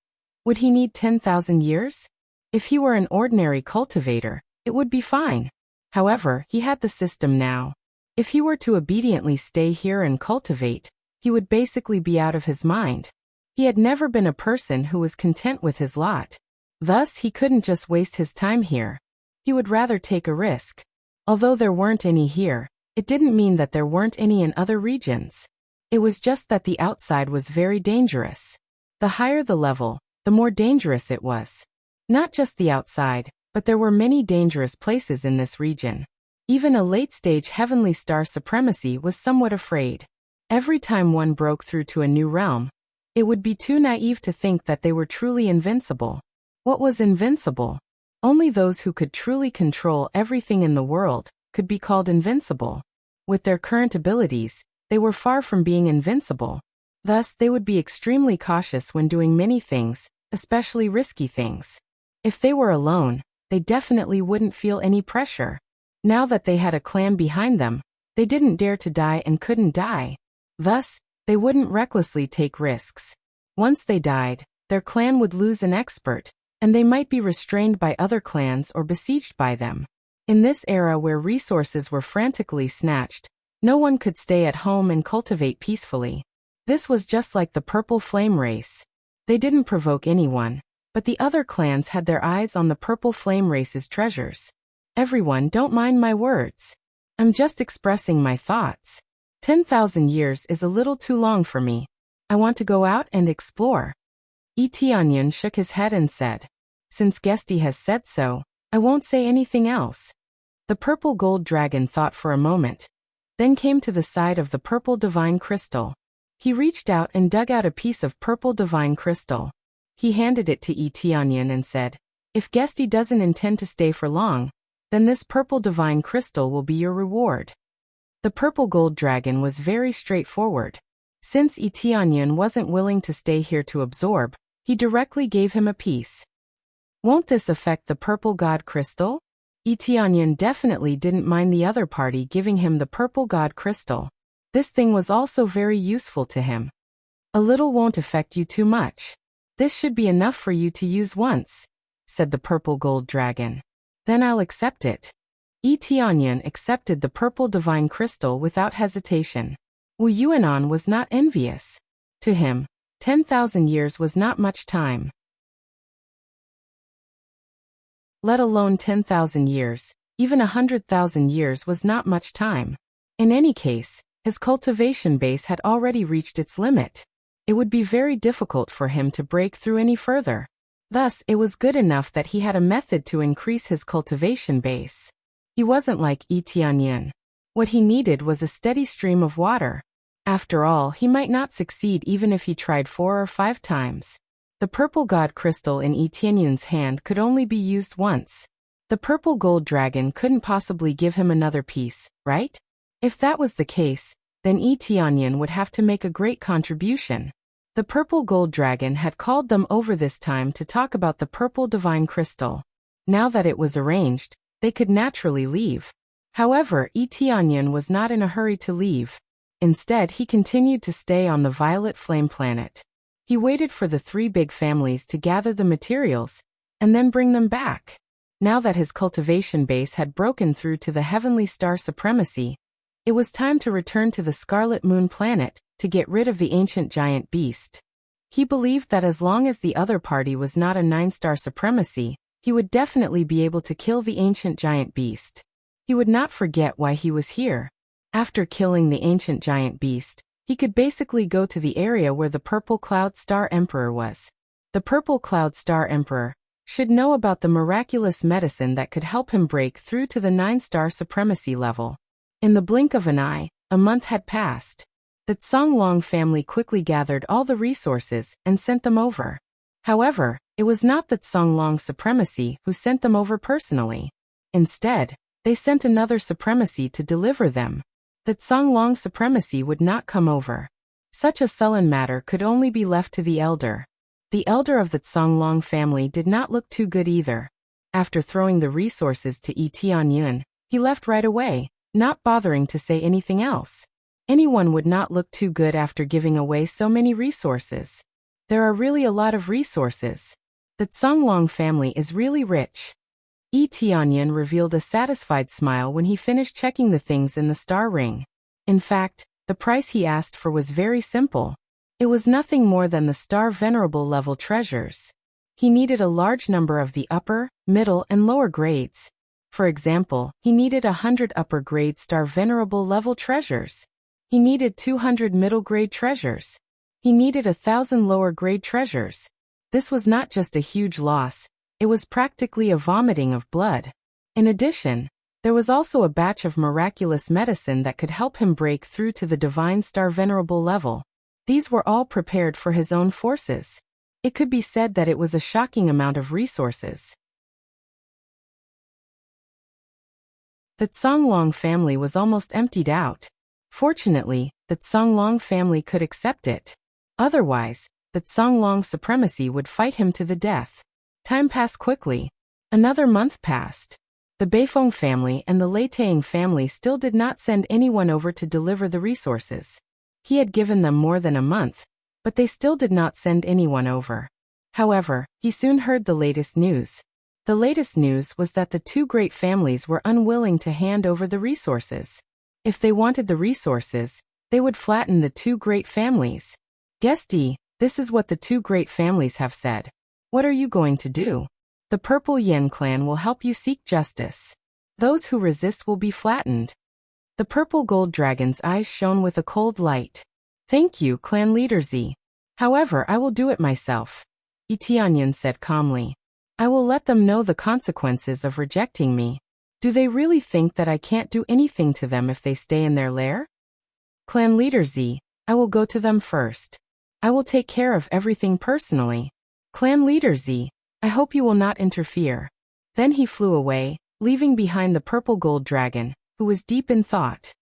would he need 10,000 years? If he were an ordinary cultivator, it would be fine. However, he had the system now. If he were to obediently stay here and cultivate, he would basically be out of his mind. He had never been a person who was content with his lot. Thus, he couldn't just waste his time here. He would rather take a risk. Although there weren't any here, it didn't mean that there weren't any in other regions. It was just that the outside was very dangerous. The higher the level, the more dangerous it was. Not just the outside, but there were many dangerous places in this region. Even a late-stage heavenly star supremacy was somewhat afraid. Every time one broke through to a new realm, it would be too naive to think that they were truly invincible. What was invincible? Only those who could truly control everything in the world could be called invincible. With their current abilities, they were far from being invincible. Thus, they would be extremely cautious when doing many things, especially risky things. If they were alone, they definitely wouldn't feel any pressure. Now that they had a clan behind them, they didn't dare to die and couldn't die. Thus, they wouldn't recklessly take risks. Once they died, their clan would lose an expert, and they might be restrained by other clans or besieged by them. In this era where resources were frantically snatched, no one could stay at home and cultivate peacefully. This was just like the Purple Flame race. They didn't provoke anyone, but the other clans had their eyes on the Purple Flame race's treasures. Everyone, don't mind my words. I'm just expressing my thoughts. 10,000 years is a little too long for me. I want to go out and explore. Tianyan shook his head and said, since Gesti has said so, I won't say anything else. The purple gold dragon thought for a moment, then came to the side of the purple divine crystal. He reached out and dug out a piece of purple divine crystal. He handed it to Tianyan and said, if Gesti doesn't intend to stay for long, then this purple divine crystal will be your reward. The purple gold dragon was very straightforward. Since Tianyan wasn't willing to stay here to absorb, he directly gave him a piece. Won't this affect the purple god crystal? Tianyan definitely didn't mind the other party giving him the purple god crystal. This thing was also very useful to him. A little won't affect you too much. This should be enough for you to use once, said the purple gold dragon. Then I'll accept it. Tianyan accepted the purple divine crystal without hesitation. Wu Yuanan was not envious. To him, 10,000 years was not much time. Let alone 10,000 years, even 100,000 years was not much time. In any case, his cultivation base had already reached its limit. It would be very difficult for him to break through any further. Thus, it was good enough that he had a method to increase his cultivation base. He wasn't like Tianyan. What he needed was a steady stream of water. After all, he might not succeed even if he tried 4 or 5 times. The purple god crystal in Tianyan's hand could only be used once. The purple gold dragon couldn't possibly give him another piece, right? If that was the case, then Tianyan would have to make a great contribution. The purple gold dragon had called them over this time to talk about the purple divine crystal. Now that it was arranged, they could naturally leave. However, Tianyan was not in a hurry to leave. Instead, he continued to stay on the Violet Flame planet. He waited for the 3 big families to gather the materials, and then bring them back. Now that his cultivation base had broken through to the Heavenly Star Supremacy, it was time to return to the Scarlet Moon planet, to get rid of the ancient giant beast. He believed that as long as the other party was not a 9-star supremacy, he would definitely be able to kill the ancient giant beast. He would not forget why he was here. After killing the ancient giant beast, he could basically go to the area where the Purple Cloud Star Emperor was. The Purple Cloud Star Emperor should know about the miraculous medicine that could help him break through to the 9-star supremacy level. In the blink of an eye, a month had passed. The Songlong family quickly gathered all the resources and sent them over. However, it was not the Songlong supremacy who sent them over personally. Instead, they sent another supremacy to deliver them. The Songlong supremacy would not come over. Such a sullen matter could only be left to the elder. The elder of the Songlong family did not look too good either. After throwing the resources to Tianyan, he left right away, not bothering to say anything else. Anyone would not look too good after giving away so many resources. There are really a lot of resources. The Songlong family is really rich. Tianyan revealed a satisfied smile when he finished checking the things in the star ring. In fact, the price he asked for was very simple. It was nothing more than the star venerable level treasures. He needed a large number of the upper, middle, and lower grades. For example, he needed 100 upper grade star venerable level treasures. He needed 200 middle grade treasures. He needed 1,000 lower grade treasures. This was not just a huge loss. It was practically a vomiting of blood. In addition, there was also a batch of miraculous medicine that could help him break through to the divine star venerable level. These were all prepared for his own forces. It could be said that it was a shocking amount of resources. The Songlong family was almost emptied out. Fortunately, the Songlong family could accept it. Otherwise, the Songlong supremacy would fight him to the death. Time passed quickly. Another month passed. The Beifeng family and the Leitang family still did not send anyone over to deliver the resources. He had given them more than a month, but they still did not send anyone over. However, he soon heard the latest news. The latest news was that the two great families were unwilling to hand over the resources. If they wanted the resources, they would flatten the two great families. Guesty, this is what the two great families have said. What are you going to do? The Purple Yen clan will help you seek justice. Those who resist will be flattened. The purple gold dragon's eyes shone with a cold light. Thank you, clan leader Z. However, I will do it myself. Tianyan said calmly. I will let them know the consequences of rejecting me. Do they really think that I can't do anything to them if they stay in their lair? Clan leader Z, I will go to them first. I will take care of everything personally. Clan leader Z, I hope you will not interfere. Then he flew away, leaving behind the purple gold dragon, who was deep in thought.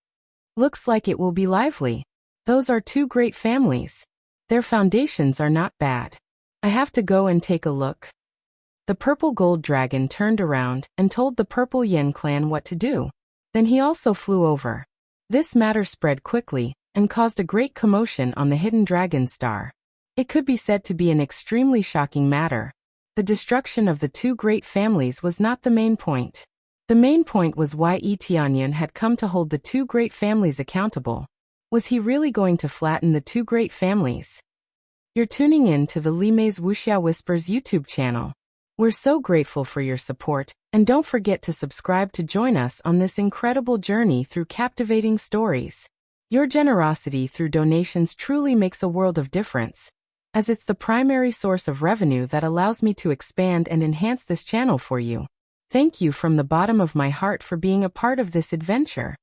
Looks like it will be lively. Those are two great families. Their foundations are not bad. I have to go and take a look. The purple gold dragon turned around and told the Purple Yen clan what to do. Then he also flew over. This matter spread quickly and caused a great commotion on the hidden dragon star. It could be said to be an extremely shocking matter. The destruction of the two great families was not the main point. The main point was why Tianyan had come to hold the two great families accountable. Was he really going to flatten the two great families? You're tuning in to the Li Mei's Wuxia Whispers YouTube channel. We're so grateful for your support, and don't forget to subscribe to join us on this incredible journey through captivating stories. Your generosity through donations truly makes a world of difference, as it's the primary source of revenue that allows me to expand and enhance this channel for you. Thank you from the bottom of my heart for being a part of this adventure.